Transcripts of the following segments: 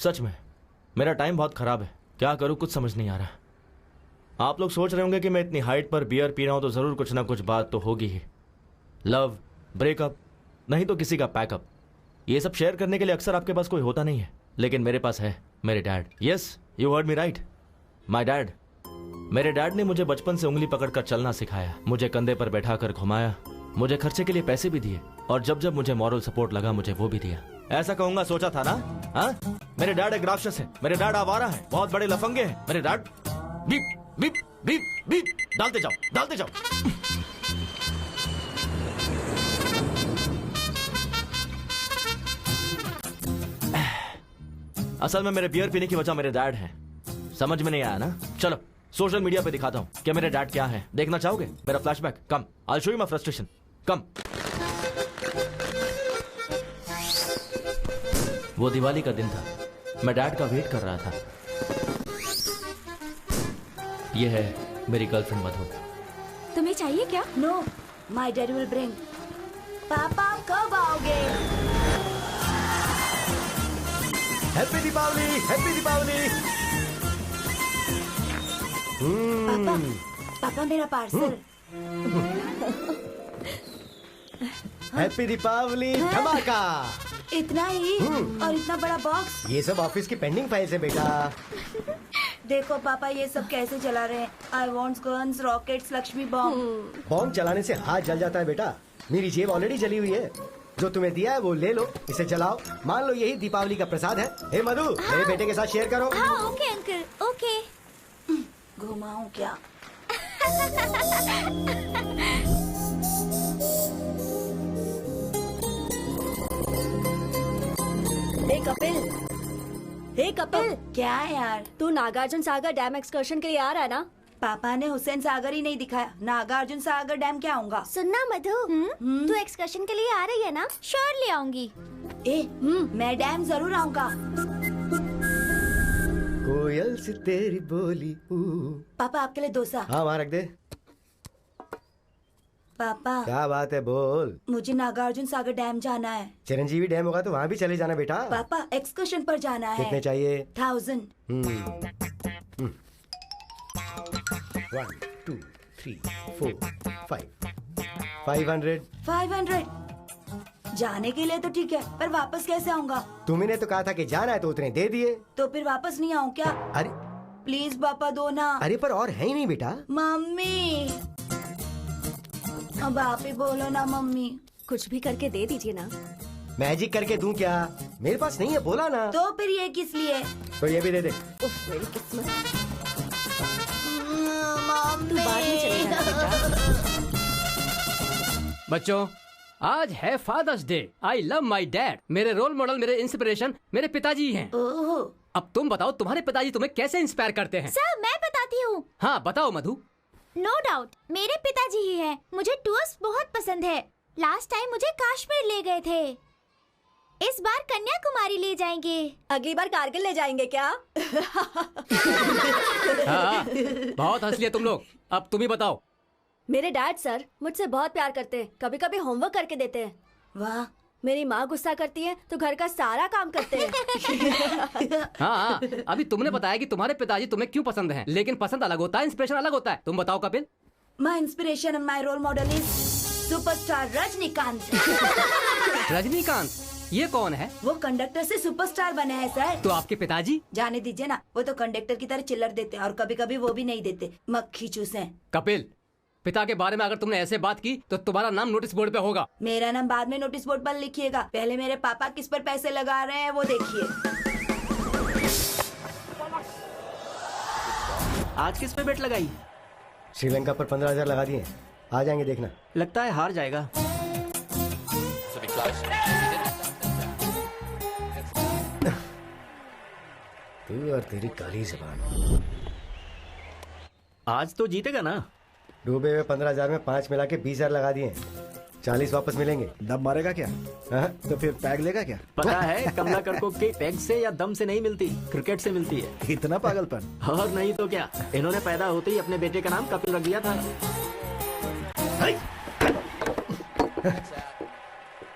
सच में मेरा टाइम बहुत खराब है, क्या करूं कुछ समझ नहीं आ रहा। आप लोग सोच रहे होंगे कि मैं इतनी हाइट पर बियर पी रहा हूं तो जरूर कुछ ना कुछ बात तो होगी ही। लव, ब्रेकअप, नहीं तो किसी का पैकअप, ये सब शेयर करने के लिए अक्सर आपके पास कोई होता नहीं है, लेकिन मेरे पास है मेरे dad. Yes, you heard me right, my dad. मेरे डैड ने मुझे बचपन से उंगली पकड़कर चलना सिखाया, मुझे कंधे पर बैठाकर घुमाया, मुझे खर्चे के लिए पैसे भी दिए, और जब जब मुझे मॉरल सपोर्ट लगा मुझे वो भी दिया। ऐसा कहूंगा सोचा था ना? हाँ, मेरे डैड एक राक्षस है, मेरे डैड आवारा है, बहुत बड़े लफंगे हैं मेरे dad. Beep beep beep beep, डालते जाओ डालते जाओ। असल में मेरे बियर पीने की वजह मेरे डैड है। समझ में नहीं आया ना? चलो सोशल मीडिया पे दिखाता हूँ कि मेरे डैड क्या है। देखना चाहोगे मेरा flashback? Come, I show you my frustration, come. वो दिवाली का दिन था, मैं डैड का वेट कर रहा था। ये है मेरी गर्लफ्रेंड मधु। तुम्हें चाहिए क्या? No, my dad will bring. पापा कब आओगे? Happy Deepavali, happy Deepavali. पापा, पापा मेरा पार्सल। हैप्पी दीपावली धमाका। इतना ही और इतना बड़ा बॉक्स? ये सब ऑफिस की पेंडिंग फाइल्स है बेटा। देखो पापा ये सब कैसे चला रहे हैं। I want guns, rockets, Lakshmi bomb. Bomb चलाने से हाथ जल जाता है बेटा, मेरी जेब ऑलरेडी जली हुई है। जो तुम्हें दिया है वो ले लो, इसे जलाओ, मान लो यही दीपावली का प्रसाद है। हे मधु, मेरे बेटे के साथ शेयर करो। हाँ ओके अंकल, ओके। घुमाऊं क्या? हे कपिल, हे कपिल, क्या है यार? तू नागार्जुन सागर डैम एक्सकर्शन के लिए आ रहा है ना? पापा ने हुसैन सागर ही नहीं दिखाया, नागार्जुन सागर डैम क्या होगा? सुनना मधु, तू एक्सकर्शन के लिए आ रही है ना? श्योरली आऊंगी। मैं डैम जरूर आऊंगा। कोयल से तेरी बोली। पापा आपके लिए डोसा। हाँ वहाँ रख दे। पापा क्या बात है, बोल। मुझे नागार्जुन सागर डैम जाना है। चिरंजीवी डैम होगा तो वहाँ भी चले जाना बेटा। पापा एक्सकर्शन पर जाना है। कितने चाहिए? 1000। 1 2 3 4 5 500। 500 जाने के लिए तो ठीक है, पर वापस कैसे आऊंगा? तुम्ही ने तो कहा था कि जाना है तो उतने दे दिए। तो फिर वापस नहीं आऊँ क्या? अरे प्लीज पापा दो ना। अरे पर और है ही नहीं बेटा। मम्मी, अब आप ही बोलो ना मम्मी। कुछ भी करके दे दीजिए ना। मैजिक करके दूं क्या? मेरे पास नहीं है, बोला ना। तो फिर ये किस लिए? तो ये भी दे दे। उफ, मेरी किस्मत। तू बाद में चले जाना बच्चों, आज है father's day. I love my dad. मेरे रोल मॉडल, मेरे इंस्पिरेशन मेरे पिताजी हैं। ओह, अब तुम बताओ, तुम्हारे पिताजी तुम्हें कैसे इंस्पायर करते हैं? सर मैं बताती हूँ। हाँ बताओ मधु। नो डाउट मेरे पिताजी ही हैं। मुझे टूर्स बहुत पसंद है। लास्ट टाइम मुझे कश्मीर ले गए थे, इस बार कन्याकुमारी ले जाएंगे। अगली बार कारगिल ले जाएंगे क्या? हाँ, बहुत हंस लिए तुम लोग। अब तुम ही बताओ। मेरे डैड सर मुझसे बहुत प्यार करते हैं, कभी कभी होमवर्क करके देते हैं। वाह। मेरी माँ गुस्सा करती है तो घर का सारा काम करते हैं। हाँ, अभी तुमने बताया कि तुम्हारे पिताजी तुम्हें क्यों पसंद हैं, लेकिन पसंद अलग होता है, इंस्पिरेशन अलग होता है। तुम बताओ Kapil. My inspiration and my role model is superstar Rajinikanth. Rajinikanth, ये कौन है? वो कंडक्टर से सुपरस्टार बने हैं सर। तो आपके पिताजी? जाने दीजिए ना, वो तो कंडक्टर की तरह चिल्लर देते हैं और कभी कभी वो भी नहीं देते, मक्खी चूसे। कपिल, पिता के बारे में अगर तुमने ऐसे बात की तो तुम्हारा नाम नोटिस बोर्ड पे होगा। मेरा नाम बाद में नोटिस बोर्ड पर लिखिएगा, पहले मेरे पापा किस पर पैसे लगा रहे हैं वो देखिए। आज किस पे बेट लगाई? श्रीलंका पर 15,000 लगा दिए, आ जाएंगे देखना। लगता है हार जाएगा। तू और तेरी काली ज़बान। आज तो जीतेगा ना? डूबे हुए 15,000 में 5 मिला के 20,000 लगा दिए, 40 वापस मिलेंगे। दम मारेगा क्या? हाँ? तो फिर पैग लेगा क्या? पता है कमला करकोक के पैग से या दम से नहीं मिलती, क्रिकेट से मिलती है। इतना पागलपन? और नहीं तो क्या, इन्होंने पैदा होते ही अपने बेटे का नाम कपिल रख दिया था।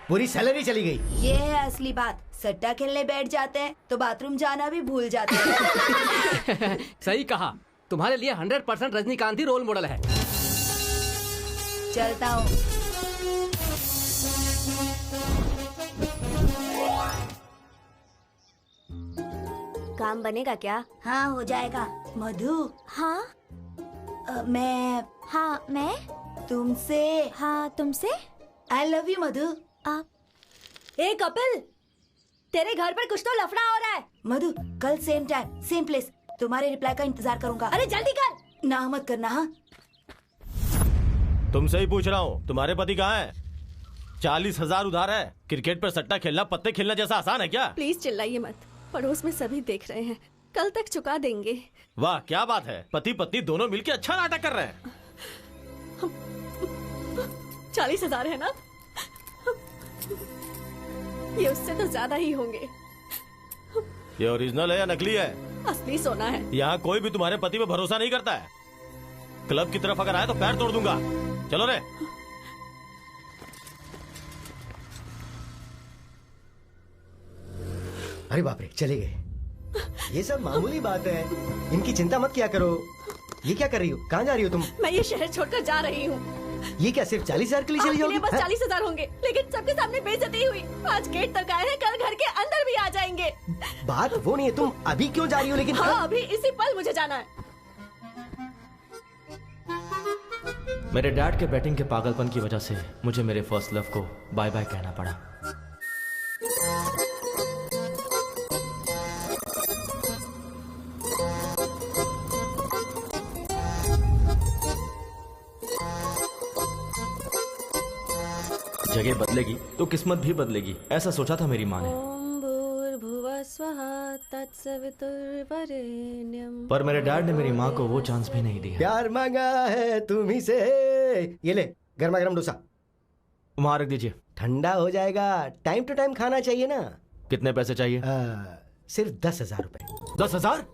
पूरी सैलरी चली गई। ये है असली बात। सट्टा खेलने बैठ जाते हैं तो बाथरूम जाना भी भूल जाते हैं। सही कहा, तुम्हारे लिए 100% रजनीकांत ही रोल मॉडल है। चलता हूँ। काम बनेगा क्या? हाँ हो जाएगा। मधु हाँ मैं हाँ मैं तुमसे हाँ तुमसे आई लव यू मधु। आप ए कपिल, तेरे घर पर कुछ तो लफड़ा हो रहा है। मधु कल सेम टाइम सेम प्लेस, तुम्हारे रिप्लाई का इंतजार करूंगा। अरे जल्दी कर। ना मत करना। हाँ तुमसे ही पूछ रहा हूँ, तुम्हारे पति कहाँ है? 40,000 उधार है। क्रिकेट पर सट्टा खेलना पत्ते खेलना जैसा आसान है क्या? प्लीज चिल्लाइए मत, पड़ोस में सभी देख रहे हैं, कल तक चुका देंगे। वाह क्या बात है, पति पत्नी दोनों मिलकर अच्छा नाटक कर रहे हैं। 40,000 है ना? ये उससे तो ज्यादा ही होंगे। ये ओरिजिनल है या नकली है? असली सोना है। यहाँ कोई भी तुम्हारे पति पे भरोसा नहीं करता है। क्लब की तरफ अगर आए तो पैर तोड़ दूंगा। चलो रे। अरे बाप रे, चले गए। ये सब मामूली बात है, इनकी चिंता मत किया करो। ये क्या कर रही हो? कहाँ जा रही हो तुम? मैं ये शहर छोड़कर जा रही हूँ। ये क्या सिर्फ 40,000 के लिए चली आपके लिए जाओगी? बस हाँ? 40,000 होंगे, लेकिन सबके सामने बेइज्जती हुई। आज गेट तक आए हैं, कल घर के अंदर भी आ जाएंगे। बात वो नहीं है, तुम अभी क्यों जा रही हो? लेकिन हाँ अभी इसी पल मुझे जाना है। मेरे डैड के बैटिंग के पागलपन की वजह से मुझे मेरे फर्स्ट लव को बाय बाय कहना पड़ा। जगह बदलेगी तो किस्मत भी बदलेगी, ऐसा सोचा था मेरी माँ ने। ओम भूर्भुवः स्वः तत्सवितुर्वरेण्यं। पर मेरे डैड ने मेरी माँ को वो चांस भी नहीं दिया। प्यार मांगा है तुम्ही से। ये ले गर्मा गर्म डोसा। वहां रख दीजिए। ठंडा हो जाएगा, टाइम टू टाइम खाना चाहिए ना। कितने पैसे चाहिए? सिर्फ 10,000 रुपए। 10,000?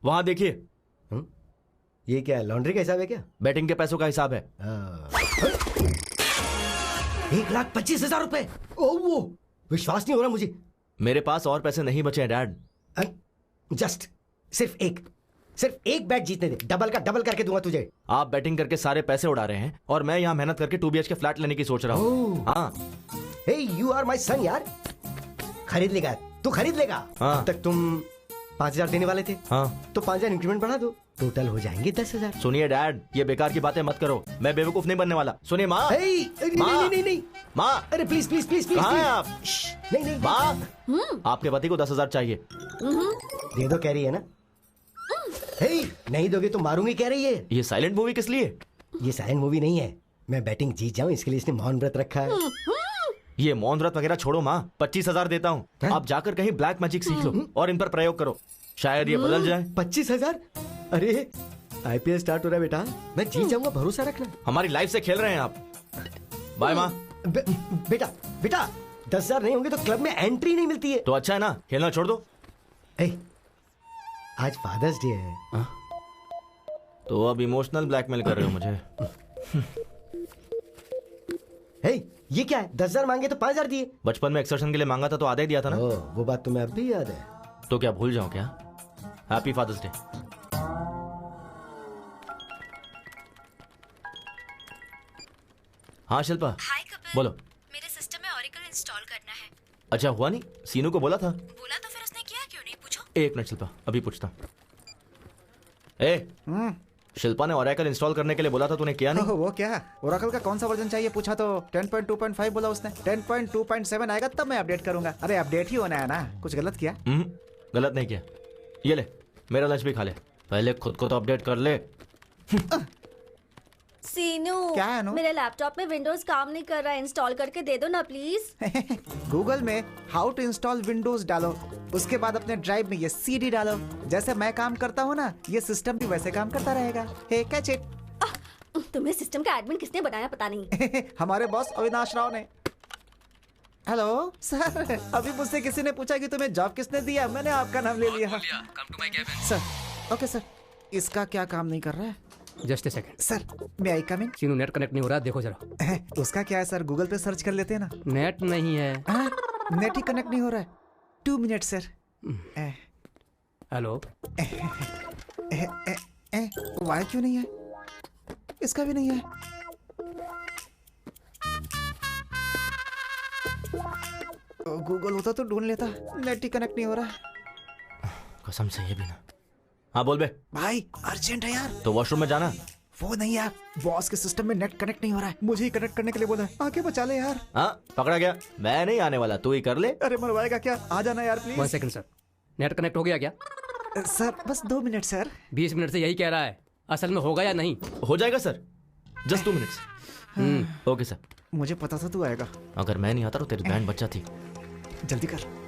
वहां देखिए। ये क्या लॉन्ड्री का हिसाब है क्या? बैटिंग के पैसों का हिसाब है। 1,25,000 रुपए। ओ वो विश्वास नहीं हो रहा मुझे। मेरे पास और पैसे नहीं बचे हैं डैड। जस्ट सिर्फ एक बैट जीतने दे, डबल का डबल करके दूंगा तुझे। आप बैटिंग करके सारे पैसे उड़ा रहे हैं और मैं यहाँ मेहनत करके 2 BHK फ्लैट लेने की सोच रहा हूँ। हाँ। हे यू आर माय सन यार। खरीद लेगा तू, खरीद लेगा। हाँ। अब तक तुम 5,000 देने वाले थे। हाँ। तो 5,000 इंक्रीमेंट बढ़ा दो, टोटल हो जाएंगे 10,000। सुनिए डैड, ये बेकार की बातें मत करो, मैं बेवकूफ नहीं बनने वाला। सुनिए माँ। नहीं माँ। अरे प्लीज प्लीज प्लीज प्लीज। कहाँ हैं आप? नहीं माँ, आपके पति को 10,000 चाहिए। दे दो कह रही है ना। हे नहीं दोगे तो मारूंगी कह रही है। ये साइलेंट मूवी किस लिए? ये साइलेंट मूवी नहीं है, मैं बैटिंग जीत जाऊं इसके लिए इसने मौन व्रत रखा है। ये मौन व्रत वगैरह छोड़ो माँ, 25,000 देता हूँ। आप जाकर कहीं ब्लैक मैजिक सीख लो और इन पर प्रयोग करो, शायद ये बदल जाए। 25,000? अरे IPL स्टार्ट हो रहा है बेटा, मैं जीत जाऊंगा, भरोसा रखना। हमारी लाइफ से खेल रहे हैं आप। बाय माँ। बेटा 10,000 नहीं होंगे तो क्लब में एंट्री नहीं मिलती है। तो अच्छा है ना, खेलना छोड़ दो। आज फादर्स डे है। तो अब इमोशनल ब्लैकमेल कर रहे हो मुझे। ये क्या है? 10,000 मांगे तो 5,000 दिए। बचपन में एक्सर्शन के लिए मांगा था तो आधा ही दिया था ना। वो बात तुम्हें अब भी याद है? तो क्या भूल जाऊं क्या? Happy father's day. हाँ शिल्पा। हाय कपिल। बोलो। मेरे सिस्टम में ऑरेकल इंस्टॉल करना है। अच्छा हुआ नहीं? सीनू को बोला था। बोला तो फिर उसने किया क्यों नहीं, पूछो। एक मिनट शिल्पा, अभी पूछता। शिल्पा ने ओरेकल इंस्टॉल करने के लिए बोला था, तूने किया नहीं? वो क्या, ओरेकल का कौन सा वर्जन चाहिए पूछा तो 10.2.5 बोला उसने। 10.2.7 आएगा तब मैं अपडेट करूंगा। अरे अपडेट ही होना है ना, कुछ गलत किया? गलत नहीं किया। ये ले, मेरा लंच भी खा ले, पहले खुद को तो अपडेट कर ले। सीनू, क्या है अनु? मेरे लैपटॉप में विंडोज काम नहीं कर रहा है, इंस्टॉल करके दे दो ना प्लीज। गूगल में हाउ टू इंस्टॉल विंडोज डालो, उसके बाद अपने ड्राइव में ये CD डालो। जैसे मैं काम करता हूँ ना, ये सिस्टम भी वैसे काम करता रहेगा। हे कैच इट। तुम्हें सिस्टम का एडमिन किसने बनाया पता नहीं। हमारे बॉस अविनाश राव ने। हेलो सर, अभी मुझसे किसी ने पूछा कि तुम्हें जॉब किसने दिया, मैंने आपका नाम ले लिया। सर ओके सर, इसका क्या काम नहीं कर रहा है? जस्ट ए सेकंड सर मैं I coming. Seenu net connect नहीं हो रहा, देखो जरा। उसका क्या है सर, गूगल पे सर्च कर लेते हैं ना। नेट नहीं है। नेट ही कनेक्ट नहीं हो रहा है। 2 मिनट सर। हेलो। वाई क्यों नहीं है? इसका भी नहीं है। गूगल होता तो ढूंढ लेता। नेट ही कनेक्ट नहीं हो रहा। कसम से ये भी ना। हाँ बोल बे। भाई अर्जेंट है यार। तो वॉशरूम में जाना। वो नहीं यार, बॉस के सिस्टम में नेट कनेक्ट नहीं हो रहा है, मुझे ही कनेक्ट करने के लिए बोला है। आके बचा ले यार। हाँ पकड़ा गया, मैं नहीं आने वाला, तू ही कर ले। अरे मरवाएगा क्या, आ जाना यार please. 1 second sir, net connect हो गया क्या? सर बस 2 मिनट सर। 20 मिनट से यही कह रहा है, असल में होगा या नहीं? हो जाएगा sir, just 2 minutes. Okay sir. मुझे पता था तू आएगा। अगर मैं नहीं आता तो तेरी बैंड बच जाती। जल्दी कर।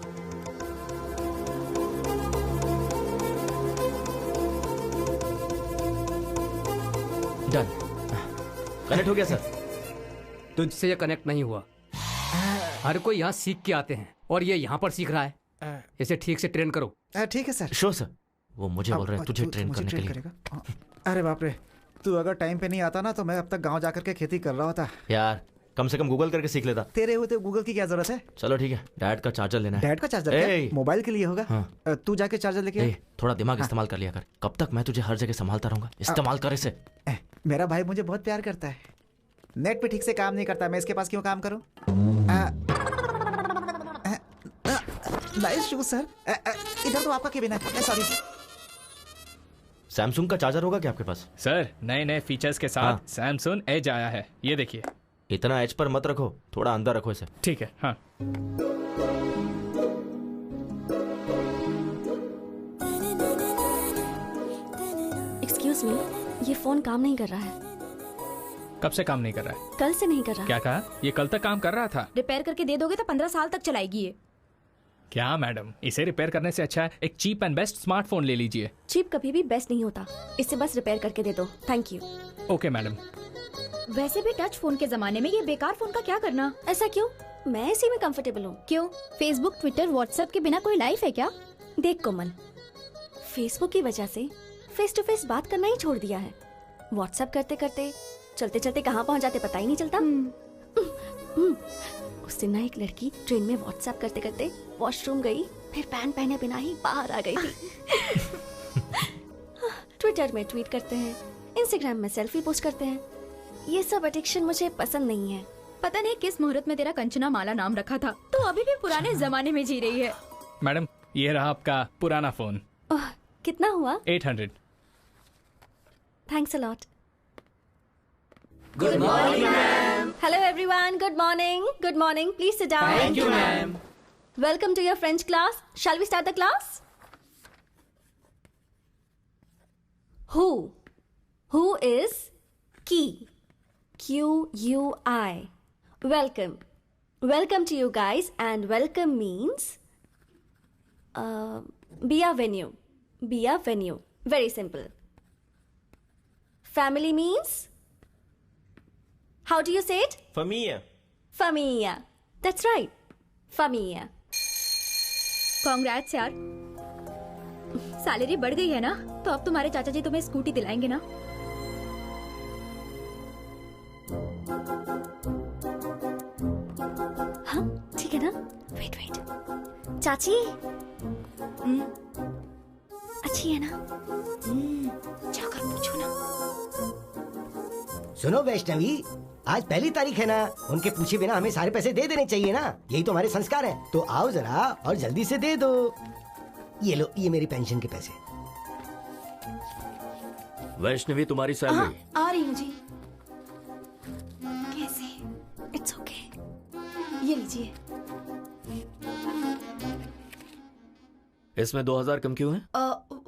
डन, कनेक्ट हो गया सर। तुझसे ये कनेक्ट नहीं हुआ। हर कोई यहाँ सीख के आते हैं और ये यहाँ पर सीख रहा है। इसे ठीक से ट्रेन करो। ठीक है सर। Sure sir. वो मुझे बोल रहे हैं तुझे ट्रेन करने के लिए। अरे बाप रे, तू अगर टाइम पे नहीं आता ना तो मैं अब तक गांव जाकर के खेती कर रहा होता। यार कम से कम गूगल करके सीख लेता। तेरे होते गूगल की क्या जरूरत है। चलो ठीक है, डैड का चार्जर लेना है। डैड का चार्जर क्या? मोबाइल के लिए होगा। हाँ। तू जाके चार्जर लेके आ। थोड़ा दिमाग इस्तेमाल कर लिया कर। कब तक मैं तुझे हर जगह संभालता रहूंगा? इस्तेमाल कर इसे। मेरा भाई मुझे बहुत प्यार करता है। नेट पे ठीक से काम नहीं करता, मैं इसके पास क्यों काम करूं? Nice shoes sir. इधर तो आपका केबिन है। सॉरी। सैमसंग का चार्जर होगा क्या आपके पास? सर नए नए फीचर्स के साथ सैमसंग एज आया है, ये देखिए। इतना एज पर मत रखो, थोड़ा अंदर रखो इसे। ठीक है। हाँ एक्सक्यूज मी, ये फोन काम नहीं कर रहा है। कब से काम नहीं कर रहा है? कल से नहीं कर रहा। क्या कहा? ये कल तक काम कर रहा था। रिपेयर करके दे दोगे तो 15 साल तक चलाएगी ये। क्या मैडम, इसे रिपेयर करने से अच्छा है एक चीप एंड बेस्ट स्मार्टफोन ले लीजिए। चीप कभी भी बेस्ट नहीं होता, इसे बस रिपेयर करके दे दो। Thank you. Okay madam. वैसे भी टच फोन के जमाने में ये बेकार फोन का क्या करना? ऐसा क्यों? मैं इसी में कंफर्टेबल हूँ। क्यों? फेसबुक, ट्विटर, व्हाट्सएप के बिना कोई लाइफ है क्या? देख कोमल, फेसबुक की वजह से फेस टू फेस बात करना ही छोड़ दिया है। व्हाट्सएप करते करते चलते चलते कहाँ पहुँच जाते पता ही नहीं चलता। उस दिन ना एक लड़की ट्रेन में व्हाट्सएप करते करते वॉशरूम गई, फिर पैंट पहने बिना ही बाहर आ गई थी। ट्विटर में ट्वीट करते हैं, इंस्टाग्राम में सेल्फी पोस्ट करते हैं। ये सब एडिक्शन मुझे पसंद नहीं है। पता नहीं किस मुहूर्त में तेरा कंचना माला नाम रखा था, तो अभी भी पुराने जमाने में जी रही है। मैडम ये रहा आपका पुराना फोन। कितना हुआ? 800। Thanks a lot. Good morning ma'am. Hello everyone, good morning. Good morning, please sit down. Thank you ma'am. Welcome to your French class. Shall we start the class? Who is key? Q-U-I. Welcome. Welcome to you guys, and welcome means be a venue. Be a venue. Very simple. Family means, how do you say it? Familia. Familia. That's right. Familia. Congrats यार, salary बढ़ गई है ना, तो अब तुम्हारे चाचा जी तुम्हें स्कूटी दिलाएंगे ना? हाँ ठीक है ना। वेट चाची अच्छी है ना? जाकर पूछो ना। सुनो वैष्णवी, आज पहली तारीख है ना, उनके पूछे बिना हमें सारे पैसे दे देने चाहिए ना, यही तो हमारे संस्कार है। तो आओ जरा और जल्दी से दे दो। ये लो, ये मेरी पेंशन के पैसे। वैष्णवी तुम्हारी सैलरी। आ रही हूँ जी। कैसे? It's okay. ये लीजिए। इसमें 2000 कम क्यों है?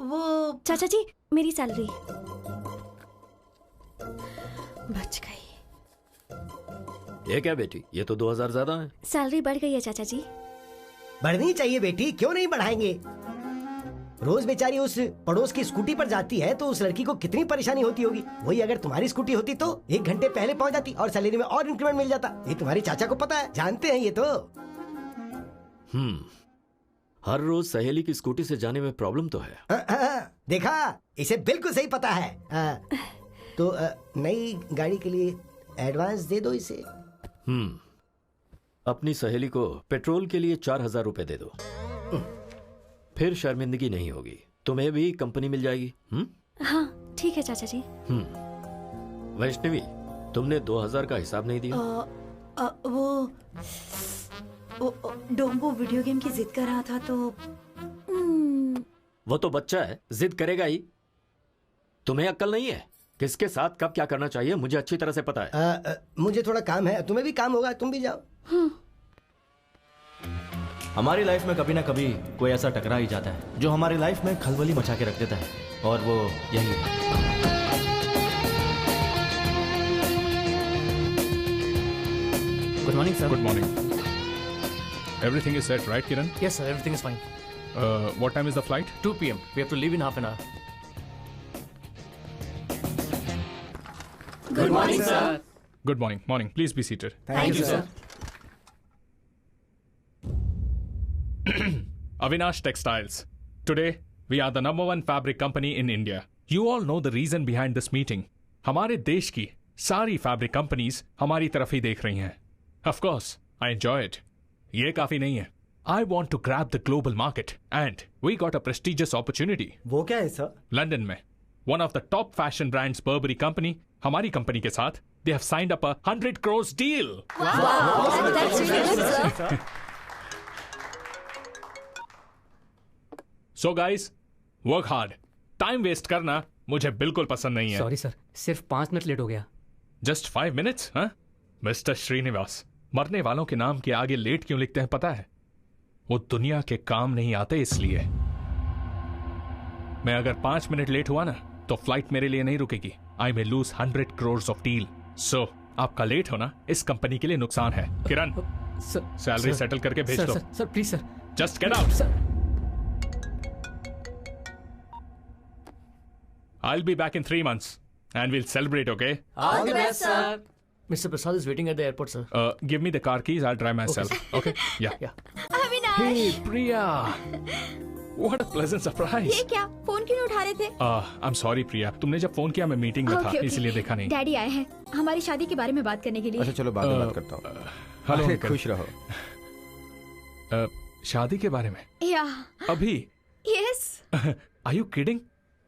वो चाचा जी, मेरी सैलरी बच गई। ये क्या बेटी, ये तो 2000 ज्यादा है। सैलरी बढ़ गई है चाचा जी। बढ़नी चाहिए बेटी, क्यों नहीं बढ़ाएंगे। रोज बेचारी उस पड़ोस की स्कूटी पर जाती है तो उस लड़की को कितनी परेशानी होती होगी। वही अगर तुम्हारी स्कूटी होती तो 1 घंटे पहले पहुंच जाती और सैलरी में और इंक्रीमेंट मिल जाता। ये तुम्हारे चाचा को पता है, जानते हैं ये तो। हर रोज सहेली की स्कूटी से जाने में प्रॉब्लम तो है। देखा, इसे बिल्कुल सही पता है। तो नई गाड़ी के लिए एडवांस दे दो इसे। अपनी सहेली को पेट्रोल के लिए 4,000 रुपए दे दो, फिर शर्मिंदगी नहीं होगी। तुम्हें भी कंपनी मिल जाएगी। हाँ ठीक है चाचा जी। वैष्णवी, तुमने 2,000 का हिसाब नहीं दिया। वो डोंगो वीडियो गेम की जिद कर रहा था तो वो तो बच्चा है, जिद करेगा ही। तुम्हें अक्ल नहीं है? किसके साथ कब क्या करना चाहिए मुझे अच्छी तरह से पता है। मुझे थोड़ा काम है, तुम्हें भी काम होगा, तुम भी जाओ। हमारी लाइफ में कभी ना कभी कोई ऐसा टकरा ही जाता है जो हमारी लाइफ में खलबली मचा के रख देता है, और वो यही है। Good morning sir. Good morning. Everything is set, right, Kiran? Yes sir, everything is fine. What time is the flight? 2 p.m. We have to leave in half an hour. Good morning sir. Good morning. Morning. Please be seated. Thank you sir. Avinash Textiles. Today, we are the #1 fabric company in India. You all know the reason behind this meeting. हमारे देश की सारी fabric companies हमारी तरफ ही देख रही हैं. Of course, I enjoy it. ये काफी नहीं है. I want to grab the global market, and we got a prestigious opportunity. वो क्या है सर? London में one of the top fashion brands, Burberry company, हमारी कंपनी के साथ they have signed up a 100 crores deal. That's really good, sir. So guys, work hard. Time waste करना मुझे बिल्कुल पसंद नहीं है. सॉरी सर, सिर्फ 5 मिनट लेट हो गया। Just 5 minutes, हाँ? मिस्टर श्रीनिवास, मरने वालों के नाम के आगे लेट क्यों लिखते हैं पता है? वो दुनिया के काम नहीं आते इसलिए। मैं अगर 5 मिनट लेट हुआ ना तो फ्लाइट मेरे लिए नहीं रुकेगी। I may lose 100 crores of deal. So, आपका लेट होना इस कंपनी के लिए नुकसान है। किरण, सैलरी सेटल करके भेज दो। Sir please sir. Just get out. I'll be back in 3 months and we'll celebrate, okay? All the best, sir. Mr. Prasad is waiting at the airport, sir. Give me the car keys, I'll drive myself. Okay? Yeah. Avinash, Hey, Priya. What a pleasant surprise. ये क्या? Phone क्यों नहीं उठा रहे थे? I'm sorry, Priya. तुमने जब phone किया मैं मीटिंग में था, Okay. इसलिए देखा नहीं। डैडी आए हैं हमारी शादी के बारे में बात करने के लिए। अच्छा चलो बाद में बात करता हूँ। हेलो अरे, अंकल। खुश रहो। शादी के बारे में? या अभी? Yes. Are you kidding?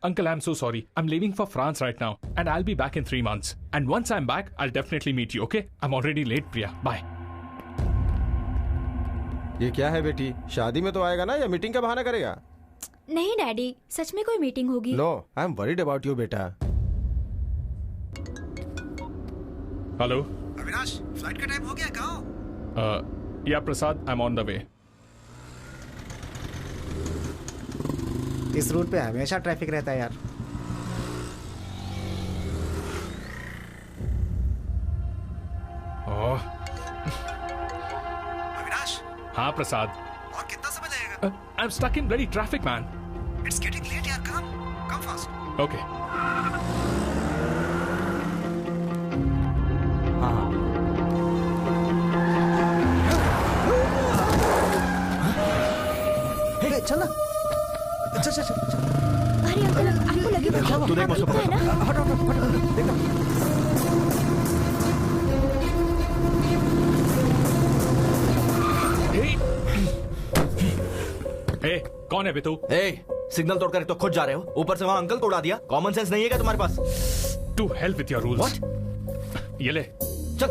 Uncle, I'm so sorry. I'm leaving for France right now, and I'll be back in 3 months. And once I'm back, I'll definitely meet you, okay? I'm already late, Priya. Bye. ये क्या है बेटी? शादी में तो आएगा ना या मीटिंग का बहाना करेगा? नहीं डैडी, सच में कोई मीटिंग होगी। No, I am worried about you बेटा। Hello? अविनाश, फ्लाइट का टाइम हो गया, कहाँ हो? Yeah, Prasad, I'm on the way. इस रूट पे हमेशा ट्रैफिक रहता है यार। Oh. अविनाश, हाँ प्रसाद। और कितना समय लगेगा? I'm stuck in bloody traffic, man. It's getting late यार, come fast. Okay. हे, चल ना। चल। अरे अंकल, आपको लगी तू देख मुझको पकड़। हट, देखो। Hey, कौन है बे तू? सिग्नल तोड़कर तो खुद जा रहे हो, ऊपर से वहां अंकल तोड़ा दिया। कॉमन सेंस नहीं है क्या तुम्हारे पास? To hell with your rules. What? ये ले। चल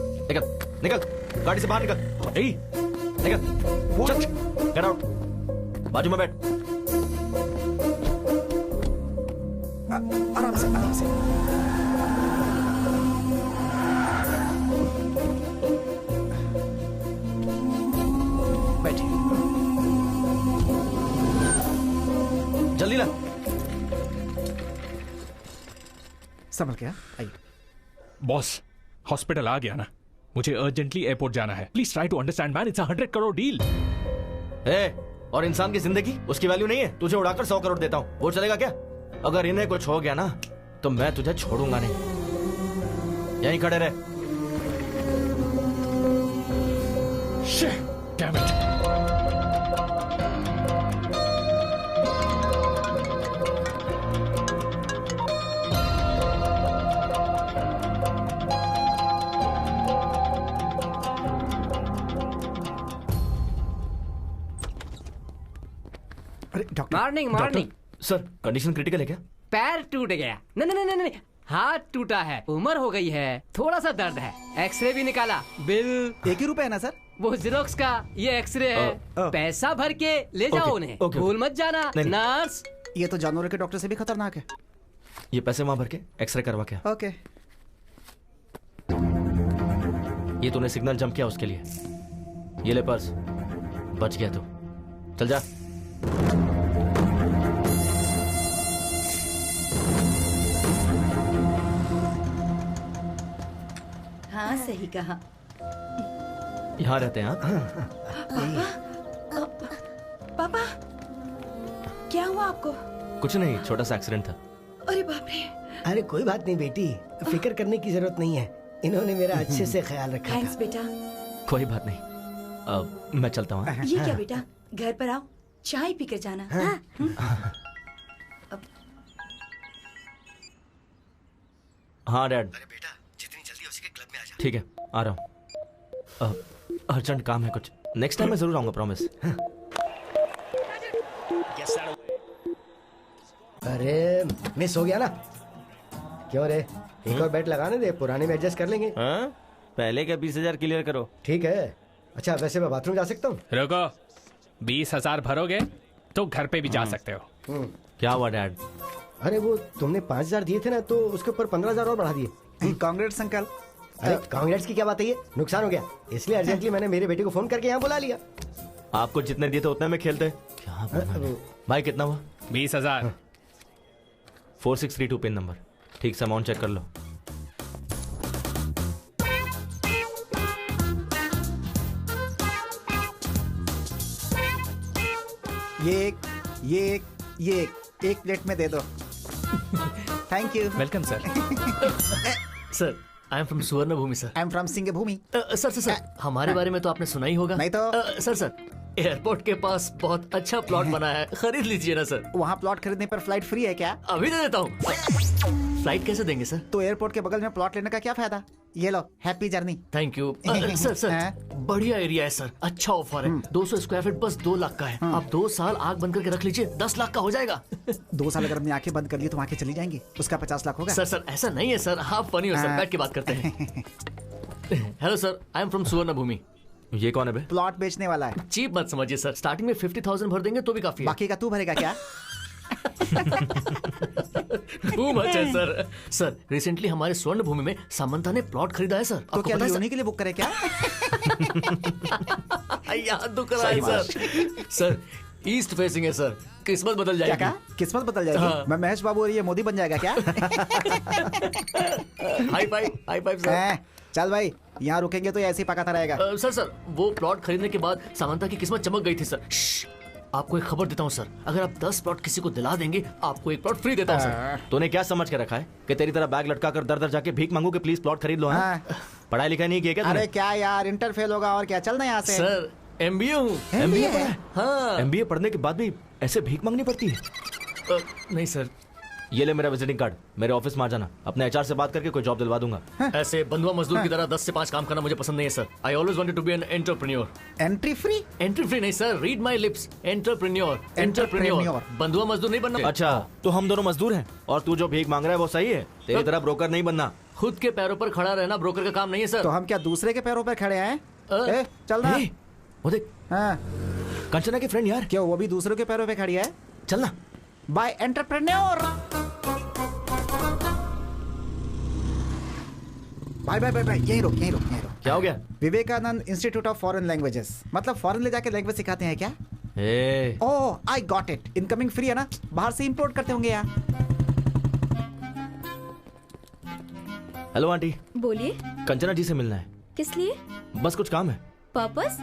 निकल गाड़ी से बाहर निकल। Hey, निकल चल, गेट आउट। बाजू में बैठ। आराम से। बैठिए। जल्दी ला। संभल गया, आइए। बॉस, हॉस्पिटल आ गया ना? मुझे अर्जेंटली एयरपोर्ट जाना है। Please try to understand man, it's a 100 crore deal. और इंसान की जिंदगी, उसकी वैल्यू नहीं है। तुझे उड़ाकर 100 करोड़ देता हूँ, वो चलेगा क्या? अगर इन्हें कुछ हो गया ना तो मैं तुझे छोड़ूंगा नहीं। यहीं खड़े रहे। Shit, damn it. Morning morning. Sir condition critical है क्या? पैर टूट गया। नहीं नहीं नहीं नहीं, हाथ टूटा है, उम्र हो गई है, थोड़ा सा दर्द है, एक्सरे भी निकाला, बिल 1 ही रुपए है ना सर? वो जेरोक्स का, ये एक्सरे है, पैसा भर के ले जाओ उन्हें, भूल मत जाना। नर्स, ये तो जानवरों के डॉक्टर से भी खतरनाक है। ये पैसे वहां भर के एक्सरे करवा के। ओके। ये तूने सिग्नल जंप किया उसके लिए। ये ले पर्स, बच गया तू। चल जा। हाँ सही कहा। यहाँ रहते हैं आप? पापा क्या हुआ आपको? कुछ नहीं, छोटा सा एक्सीडेंट था। अरे बाप रे। अरे कोई बात नहीं बेटी, फिक्र करने की जरूरत नहीं है, इन्होंने मेरा अच्छे से ख्याल रखा। थैंक्स बेटा। कोई बात नहीं, मैं चलता हूँ। ये क्या बेटा, घर पर आओ, चाय पी कर जाना। हाँ डैड। अरे बेटा, जितनी जल्दी हो सके क्लब में आ जा। ठीक है, आ रहा हूँ। अर्जेंट काम है कुछ, नेक्स्ट टाइम मैं जरूर आऊंगा, प्रॉमिस। अरे मिस हो गया ना? क्यों रे, एक और बेट लगाने दे, पुराने में एडजस्ट कर लेंगे। हाँ? पहले का 20,000 क्लियर करो। ठीक है। अच्छा वैसे मैं बाथरूम जा सकता हूँ? रुको, 20,000 भरोगे तो घर पे भी जा सकते हो। क्या हुआ डैड? अरे वो तुमने 5,000 दिए थे ना, तो उसके ऊपर 15,000 और बढ़ा दिए। Congrats uncle. अरे कांग्रेट्स की क्या बात है, ये नुकसान हो गया, इसलिए अर्जेंटली मैंने मेरे बेटे को फोन करके यहाँ बुला लिया। आपको जितने दिए थे उतने में खेलते। क्या भाई, कितना हुआ? 20,000। 4632 पिन नंबर। ठीक से अमाउंट चेक कर लो। ये एक प्लेट में दे दो। Thank you. Welcome sir. Sir I am from Suvarna Bhoomi sir. I am from Singh Bhoomi. Sir हमारे बारे में तो आपने सुना ही होगा। नहीं तो। सर एयरपोर्ट के पास बहुत अच्छा प्लॉट बना है, खरीद लीजिए ना सर। वहाँ प्लॉट खरीदने पर फ्लाइट फ्री है क्या? अभी दे देता हूँ। फ्लाइट कैसे देंगे सर? तो एयरपोर्ट के बगल में प्लॉट लेने का क्या फायदा? ये लो, happy journey. Thank you. Sir बढ़िया एरिया है सर, अच्छा ऑफर है। 200 स्क्वायर फीट बस 2 लाख का है। आप 2 साल आग बंद करके रख लीजिए, 10 लाख का हो जाएगा। 2 साल अगर हमने आंखें बंद कर ली तो आंखें चली जाएंगी, उसका 50 लाख होगा। सर ऐसा नहीं है सर, आप फनी हो सर, बैठ के बात करते हैं। Hello sir, I am from Suvarna भूमि। ये कौन है बे? प्लॉट बेचने वाला है। चीप मत समझिए सर, स्टार्टिंग में 50,000 भर देंगे तो भी काफी है। बाकी का तू भरेगा क्या? टू मच है सर। सर रिसेंटली हमारे स्वर्ण भूमि में सामंता ने प्लॉट खरीदा है सर। तो क्या लियोनी के लिए बुक करे क्या? याद दुख रहा है सर। सर ईस्ट फेसिंग है सर, किस्मत बदल जाएगी। क्या? किस्मत बदल जाएगी? हाँ। मैं महेश बाबू और ये मोदी बन जाएगा क्या? High five sir. चल भाई, यहाँ रुकेंगे तो ऐसे ही पकाता रहेगा। सर वो प्लॉट खरीदने के बाद सामंता की किस्मत चमक गई थी सर। आपको एक खबर देता हूँ सर, अगर आप 10 प्लॉट किसी को दिला देंगे, आपको 1 प्लॉट फ्री देता हूँ सर। तूने क्या समझ के रखा है कि तेरी तरह बैग लटका कर दर दर जाके भीख मांगू कि प्लीज प्लॉट खरीद लो? हाँ? पढ़ाई लिखाई नहीं किया क्या? अरे क्या यार, इंटर फेल होगा और क्या, चलना यहाँ से। सर MBA हूँ। MBA पढ़ा है? हाँ। MBA पढ़ने के बाद भी ऐसे भीख मांगनी पड़ती है? नहीं सर। ये ले मेरा विजिटिंग कार्ड, मेरे ऑफिस में आ जाना, अपने HR से बात करके कोई जॉब दिलवा दूंगा। ऐसे बंधुआ मजदूर की तरह 10 से 5 काम करना मुझे पसंद नहीं है sir. I always wanted to be an entrepreneur. Entry free? Entry free नहीं sir, read my lips, entrepreneur. बंधुआ मजदूर नहीं बनना। अच्छा तो हम दोनों मजदूर हैं, और तू जो भीख मांग रहा है वो सही है? तेरी तरह ब्रोकर नहीं बनना। खुद के पैरों पर खड़ा रहना ब्रोकर का काम नहीं है सर। तो हम क्या दूसरे के पैरों पर खड़े हैं? चल ना। वो देख, कंचना की फ्रेंड यार। क्यों, वो भी दूसरों के पैरों पे खड़ी है? चलना। Bye entrepreneur. बाय यही रोक। क्या हो गया? Vivekananda institute of foreign languages, मतलब फॉरेन ले जाके लैंग्वेज सिखाते हैं क्या? Oh I got it, incoming free है ना, बाहर से इंपोर्ट करते होंगे यार। Hello aunty. बोलिए। कंचना जी से मिलना है। किस लिए? बस कुछ काम है। पर्पस?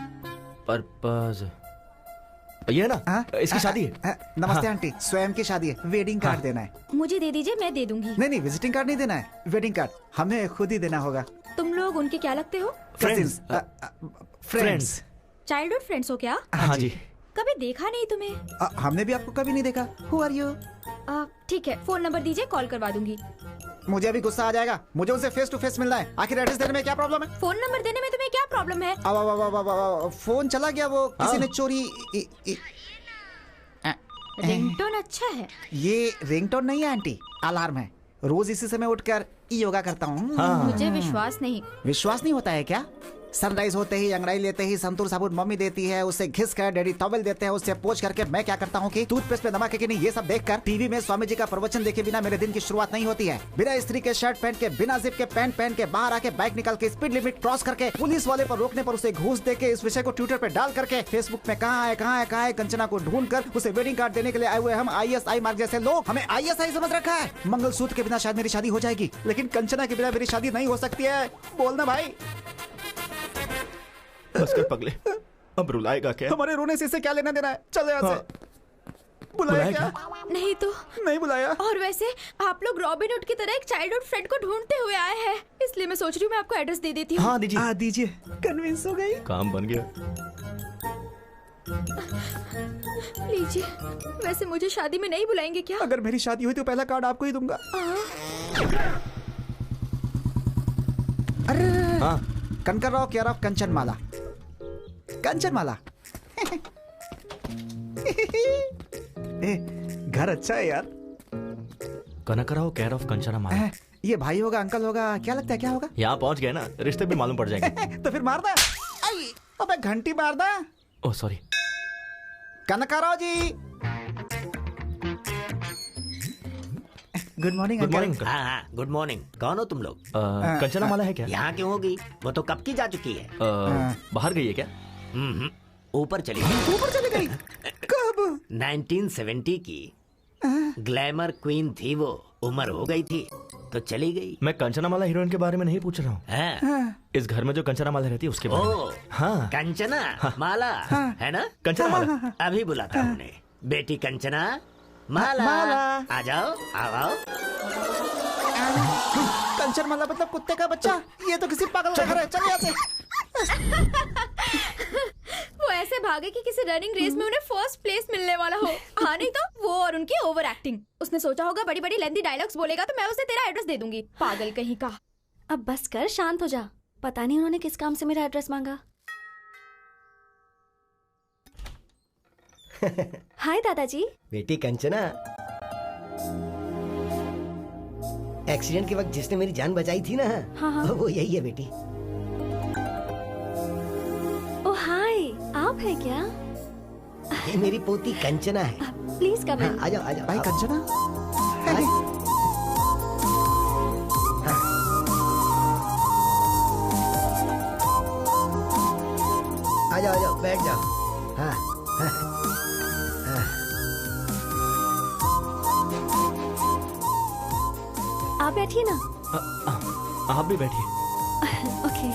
ये है ना, इसकी शादी है। नमस्ते आंटी, स्वयं की शादी है, वेडिंग कार्ड देना है। मुझे दे दीजिए, मैं दे दूंगी। नहीं विजिटिंग कार्ड नहीं देना है, वेडिंग कार्ड हमें खुद ही देना होगा। तुम लोग उनके क्या लगते हो? फ्रेंड्स। चाइल्डहुड फ्रेंड्स हो क्या? हाँ जी। कभी देखा नहीं तुम्हें। हमने भी आपको कभी नहीं देखा। Who are you? ठीक है, फोन नंबर दीजिए, कॉल करवा दूंगी। मुझे अभी गुस्सा आ जाएगा, मुझे उनसे फेस टू फेस मिलना है। आखिर एड्रेस देने में क्या प्रॉब्लम है? फोन नंबर देने में तुम्हें क्या प्रॉब्लम है? अब फोन चला गया, वो किसी ने चोरी। रिंगटोन अच्छा है। ये रिंगटोन नहीं है आंटी, अलार्म है। रोज इसी समय उठकर योगा करता हूँ। मुझे विश्वास नहीं। विश्वास नहीं होता है क्या? सनराइज होते ही अंगड़ाई लेते ही संतूर साबुन मम्मी देती है, उससे घिस कर डैडी टॉवेल देते हैं, उससे पोंछ करके मैं क्या करता हूँ कि टूथपेस्ट पे नमक है कि नहीं ये सब देखकर टीवी में स्वामी जी का प्रवचन देखे बिना मेरे दिन की शुरुआत नहीं होती है। बिना स्त्री के शर्ट पहन के, बिना जिप के पैंट पहन के, बाहर आके बाइक निकाल के स्पीड लिमिट क्रॉस करके, पुलिस वाले पर रोकने पर उसे घूस दे के, इस विषय को ट्विटर पे डाल करके, फेसबुक में कहाँ है कंचना को ढूंढ कर उसे वेडिंग कार्ड देने के लिए आए हुए हम ISI मार्ग जैसे लोग हमें ISI समझ रखा है। मंगलसूत्र के बिना शायद मेरी शादी हो जाएगी, लेकिन कंचना के बिना मेरी शादी नहीं हो सकती है। बोलना भाई। बस कर पगले, अब रुलाएगा क्या? हमारे रोने से इससे क्या लेना देना है? चलो यहाँ से। बुलाया क्या? नहीं तो नहीं बुलाया। और वैसे आप लोग रॉबिन हुड की तरह एक चाइल्डहुड फ्रेंड को ढूंढते हुए आए हैं, इसलिए मैं सोच रही हूँ मैं आपको एड्रेस दे देती हूँ। हाँ दीजिए। हाँ दीजिए। कन्विंस हो गई। काम बन गया। लीजिए। वैसे मुझे शादी में नहीं बुलाएंगे क्या? अगर मेरी शादी हुई तो पहला कार्ड आपको ही दूंगा। अरे हाँ। कनकराव केयर ऑफ कंचनमाला। कंचनमाला। घर अच्छा है यार। कनकराव केयर ऑफ कंचना माला। ये भाई होगा, अंकल होगा, क्या लगता है क्या होगा? यहाँ पहुँच गए ना, रिश्ते भी मालूम पड़ जाएंगे। तो फिर मार दे। अबे घंटी मार दे। Oh sorry. Kanakrao ji. Good morning. Good morning. हाँ गुड मॉर्निंग। कौन हो तुम लोग? कंचना माला है क्या? यहाँ क्यों होगी? वो तो कब की जा चुकी है। बाहर गई है क्या? ऊपर चली गई। ऊपर चली गई? कब? 1970 की ग्लैमर क्वीन थी वो, उम्र हो गई थी तो चली गई। मैं कंचना माला हीरोइन के बारे में नहीं पूछ रहा हूँ। इस घर में जो कंचना माला रहती है उसके बारे में। हाँ। कंचना माला है ना? कंचना माला। अभी बुलाता हूँ उन्हें। बेटी कंचना माला, आ जाओ, आओ। कंचन माला मतलब कुत्ते का बच्चा? ये तो किसी पागल का घर है। चल यहाँ से। वो ऐसे भागे कि किसी रनिंग रेस में उन्हें फर्स्ट प्लेस मिलने वाला हो। हाँ नहीं तो वो और उनकी ओवर एक्टिंग। उसने सोचा होगा बड़ी बड़ी लेंथी डायलॉग्स बोलेगा तो मैं उसे तेरा एड्रेस दे दूंगी। पागल कहीं का। अब बस कर, शांत हो जा। पता नहीं उन्होंने किस काम से मेरा एड्रेस मांगा। हाय दादाजी। बेटी कंचना, एक्सीडेंट के वक्त जिसने मेरी जान बचाई थी ना, हाँ। वो यही है बेटी। ओ हाय, आप है क्या? ये मेरी पोती कंचना है। प्लीज कम इन। आ जाओ आ जाओ। भाई कंचना। आ जाओ बैठ जाओ। हाँ हाँ। आप बैठिए ना। आप भी बैठिए। ओके।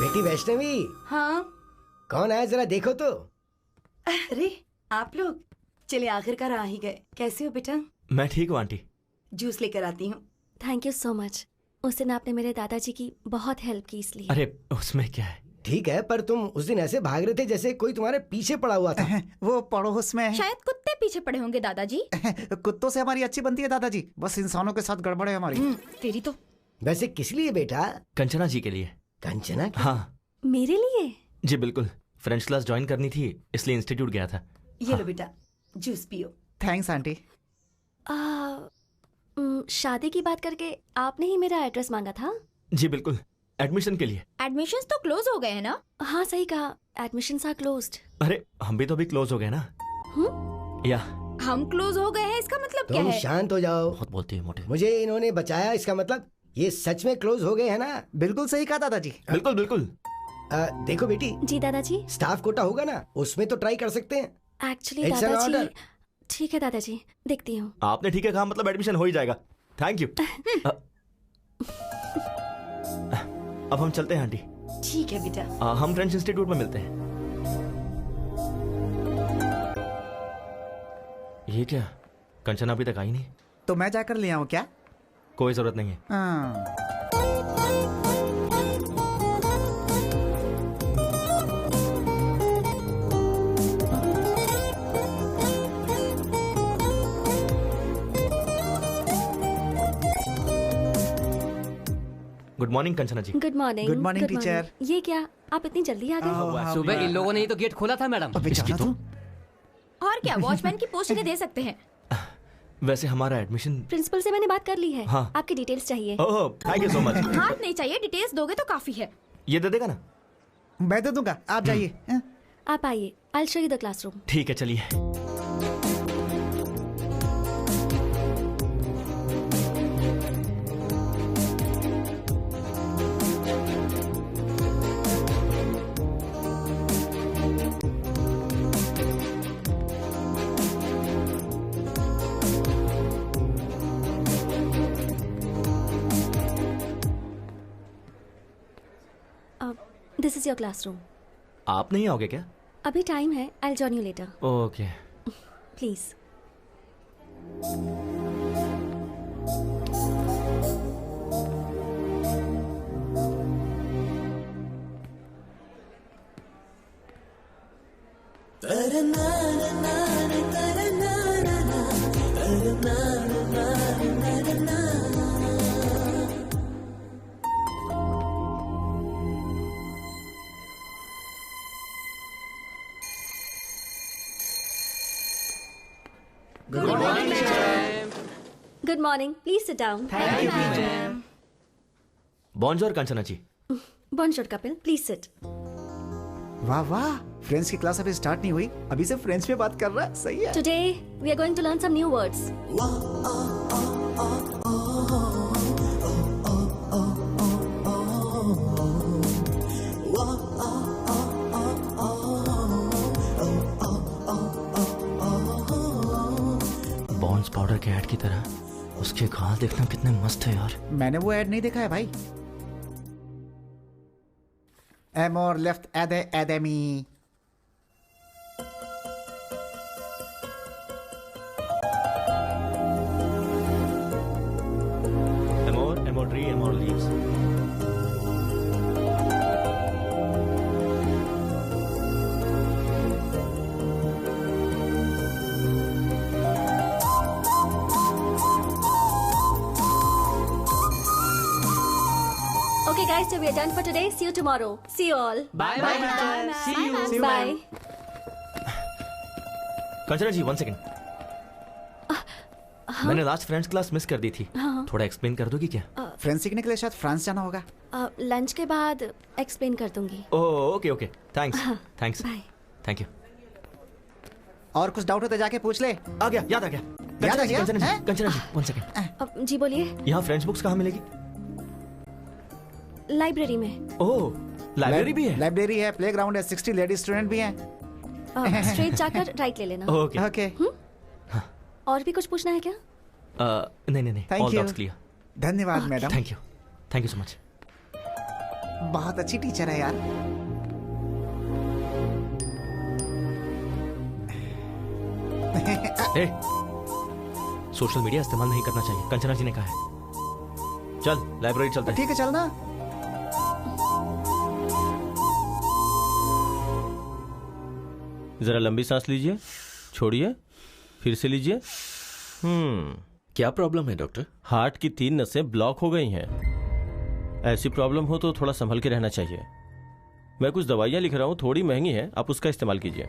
बेटी वैष्णवी। हाँ। कौन आया जरा देखो तो। अरे आप लोग, चलिए आखिरकार आ ही गए। कैसे हो बेटा? मैं ठीक हूँ आंटी। जूस लेकर आती हूँ। Thank you so much. उस दिन आपने मेरे दादाजी की बहुत हेल्प की इसलिए। अरे उसमें क्या है। ठीक है, पर तुम उस दिन ऐसे भाग रहे थे जैसे कोई तुम्हारे पीछे पड़ा हुआ था। वो पड़ोस में शायद कुत्ते पीछे पड़े होंगे दादाजी। कुत्तों से हमारी अच्छी बनती है दादाजी, बस इंसानों के साथ गड़बड़ है हमारी। तेरी तो। वैसे किस लिए बेटा? कंचना जी के लिए। कंचना? हाँ मेरे लिए? जी बिल्कुल। फ्रेंच क्लास ज्वाइन करनी थी इसलिए इंस्टीट्यूट गया था। ये लो बेटा, जूस पियो। Thanks aunty. शादी की बात करके आपने ही मेरा एड्रेस मांगा था? जी बिल्कुल, एडमिशन के लिए। एडमिशंस तो क्लोज हो गए हैं ना? हाँ सही कहा, एडमिशंस आर क्लोज्ड। अरे हम भी तो अभी क्लोज हो गए ना। या हम क्लोज हो गए हैं इसका मतलब क्या है? शांत हो जाओ। बहुत बोलती है मोटे। मुझे इन्होंने बचाया, इसका मतलब ये सच में क्लोज हो गए हैं ना? बिल्कुल सही कहा दादाजी। बिल्कुल बिल्कुल। देखो बेटी। जी दादाजी। स्टाफ कोटा होगा ना, उसमें तो ट्राई कर सकते हैं। एक्चुअली दादाजी। ठीक है दादाजी, देखती हूँ। आपने ठीक है कहा, मतलब एडमिशन हो ही जाएगा। Thank you. अब हम चलते हैं आंटी। ठीक है बेटा। हम फ्रेंच इंस्टीट्यूट में मिलते हैं। ये क्या, कंचना अभी तक आई नहीं? तो मैं जाकर ले आऊं क्या? कोई जरूरत नहीं है। Good morning Kanchana ji. Good morning. Good morning, teacher. ये क्या आप इतनी जल्दी आ गए? सुबह इन लोगों ने ही तो गेट खोला था मैडम। इसकी तो और क्या, वॉचमैन की पोस्ट इन्हें दे सकते हैं। वैसे हमारा एडमिशन प्रिंसिपल से मैंने बात कर ली है। हाँ। आपकी डिटेल्स चाहिए। ओह थैंक यू सो मच। हाथ नहीं चाहिए, डिटेल्स दोगे तो काफी है। ये दे देगा ना? मैं दे दूंगा, आप जाइए। आप आइए, I show you the classroom. ठीक है चलिए। This is your classroom. आप नहीं आओगे क्या? अभी टाइम है, I join you later. Okay. Please. Good morning, please sit down. Bonjour Kanchana ji. Bonjour Kapil, please sit. वाह वाह, फ्रेंड्स की क्लास अभी स्टार्ट नहीं हुई, अभी से फ्रेंड्स में बात कर रहा है। सही है। Today we are going to learn some new words. Pond's powder के ऐड की तरह उसके गाल देखना कितने मस्त है यार। मैंने वो ऐड नहीं देखा है भाई। एमोर लेफ्ट एदे academy. Amor, Amor tree, Amor leaves. Okay guys, so we are done for today. See you tomorrow. See you all. Bye bye मैडम। See you। Bye. Kanchana ji 1 second. मैंने लास्ट फ्रेंड्स क्लास मिस कर दी थी। हाँ। थोड़ा explain कर दोगी क्या? फ्रेंड्स सीखने के लिए शायद फ्रांस जाना होगा। लंच के बाद एक्सप्लेन कर दूंगी। Oh okay okay, thanks thanks. Bye. Thank you. और कुछ डाउट हो तो जाके पूछ ले। आ गया, याद आ गया। याद आ गया? कंचना जी 1 सेकंड। जी बोलिए। यहाँ फ्रेंड्स बुक्स कहाँ मिलेगी? लाइब्रेरी में। ओह लाइब्रेरी भी है? लाइब्रेरी है, प्लेग्राउंड है, 60 लेडी स्टूडेंट भी हैं। स्ट्रेट जाकर राइट ले लेना। Okay okay. और भी कुछ पूछना है क्या? नहीं नहीं नहीं, Thank all you. Doubts clear. धन्यवाद मैडम। Thank you so much. बहुत अच्छी टीचर है यार। ए, सोशल मीडिया इस्तेमाल नहीं करना चाहिए, कंचना जी ने कहा है। चल लाइब्रेरी चलते हैं। ठीक है चलना। जरा लंबी सांस लीजिए, छोड़िए, फिर से लीजिए। क्या प्रॉब्लम है डॉक्टर? हार्ट की 3 नसें ब्लॉक हो गई हैं। ऐसी प्रॉब्लम हो तो थोड़ा संभल के रहना चाहिए। मैं कुछ दवाइयाँ लिख रहा हूँ, थोड़ी महंगी है, आप उसका इस्तेमाल कीजिए।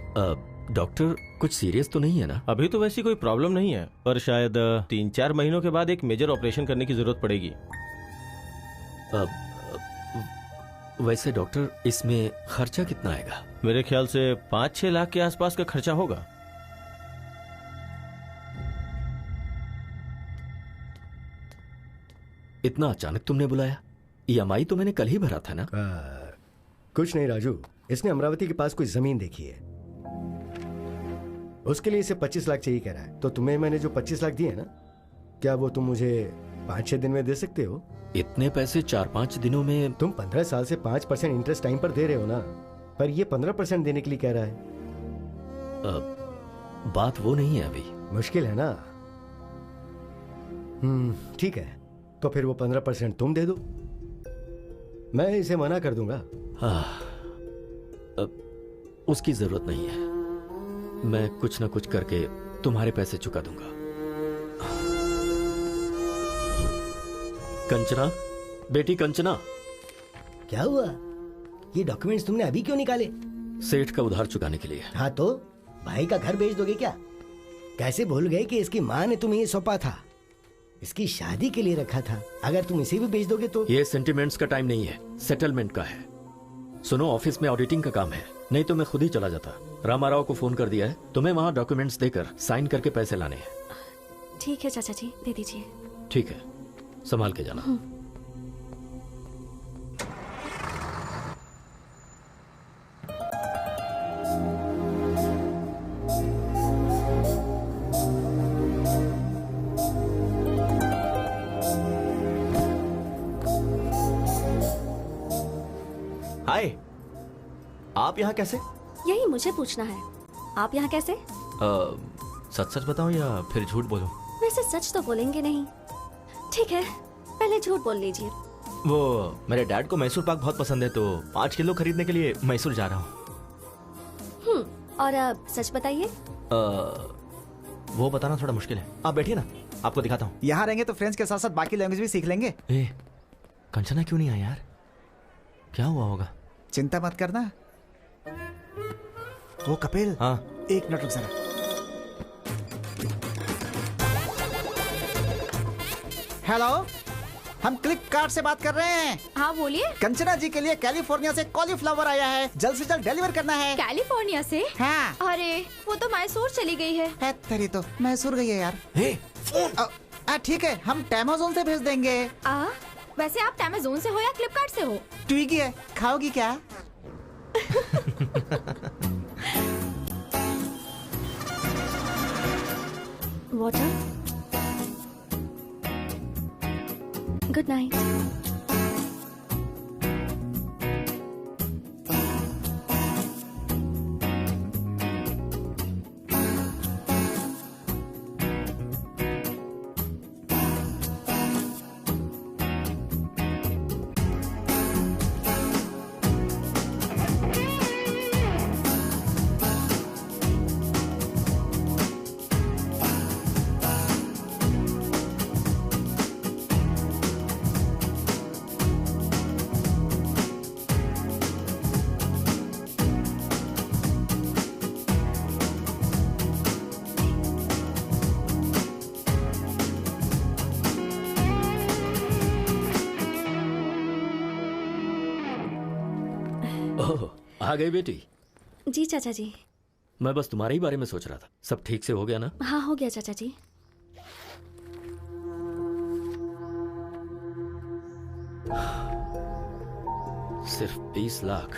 डॉक्टर कुछ सीरियस तो नहीं है ना? अभी तो वैसी कोई प्रॉब्लम नहीं है, पर शायद 3-4 महीनों के बाद एक मेजर ऑपरेशन करने की जरूरत पड़ेगी। वैसे डॉक्टर इसमें खर्चा कितना आएगा? मेरे ख्याल से 5-6 लाख के आसपास का खर्चा होगा। इतना अचानक तुमने बुलाया? EMI तो मैंने कल ही भरा था ना। कुछ नहीं राजू, इसने अमरावती के पास कोई जमीन देखी है, उसके लिए इसे 25 लाख चाहिए कह रहा है। तो तुम्हें मैंने जो 25 लाख दिए ना, क्या वो तुम मुझे 5-6 दिन में दे सकते हो? इतने पैसे 4-5 दिनों में? तुम 15 साल से 5% इंटरेस्ट टाइम पर दे रहे हो ना, पर ये 15% देने के लिए कह रहा है। बात वो नहीं है अभी। मुश्किल है ना? ठीक है, तो फिर वो 15% तुम दे दो, मैं इसे मना कर दूंगा। उसकी जरूरत नहीं है, मैं कुछ ना कुछ करके तुम्हारे पैसे चुका दूंगा। कंचना, बेटी कंचना, क्या हुआ? ये डॉक्यूमेंट्स तुमने अभी क्यों निकाले? सेठ का उधार चुकाने के लिए। हाँ तो भाई का घर बेच दोगे क्या? कैसे भूल गए कि इसकी माँ ने तुम्हें ये सौंपा था? इसकी शादी के लिए रखा था। अगर तुम इसे भी बेच दोगे तो। ये सेंटिमेंट्स का टाइम नहीं है, सेटलमेंट का है। सुनो, ऑफिस में ऑडिटिंग का काम है, नहीं तो मैं खुद ही चला जाता। रामाराव को फोन कर दिया है, तुम्हें वहाँ डॉक्यूमेंट्स देकर साइन करके पैसे लाने हैं। ठीक है चाचा जी, दे दीजिए। ठीक है, संभाल के जाना। हाय, आप यहाँ कैसे? यही मुझे पूछना है, आप यहाँ कैसे? सच सच बताऊं या फिर झूठ बोलूं? वैसे सच तो बोलेंगे नहीं। ठीक है, पहले झूठ बोल लीजिए। वो मेरे डैड को मैसूर पाक बहुत पसंद है, तो 5 किलो खरीदने के लिए मैसूर जा रहा हूँ। और अब सच बताइए। वो बताना थोड़ा मुश्किल है, आप बैठिए ना, आपको दिखाता हूँ। यहाँ रहेंगे तो फ्रेंच के साथ साथ बाकी लैंग्वेज भी सीख लेंगे। कंचना क्यों नहीं आई यार? क्या हुआ होगा? चिंता मत करना। वो कपिल, हाँ, 1 मिनट रुक जरा। हेलो, हम फ्लिपकार्ट से बात कर रहे हैं। हाँ बोलिए। कंचना जी के लिए कैलिफोर्निया से कॉलीफ्लावर आया है, जल्द से जल्द डिलीवर करना है। कैलिफोर्निया से? हाँ। अरे वो तो मैसूर चली गई है। तेरी तो मैसूर गई है यार। ठीक है, हम अमेज़न से भेज देंगे। वैसे आप अमेज़न से हो या फ्लिपकार्ट से हो? ट्विगी है, खाओगी क्या? वाटर। Good night. आ गई बेटी? जी चाचा जी। मैं बस तुम्हारे ही बारे में सोच रहा था। सब ठीक से हो गया ना? हाँ हो गया चाचा जी। सिर्फ 20 लाख,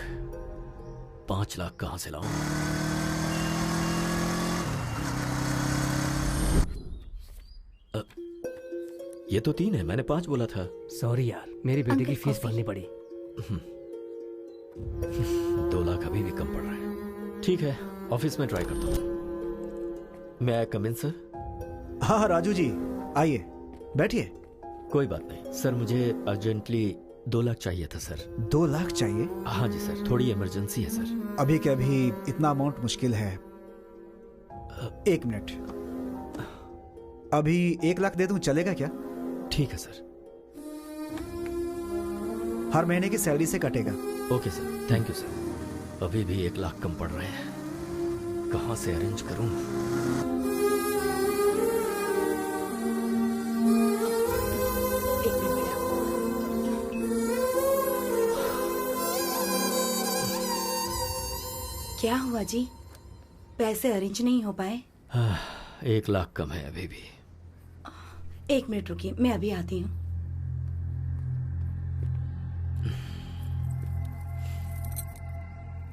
5 लाख कहां से लाऊं? ये तो 3 है, मैंने 5 बोला था। सॉरी यार, मेरी बेटी की फीस भरनी पड़ी। 2 लाख अभी भी कम पड़ रहा है। ठीक है, ऑफिस में ट्राई करता हूँ। मैं कम इन सर? हाँ राजू जी, आइए बैठिए। कोई बात नहीं सर, मुझे अर्जेंटली 2 लाख चाहिए था सर। 2 लाख चाहिए? हाँ जी सर, थोड़ी इमरजेंसी है सर। अभी के अभी इतना अमाउंट मुश्किल है। 1 मिनट, अभी 1 लाख दे दूं, चलेगा क्या? ठीक है सर। हर महीने की सैलरी से कटेगा। Okay sir, thank you sir. अभी भी 1 लाख कम पड़ रहे हैं, कहां से अरेंज करूं? क्या हुआ जी, पैसे अरेंज नहीं हो पाए? 1 लाख कम है अभी भी। 1 मिनट रुकिए, मैं अभी आती हूँ।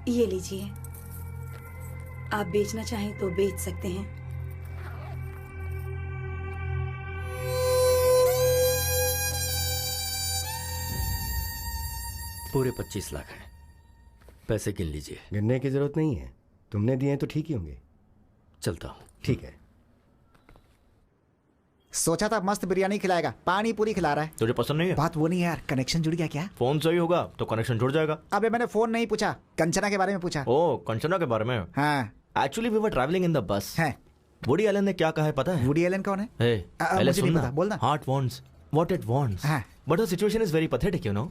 ये लीजिए, आप बेचना चाहें तो बेच सकते हैं। पूरे 25 लाख हैं, पैसे गिन लीजिए। गिनने की जरूरत नहीं है, तुमने दिए तो ठीक ही होंगे। चलता हूँ। ठीक है। सोचा था मस्त बिरयानी खिलाएगा, पानी पूरी खिला रहा है। तुझे पसंद नहीं है? बात वो नहीं है यार, कनेक्शन जुड़ गया क्या? फोन सही होगा तो कनेक्शन जुड़ जाएगा। अबे मैंने फोन नहीं पूछा, कंचना के बारे में पूछा। ओ, कंचना के बारे में? हाँ। Actually we were travelling in the bus. है। वुडी एलन ने क्या कहा है पता है? वुडी एलन कौन है? पहले मुझे नहीं सुनना। पता, बोलना। Heart wants what it wants. हाँ। but her situation is very pathetic, you know.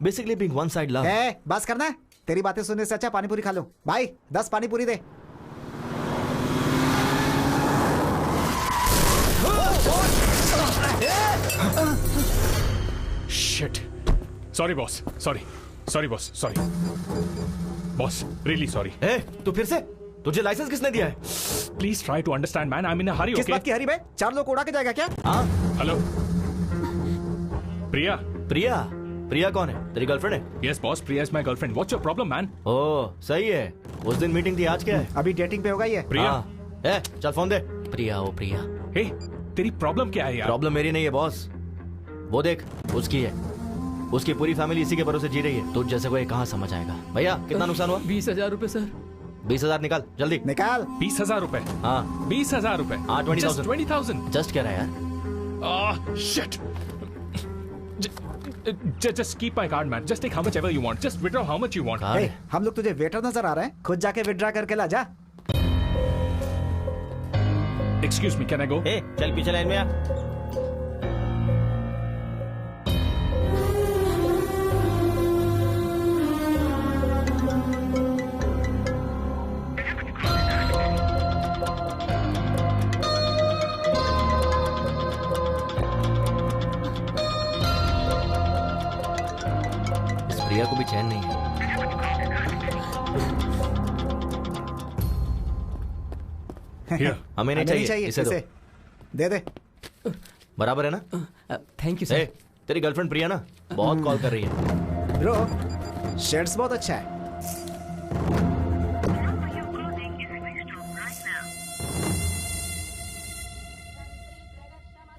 Basically being one side love. बस करना है, तेरी बातें सुनने से अच्छा पानी पूरी खा लो। भाई 10 पानी पूरी दे। Shit. Sorry boss. Sorry boss. Sorry. Boss, really sorry. तू फिर से? तुझे लाइसेंस किसने दिया है? Please try to understand, man. I'm in a hurry, किस okay? बात की हरी बे? 4 लोग उड़ा के जाएगा क्या? हेलो प्रिया। प्रिया कौन है? तेरी गर्लफ्रेंड है? Yes boss, Priya is my girlfriend. What's your problem, man? ओह सही है। उस दिन मीटिंग थी, आज क्या है? अभी डेटिंग पे होगा ये। प्रिया चल फोन दे। प्रिया हे तेरी प्रॉब्लम क्या है यार? प्रॉब्लम मेरी नहीं है बॉस, वो देख उसकी है। उसकी पूरी फैमिली इसी के भरोसे जी रही है। तुझ जैसे को ये कहाँ समझ आएगा? भैया कितना नुकसान हुआ? 20,000 रुपए सर। 20,000 निकाल जल्दी। निकाल। 20,000 रुपए? हाँ 20,000 रुपए? हाँ 20,000। 20,000 जस्ट कह रहा है यार। Shit. Just keep my card, man. Just take how much ever you want. Just withdraw how much you want. हम लोग तुझे वेटर नजर आ रहे हैं? खुद जाके विड्रॉ करके ला जा। Excuse me, can I go? चल पीछे लाइन में आ। प्रिया को भी चैन नहीं है। हमें नहीं चाहिए, इसे दो। दे दे। बराबर है ना? Thank you sir. तेरी गर्लफ्रेंड प्रिया ना बहुत कॉल कर रही है। ब्रो शेड्स बहुत अच्छा है।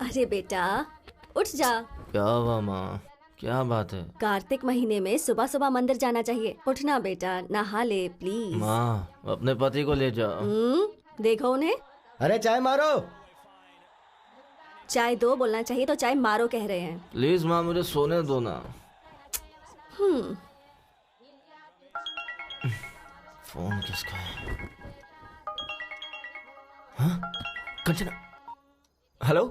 अरे बेटा उठ जा। क्या हुआ माँ? क्या बात है? कार्तिक महीने में सुबह सुबह मंदिर जाना चाहिए। उठना बेटा, नहा ले प्लीज। माँ अपने पति को ले जाओ। देखो उन्हें। अरे चाय मारो। चाय दो बोलना चाहिए तो चाय मारो कह रहे हैं। प्लीज माँ मुझे सोने दो ना। फोन किसका है? हाँ? कंचना। हेलो।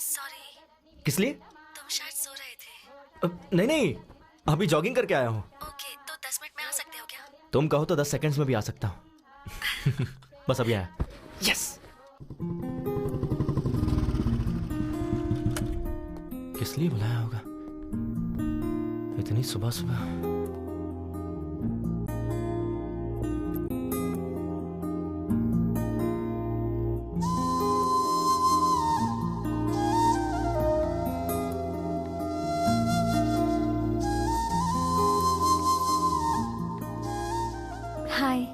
सॉरी। किस लिए? तुम शायद सो रहे थे। नहीं अभी जॉगिंग करके आया हूँ। ओके तो 10 मिनट में आ सकते हो क्या? तुम कहो तो 10 सेकंड्स में भी आ सकता हूँ। बस अभी आया। यस। किस लिए बुलाया होगा इतनी सुबह सुबह? हाय।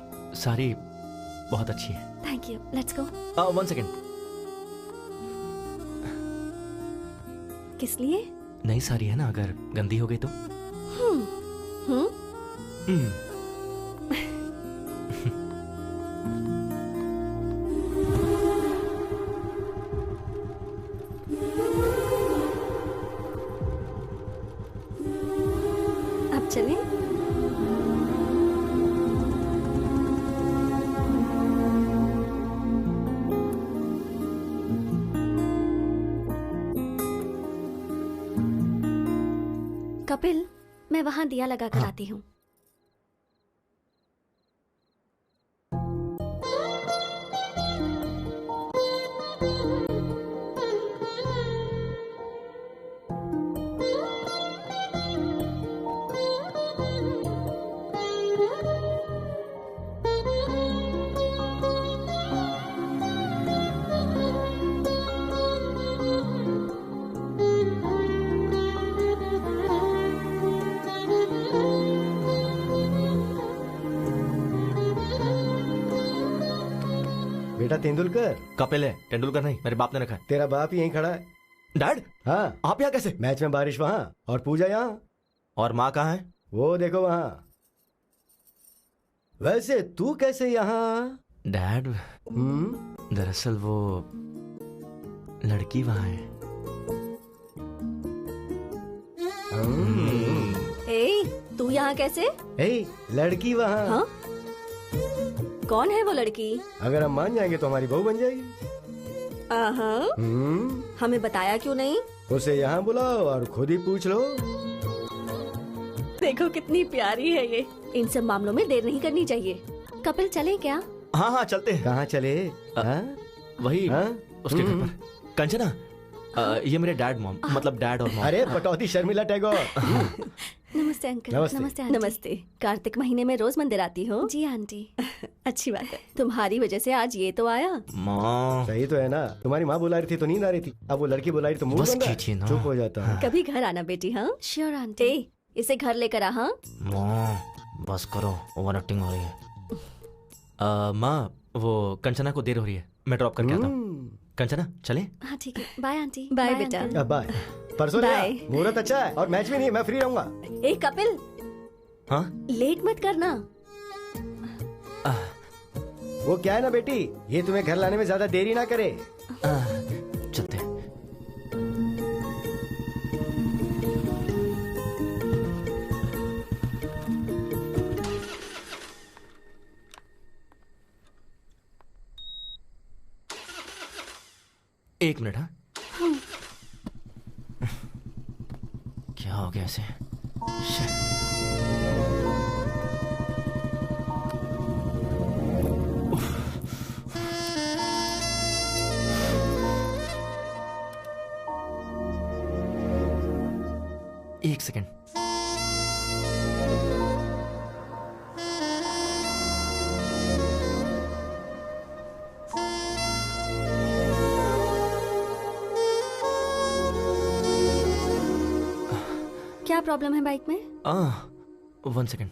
सारी बहुत अच्छी है। Thank you. Let's go. 1 second. किस लिए? नई साड़ी है ना, अगर गंदी हो गई तो? अब चलें? कपिल मैं वहां दिया लगा कर आती हूँ। बेटा तेंदुलकर। कपिल है, तेंदुलकर नहीं। मेरे बाप ने रखा है। तेरा बाप ही यहीं खड़ा है। डैड? हाँ। आप यहाँ कैसे? मैच में बारिश वहां और पूजा यहाँ। और माँ कहाँ है? वो देखो वहां। वैसे तू कैसे यहाँ? डैड दरअसल वो लड़की वहां है। तू यहाँ कैसे? लड़की वहां। हाँ? कौन है वो लड़की? अगर हम मान जाएंगे तो हमारी बहू बन जाएगी। हमें बताया क्यों नहीं? उसे यहाँ बुलाओ और खुद ही पूछ लो। देखो कितनी प्यारी है ये। इन सब मामलों में देर नहीं करनी चाहिए। कपिल चले क्या? हाँ हाँ चलते हैं। कहाँ चले? वही उसके घर पर। कंचना, ये मेरे डैड मॉम, मतलब डैड और मॉम। अरे पटौदी शर्मिला टैगोर। नमस्ते अंकल। नमस्ते। नमस्ते। कार्तिक महीने में रोज मंदिर आती हो? जी आंटी। अच्छी बात है। तुम्हारी वजह से आज ये तो आया। माँ सही तो है ना, तुम्हारी माँ बुला रही थी तो नींद आ रही थी, अब वो लड़की बुला रही तो मुंह बस बंद है। कीजिए ना। चुप हो जाता है। कभी घर आना बेटी। हाँ श्योर आंटी। इसे घर लेकर आ। हाँ माँ बस करो, ओवर एक्टिंग हो रही है। माँ वो कंचना को देर हो रही है, मैं ड्रॉप करके आता हूँ। कंचना चले? हाँ ठीक है। Bye aunty. बाय बेटा। बाय। परसों बाय। मुहूर्त अच्छा है और मैच भी नहीं है, मैं फ्री रहूंगा। ए कपिल, हाँ लेट मत करना। वो क्या है ना बेटी, ये तुम्हें घर लाने में ज्यादा देरी ना करे। चलते हैं। एक मिनट। हाँ क्या हो गया इसे? एक सेकेंड। क्या प्रॉब्लम है बाइक में? 1 सेकेंड।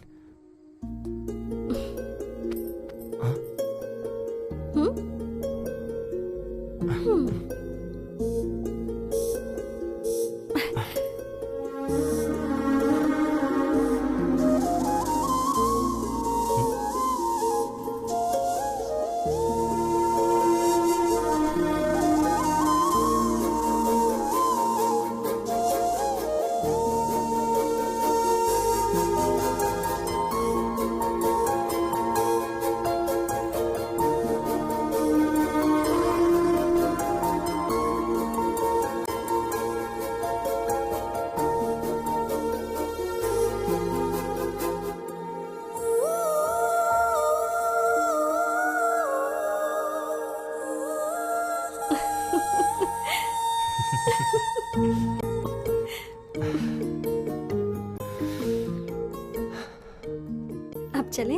अब चलें?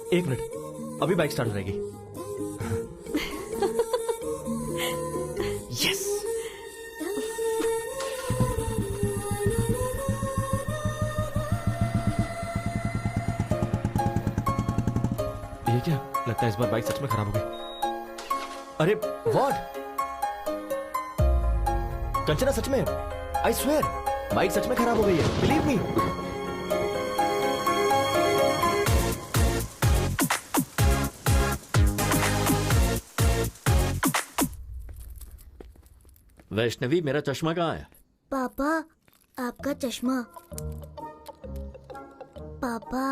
एक मिनट, अभी बाइक स्टार्ट हो जाएगी। यस। ये क्या लगता है, इस बार बाइक सच में खराब हो गई। अरे व्हाट? कंचना सच में, आई स्वेयर बाइक सच में खराब हो गई है, बिलीव मी। वैष्णवी, मेरा चश्मा कहाँ है? पापा, आपका चश्मा। पापा,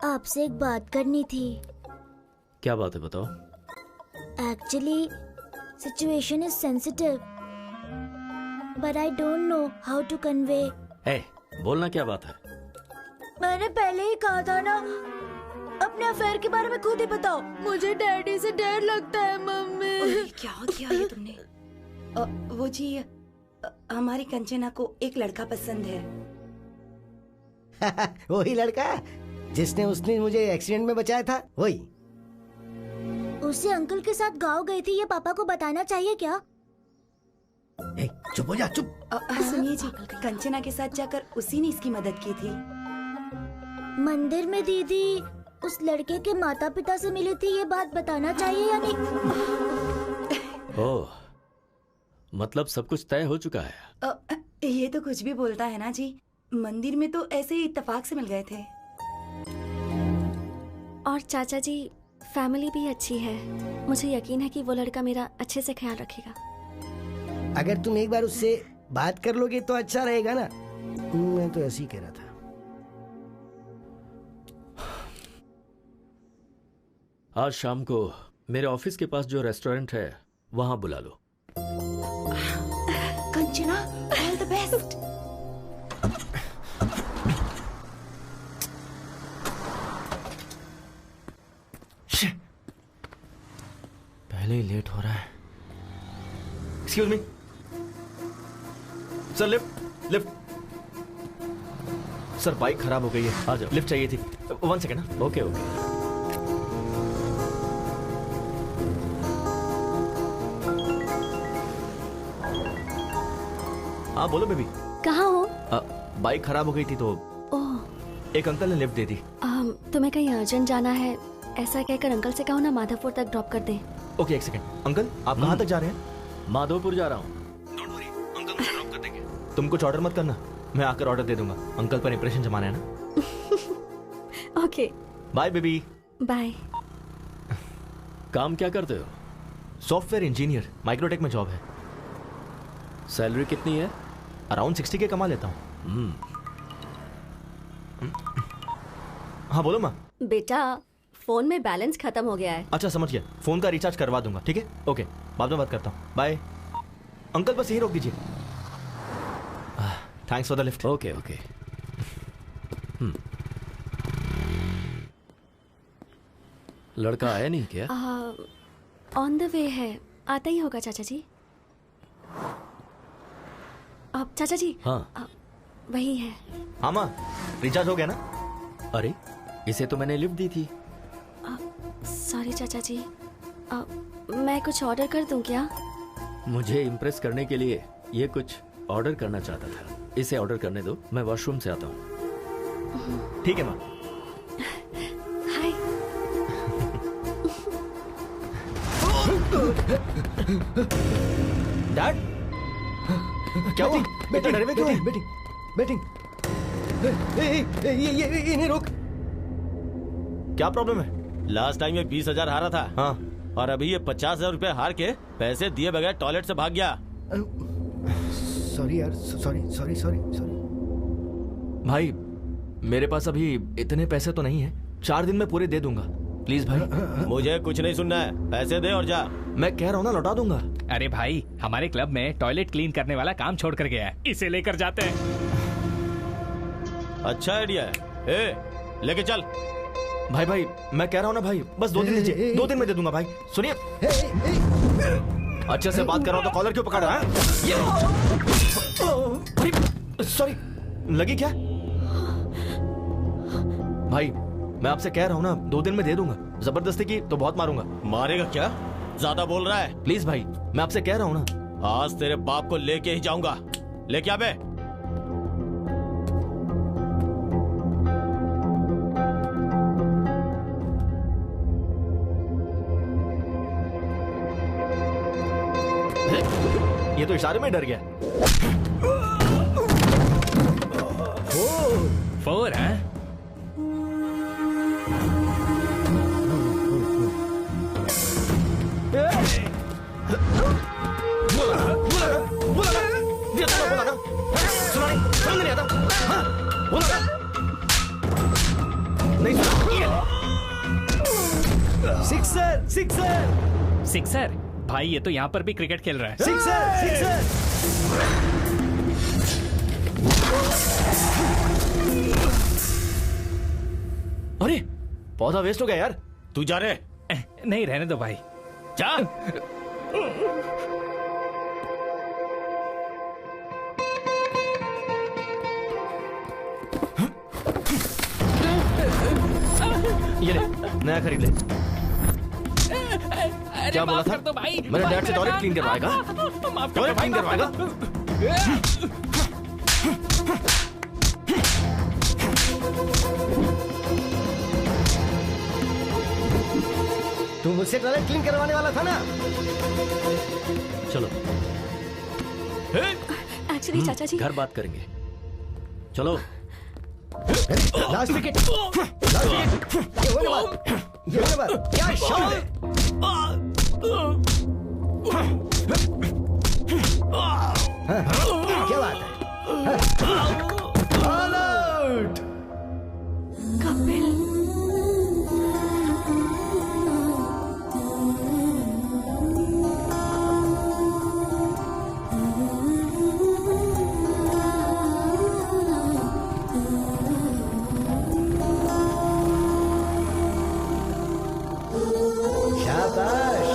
आपसे एक बात करनी थी। क्या बात है, बताओ। Actually situation is sensitive, but I don't know how to convey. Hey, बोलना क्या बात है? मैंने पहले ही कहा था ना, अपने अफेयर के बारे में खुद ही बताओ। मुझे डैडी से डर लगता है मम्मी। क्या किया ये तुमने? वो जी, हमारी कंचना को एक लड़का पसंद है। वही लड़का जिसने उसने मुझे एक्सीडेंट में बचाया था, वही। उसे अंकल के साथ गांव गई थी, ये पापा को बताना चाहिए क्या? चुप हो जा, चुप। सुनिए जी, कंचना के साथ जाकर उसी ने इसकी मदद की थी। मंदिर में दीदी उस लड़के के माता पिता से मिली थी, ये बात बताना चाहिए या नहीं? ओह, मतलब सब कुछ तय हो चुका है। ये तो कुछ भी बोलता है ना जी, मंदिर में तो ऐसे ही इत्तेफाक से मिल गए थे। और चाचा जी, फैमिली भी अच्छी है। मुझे यकीन है कि वो लड़का मेरा अच्छे से ख्याल रखेगा। अगर तुम एक बार उससे बात कर लोगे तो अच्छा रहेगा ना। मैं तो ऐसे ही कह रहा था। आज शाम को मेरे ऑफिस के पास जो रेस्टोरेंट है वहां बुला लो। ही लेट हो रहा है। Excuse me sir, lift lift. Sir bike खराब हो गई है, आ जाओ। लिफ्ट चाहिए थी। 1 सेकेंड ना। Okay okay. हाँ बोलो बेबी। कहाँ हो? बाइक खराब हो गई थी तो ओह, एक अंकल ने लिफ्ट दे दी। तुम्हें कहीं अर्जेंट जाना है ऐसा कहकर अंकल से कहो ना माधवपुर तक ड्रॉप कर दे। ओके, एक सेकेंड। अंकल आप कहाँ तक जा रहे हैं? माधोपुर जा रहा हूँ। अंकल मुझे ड्रॉप कर देंगे। तुम कुछ ऑर्डर मत करना, मैं आकर ऑर्डर दे दूंगा। अंकल पर इंप्रेशन जमाना है ना। Okay bye baby. बाय। काम क्या करते हो? सॉफ्टवेयर इंजीनियर, माइक्रोटेक में जॉब है। सैलरी कितनी है? अराउंड 60 के कमा लेता हूँ। हाँ बोलो माँ। बेटा फोन में बैलेंस खत्म हो गया है। अच्छा समझ गया, फोन का रिचार्ज करवा दूंगा। ठीक है, ओके, बाद में बात करता हूँ। बाय अंकल, बस यही रोक दीजिए। Thanks for the lift. Okay okay. लड़का आया नहीं क्या? ऑन द वे है, आता ही होगा चाचा जी। आप चाचा जी? हाँ वही है। हाँ माँ, रिचार्ज हो गया ना? अरे इसे तो मैंने लिफ्ट दी थी। सॉरी चाचा जी, मैं कुछ ऑर्डर कर दूं क्या? मुझे इम्प्रेस करने के लिए ये कुछ ऑर्डर करना चाहता था। इसे ऑर्डर करने दो, मैं वॉशरूम से आता हूँ। ठीक है माँ। हाय। डैड क्या हुआ? बेटा डरे में क्यों है? Batting batting. ये इन्हें रोक। क्या प्रॉब्लम है? लास्ट टाइम ये 20,000 हारा था। हाँ। और अभी ये 50,000 रुपए हार के पैसे दिए बगैर टॉयलेट से भाग गया। सॉरी यार, सॉरी सॉरी सॉरी सॉरी। भाई मेरे पास अभी इतने पैसे तो नहीं है, 4 दिन में पूरे दे दूंगा। प्लीज भाई। मुझे कुछ नहीं सुनना है, पैसे दे और जा। मैं कह रहा हूँ ना, लौटा दूंगा। अरे भाई, हमारे क्लब में टॉयलेट क्लीन करने वाला काम छोड़ कर गया है, इसे लेकर जाते हैं। अच्छा आइडिया है। ए, लेके चल। भाई भाई मैं कह रहा हूँ ना भाई, बस 2 दिन दीजिए, 2 दिन में दे दूंगा भाई। सुनिए, अच्छे से बात कर रहा हूँ तो कॉलर क्यों पकड़ रहा है? सॉरी, लगी क्या? भाई मैं आपसे कह रहा हूँ ना, 2 दिन में दे दूंगा। जबरदस्ती की तो बहुत मारूंगा। मारेगा क्या? ज्यादा बोल रहा है। प्लीज भाई, मैं आपसे कह रहा हूँ ना। आज तेरे बाप को लेके ही जाऊंगा। लेके आ बे। ये तो इशारे में डर गया। 4 है? बोला ना, सुना नहीं, समझ नहीं आता। हाँ, बोला ना, नहीं सुना। Sixer sixer sixer? भाई ये तो यहाँ पर भी क्रिकेट खेल रहा है। Sixer sixer. अरे पौधा वेस्ट हो गया यार। तू जा रहे? नहीं, रहने दो भाई। जा। ये ले, नया खरीद ले। क्या बोला था? भाई, मेरे डैड से टॉयलेट क्लीन करवाएगा? टॉयलेट क्लीन करवाएगा? तू मुझसे टॉयलेट क्लीन करवाने वाला था ना? चलो एक्चुअली चाचा जी, घर बात करेंगे। चलो। Last wicket, last wicket. ये होने वाला, ये होने वाला। क्या शॉट है? क्या बात है? All out. कपिल। शाबाश।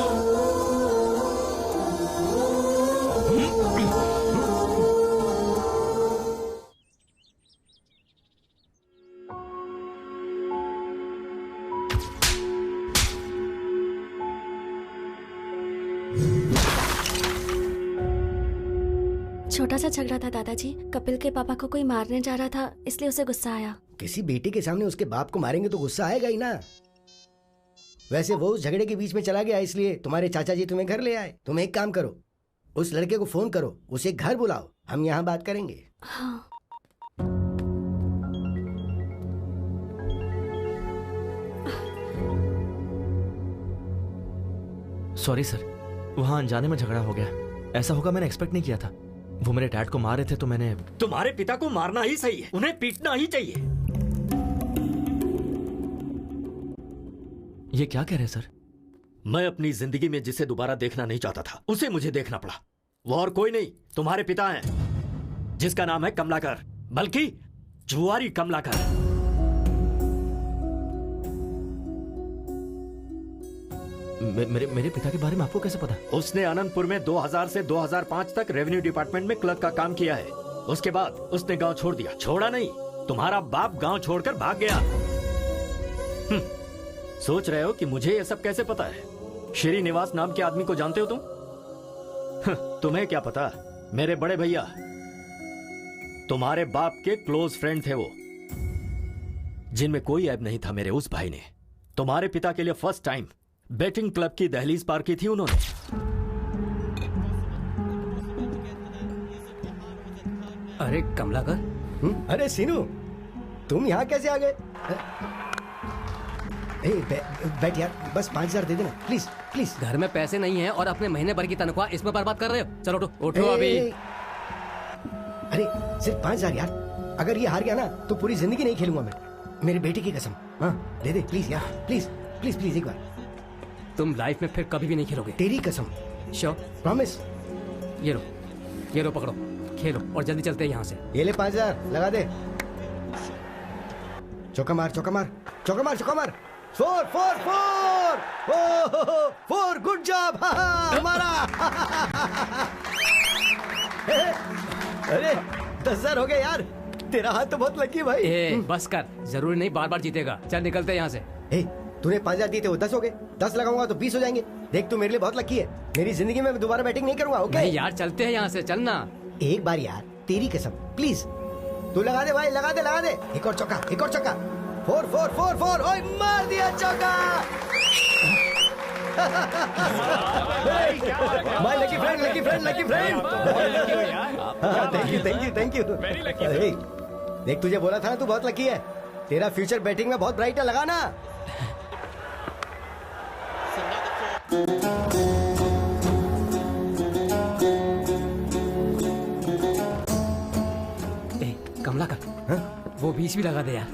छोटा सा झगड़ा था दादाजी। कपिल के पापा को कोई मारने जा रहा था, इसलिए उसे गुस्सा आया। किसी बेटे के सामने उसके बाप को मारेंगे तो गुस्सा आएगा ही ना। वैसे वो उस झगड़े के बीच में चला गया, इसलिए तुम्हारे चाचा जी तुम्हें घर ले आए। तुम एक काम करो, उस लड़के को फोन करो, उसे घर बुलाओ, हम यहाँ बात करेंगे। हाँ। सॉरी सर, वहाँ अनजाने में झगड़ा हो गया। ऐसा होगा मैंने एक्सपेक्ट नहीं किया था। वो मेरे डैड को मार रहे थे तो मैंने। तुम्हारे पिता को मारना ही सही है, उन्हें पीटना ही चाहिए। ये क्या कह रहे हैं सर? मैं अपनी जिंदगी में जिसे दोबारा देखना नहीं चाहता था, उसे मुझे देखना पड़ा। वो और कोई नहीं, तुम्हारे पिता हैं, जिसका नाम है कमलाकर, बल्कि जुआरी कमलाकर। मेरे पिता के बारे में आपको कैसे पता? उसने अनंतपुर में 2000 से 2005 तक रेवेन्यू डिपार्टमेंट में क्लर्क का काम किया है। उसके बाद उसने गांव छोड़ दिया। छोड़ा नहीं, तुम्हारा बाप गांव छोड़कर भाग गया। सोच रहे हो कि मुझे यह सब कैसे पता है? श्रीनिवास नाम के आदमी को जानते हो तुम? तुम्हें क्या पता, मेरे बड़े भैया तुम्हारे बाप के क्लोज फ्रेंड थे वो, जिनमें कोई ऐब नहीं था। मेरे उस भाई ने तुम्हारे पिता के लिए फर्स्ट टाइम बैटिंग क्लब की दहलीज पार की थी उन्होंने। अरे कमलाकर। अरे सीनू, तुम यहाँ कैसे आ गए? बैठ यार, बस 5000 दे देना प्लीज प्लीज। घर में पैसे नहीं है और अपने महीने भर की तनख्वाह इसमें बर्बाद कर रहे हो। चलो उठो अभी। अरे सिर्फ 5000 यार, अगर ये हार गया ना तो पूरी जिंदगी नहीं खेलूंगा मैं, मेरी बेटी की कसम। हाँ दे दे प्लीज यार, प्लीज प्लीज प्लीज एक बार। तुम लाइफ में फिर कभी भी नहीं खेलोगे। तेरी कसम। श्योर? प्रॉमिस। ये लो पकड़ो, खेलो और जल्दी चलते हैं यहाँ से। ये ले 5000 लगा दे। चौका मार चौका मार चौका मार चौका मार। 4 4 4 4 गुड जॉब हमारा। अरे 10,000 हो गए यार, तेरा हाथ तो बहुत लकी भाई। बस कर, जरूरी नहीं बार बार जीतेगा। चल निकलते हैं यहाँ से। तूने 5000 दिए थे, वो 10 हो गए। 10 लगाऊंगा तो 20 हो जाएंगे। देख तू मेरे लिए बहुत लकी है, मेरी जिंदगी में दोबारा बैटिंग नहीं करूंगा। ओके नहीं यार, चलते हैं यहाँ से, चलना। एक बार यार, तेरी कसम प्लीज। तू लगा दे भाई, लगा दे लगा दे। एक और चौका, एक और चौका। 4 4 4 4। ओए मार दिया चौका। My lucky friend, lucky friend, lucky friend. Thank you thank you thank you. देख तुझे बोला था ना, तू बहुत लकी है। तेरा फ्यूचर बैटिंग में बहुत ब्राइट है, लगा ना। कमलाकर, वो 20 भी लगा दे यार।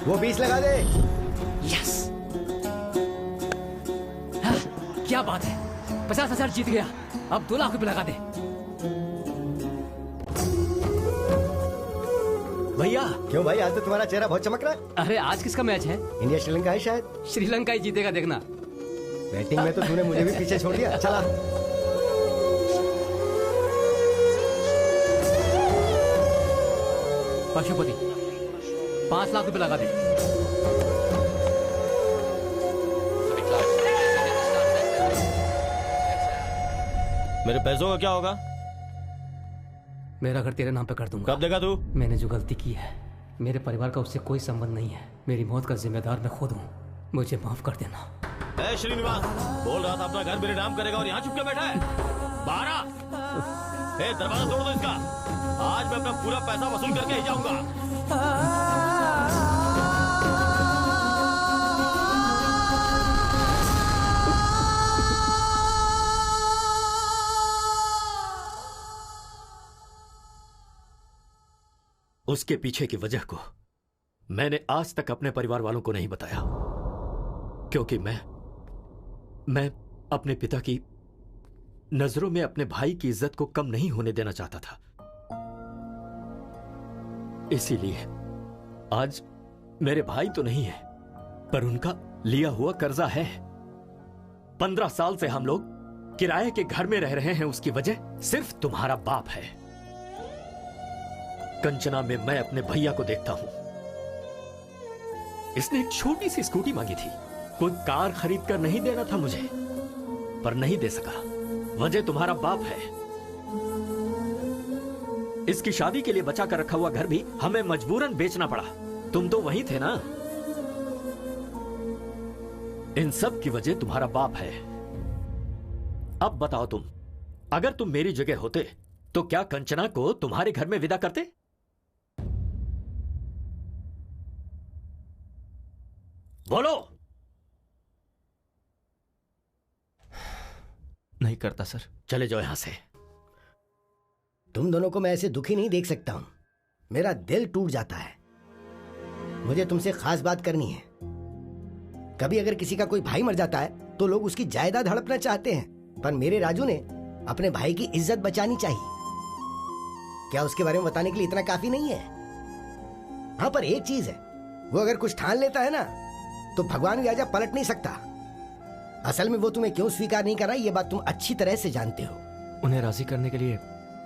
वो 20 लगा दे। यस, क्या बात है, 50,000 जीत गया। अब 2 लाख रुपए लगा दे। भैया। क्यों भाई, आज तो तुम्हारा चेहरा बहुत चमक रहा है। अरे आज किसका मैच है? इंडिया श्रीलंका है शायद। श्रीलंका ही जीतेगा, देखना। बैटिंग में तो तूने मुझे भी पीछे छोड़ दिया। चला। पशुपति, 5 लाख रुपए लगा दे। मेरे पैसों का क्या होगा? मेरा घर तेरे नाम पे कर दूंगा। कब देगा तू? मैंने जो गलती की है, मेरे परिवार का उससे कोई संबंध नहीं है। मेरी मौत का जिम्मेदार मैं खुद हूँ, मुझे माफ कर देना। श्रीनिवास बोल रहा था अपना घर मेरे नाम करेगा और यहाँ चुप के बैठा है। 12। दरवाजा तोड़ दो इसका। आज मैं अपना पूरा पैसा वसूल करके ही जाऊंगा। उसके पीछे की वजह को मैंने आज तक अपने परिवार वालों को नहीं बताया, क्योंकि मैं अपने पिता की नजरों में अपने भाई की इज्जत को कम नहीं होने देना चाहता था। इसीलिए आज मेरे भाई तो नहीं है, पर उनका लिया हुआ कर्जा है। 15 साल से हम लोग किराए के घर में रह रहे हैं, उसकी वजह सिर्फ तुम्हारा बाप है। कंचना में मैं अपने भैया को देखता हूं। इसने एक छोटी सी स्कूटी मांगी थी, कोई कार खरीद कर नहीं देना था मुझे, पर नहीं दे सका। वजह तुम्हारा बाप है। इसकी शादी के लिए बचा कर रखा हुआ घर भी हमें मजबूरन बेचना पड़ा। तुम तो वहीं थे ना। इन सब की वजह तुम्हारा बाप है। अब बताओ तुम, अगर तुम मेरी जगह होते तो क्या कंचना को तुम्हारे घर में विदा करते? बोलो। नहीं करता सर। चले जाओ यहां से। तुम दोनों को मैं ऐसे दुखी नहीं देख सकता हूं। मेरा दिल टूट जाता है। मुझे तुमसे खास बात करनी है। कभी अगर किसी का कोई भाई मर जाता है तो लोग उसकी जायदाद हड़पना चाहते हैं, पर मेरे राजू ने अपने भाई की इज्जत बचानी चाहिए। क्या उसके बारे में बताने के लिए इतना काफी नहीं है? हाँ, पर एक चीज है, वो अगर कुछ ठान लेता है ना तो भगवान भी आजा पलट नहीं सकता। असल में वो तुम्हें क्यों स्वीकार नहीं कर रहा, ये बात तुम अच्छी तरह से जानते हो। उन्हें राजी करने के लिए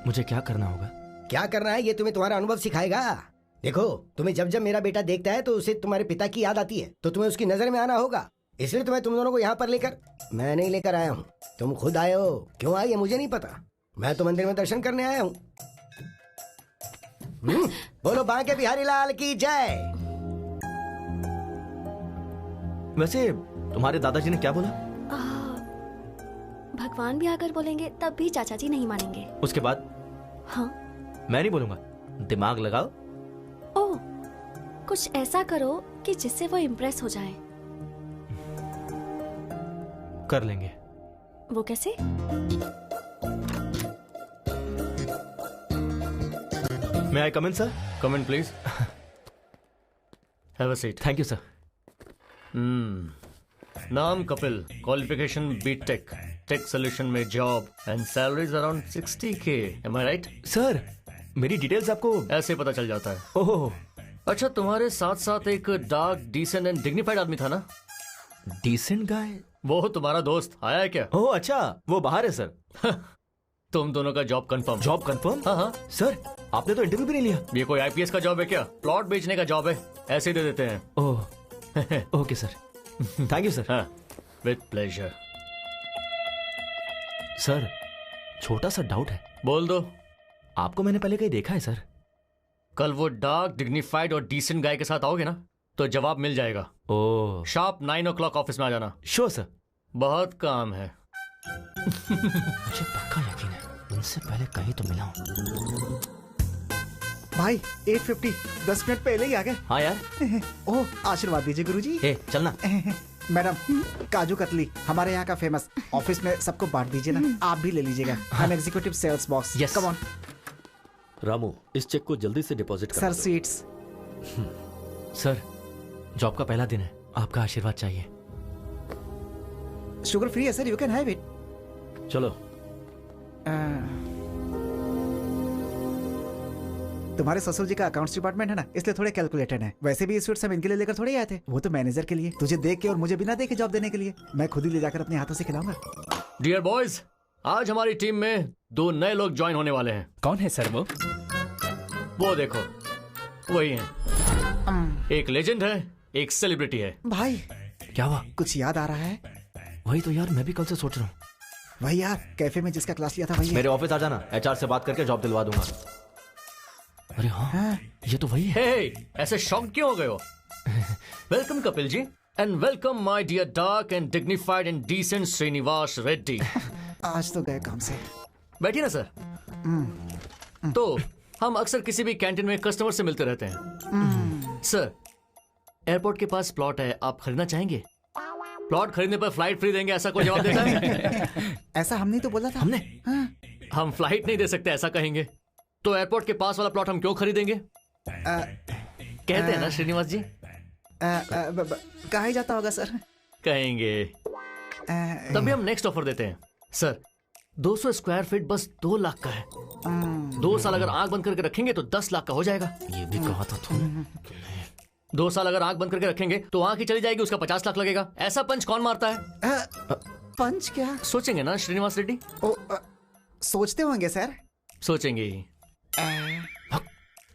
मुझे क्या करना होगा? क्या करना है ये तुम्हें तुम्हारा अनुभव सिखाएगा। देखो, तुम्हें जब जब मेरा बेटा देखता है तो उसे तुम्हारे पिता की याद आती है, तो तुम्हें उसकी नजर में आना होगा। इसलिए तो मैं तुम दोनों को यहाँ पर लेकर, मैं नहीं लेकर आया हूँ, तुम खुद आए हो। क्यों आए ये मुझे नहीं पता। मैं तो मंदिर में दर्शन करने आया हूँ। बोलो बांके बिहारी लाल की जय। वैसे तुम्हारे दादाजी ने क्या बोला? भगवान भी आकर बोलेंगे तब भी चाचा जी नहीं मानेंगे। उसके बाद? हाँ, मैं नहीं बोलूंगा। दिमाग लगाओ। ओह, कुछ ऐसा करो कि जिससे वो इम्प्रेस हो जाए। कर लेंगे। वो कैसे? May I come in, sir? Come in, please. Have a seat. Thank you, sir. नाम Kapil, qualification BTech, tech solution में job and salaries around 60K. Am I right? Sir, मेरी डिटेल्स आपको ऐसे पता चल जाता है। ओह, अच्छा, तुम्हारे साथ साथ एक डार्क, डिसेंट एंड डिग्निफाइड आदमी था ना? Decent guy? वो तुम्हारा दोस्त आया है क्या? ओह अच्छा, वो बाहर है सर। तुम दोनों का जॉब कंफर्म। Job confirm? हाँ हाँ सर, आपने तो इंटरव्यू भी नहीं लिया। ये कोई आईपीएस का जॉब है क्या? प्लॉट बेचने का जॉब है, ऐसे दे देते हैं। Oh okay sir, thank you sir. हाँ, विद प्लेजर। सर, छोटा सा डाउट है। बोल दो। आपको मैंने पहले कहीं देखा है सर? कल वो डार्क, डिग्निफाइड और डिसेंट गाय के साथ आओगे ना तो जवाब मिल जाएगा। ओह, शार्प 9 o'clock ऑफिस में आ जाना। Sure sir. बहुत काम है। मुझे पक्का यकीन है, इनसे पहले कहीं तो मिला हूँ। भाई 8:50, 10 मिनट पहले ही आ गए। हाँ यार। ओह, आशीर्वाद दीजिए गुरुजी। चलना। मैडम, काजू कतली हमारे यहाँ का फेमस, ऑफिस में सबको बांट दीजिए ना। आप भी ले लीजिएगा। हम executive sales boss. Yes, come on. Ramu, इस चेक को जल्दी से डिपॉजिट कर सर, स्वीट्स। सर, जॉब का पहला दिन है, आपका आशीर्वाद चाहिए। शुगर फ्री है sir, you can have it. चलो। तुम्हारे ससुर जी का अकाउंट्स डिपार्टमेंट है ना, इसलिए थोड़े कैलकुलेटेड है। वैसे भी स्वीट्स हम इनके लिए लेकर थोड़े आए थे, वो तो मैनेजर के लिए, तुझे देख के और मुझे बिना देखे जॉब देने के लिए। मैं खुद ही ले जाकर अपने हाथों से खिलाऊंगा। डियर बॉयज, आज हमारी टीम में 2 नए लोग ज्वाइन होने वाले हैं। कौन है सर वो देखो, वही हैं। एक लेजेंड है, एक सेलिब्रिटी है। भाई, क्या हुआ? कुछ याद आ रहा है? वही तो यार, मैं भी कल से सोच रहा हूँ। वही यार, कैफे में जिसका क्लास लिया था वही है। मेरे ऑफिस आ जाना, एचआर से बात करके जॉब दिलवा दूंगा। अरे हाँ, ये तो वही है। ऐसे शॉक क्यों हो गए हो? Welcome Kapil ji, and welcome my dear dark and dignified and decent Srinivas Reddy. आज तो गए काम से। बैठिए ना सर। तो हम अक्सर किसी भी कैंटीन में कस्टमर से मिलते रहते हैं। सर, एयरपोर्ट के पास प्लॉट है, आप खरीदना चाहेंगे? प्लॉट खरीदने पर फ्लाइट फ्री देंगे, ऐसा कोई जवाब देता है? ऐसा हमने तो बोला था। हमने? हम फ्लाइट नहीं दे सकते ऐसा कहेंगे तो एयरपोर्ट के पास वाला प्लॉट हम क्यों खरीदेंगे? कहते हैं ना श्रीनिवास जी। कहा ही जाता होगा सर। कहेंगे। तभी हम नेक्स्ट ऑफर देते हैं। सर, 200 स्क्वायर फीट बस 2 लाख का है। 2 साल अगर आंख बंद करके रखेंगे तो 10 लाख का हो जाएगा। ये भी कहा था तुमने। 2 साल अगर आंख बंद करके रखेंगे तो आंख ही चली जाएगी, उसका 50 लाख लगेगा। ऐसा पंच कौन मारता है? पंच क्या? सोचेंगे ना श्रीनिवास रेड्डी? सोचते होंगे सर। सोचेंगे ही।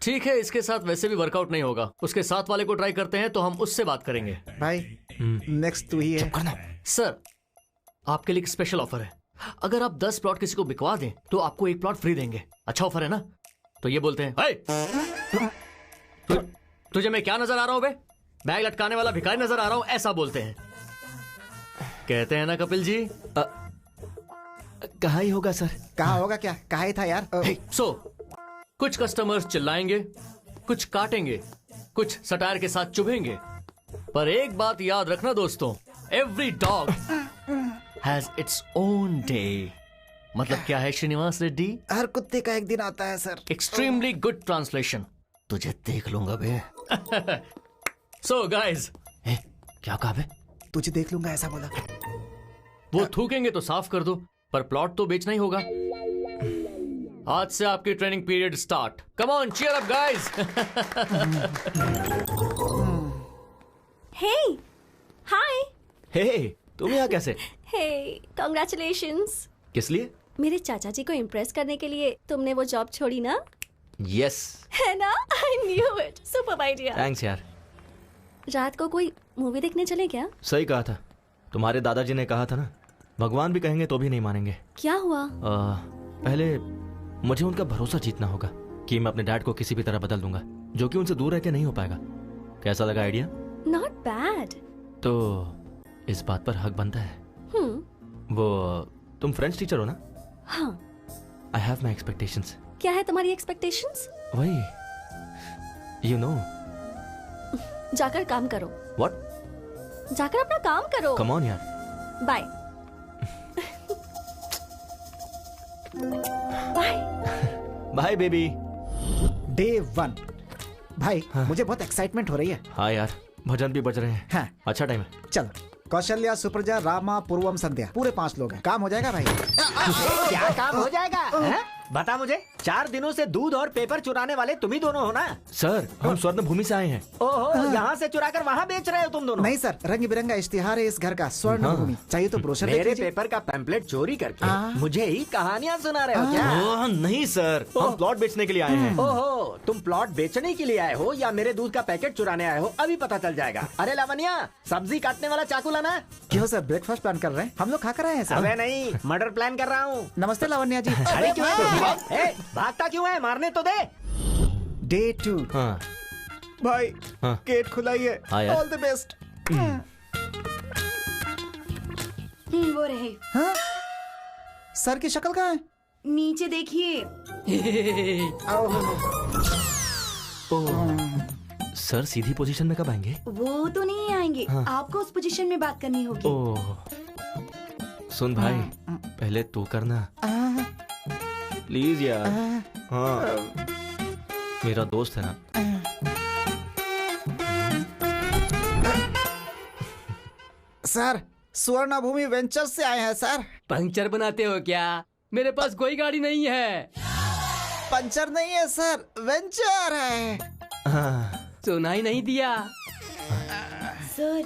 ठीक है, इसके साथ वैसे भी वर्कआउट नहीं होगा, उसके साथ वाले को ट्राई करते हैं तो हम उससे बात करेंगे। भाई, नेक्स्ट तू ही है। सर, आपके लिए एक स्पेशल ऑफर है। अगर आप 10 प्लॉट किसी को बिकवा दें तो आपको 1 प्लॉट फ्री देंगे। अच्छा ऑफर है ना? तो ये बोलते हैं, तुझे मैं क्या नजर आ रहा हूं बे? बैग लटकाने वाला भिखारी नजर आ रहा हूं, ऐसा बोलते हैं। कहते हैं ना कपिल जी। कहा ही होगा सर। कहा होगा क्या? कहा ही था यार। कुछ कस्टमर्स चिल्लाएंगे, कुछ काटेंगे, कुछ सटायर के साथ चुभेंगे, पर एक बात याद रखना दोस्तों, every dog has its own day. मतलब क्या है श्रीनिवास रेड्डी? हर कुत्ते का एक दिन आता है सर। Extremely good translation. तुझे देख लूंगा बे। सो गाइस, क्या कहा बे? तुझे देख लूंगा ऐसा बोला। वो थूकेंगे तो साफ कर दो, पर प्लॉट तो बेचना ही होगा। आज से आपकी training period start. Come on, cheer up guys. Hey, hi. Hey, तुम यहाँ कैसे? Hey, congratulations. किस लिए? मेरे चाचा जी को इम्प्रेस करने के लिए तुमने वो जॉब छोड़ी ना? यस। है ना? I knew it. Super idea. Thanks यार। रात को कोई मूवी देखने चले क्या? सही कहा था। तुम्हारे दादाजी ने कहा था ना, भगवान भी कहेंगे तो भी नहीं मानेंगे। क्या हुआ? पहले मुझे उनका भरोसा जीतना होगा कि मैं अपने डैड को किसी भी तरह बदल दूंगा, जो कि उनसे दूर रह के नहीं हो पाएगा। कैसा लगा आइडिया? Not bad. तो इस बात पर हक बनता है। वो तुम फ्रेंच टीचर हो ना? हाँ। I have my expectations. क्या है तुम्हारी एक्सपेक्टेशंस? वही, यू नो। जाकर काम करो। व्हाट? जाकर अपना काम करो। कम ऑन यार। Bye. Bye. Bye baby. Day 1। भाई मुझे बहुत एक्साइटमेंट हो रही है। हाँ यार, भजन भी बज रहे हैं। हाँ। अच्छा टाइम है। चलो, कौशल्या, सुप्रजा, रामा, पूर्वम, संध्या, पूरे 5 लोग हैं। काम हो जाएगा भाई। क्या काम हो जाएगा? है? बता मुझे, 4 दिनों से दूध और पेपर चुराने वाले तुम ही दोनों हो ना? सर, हम स्वर्ण भूमि से आए हैं। ओहो, यहाँ से चुरा कर वहाँ बेच रहे हो तुम दोनों? नहीं सर, रंग बिरंगा इश्तिहार है इस घर का, स्वर्ण भूमि। चाहिए तो ब्रोशर देख मेरे लीजिए। पेपर का पैम्पलेट चोरी करके मुझे ही कहानियाँ सुना रहे हो क्या? नहीं सर, हम प्लॉट बेचने के लिए आए हैं। ओहो, तुम प्लॉट बेचने के लिए आए हो या मेरे दूध का पैकेट चुराने आए हो, अभी पता चल जाएगा। अरे लावण्या, सब्जी काटने वाला चाकू लाना। क्यों सर, ब्रेकफास्ट प्लान कर रहे हैं? हम लोग खा कर आए हैं सर। अबे नहीं, मर्डर प्लान कर रहा हूँ। नमस्ते लावण्या जी। अरे क्यों भागता क्यों है? मारने तो दे। डे 2। हाँ। भाई हाँ। गेट खुला ही है। हाँ यार। All the best. वो रहे। हाँ? सर की शक्ल कहाँ है? नीचे देखिए। सर सीधी पोजीशन में कब आएंगे? वो तो नहीं आएंगे। हाँ। आपको उस पोजीशन में बात करनी होगी। ओह, सुन भाई, पहले तू करना प्लीज यार। हाँ, मेरा दोस्त है ना। सर, स्वर्ण भूमि वेंचर्स से आए हैं सर। पंक्चर बनाते हो क्या? मेरे पास कोई गाड़ी नहीं है। पंचर नहीं है सर, वेंचर है। सुनाई नहीं दिया? सर,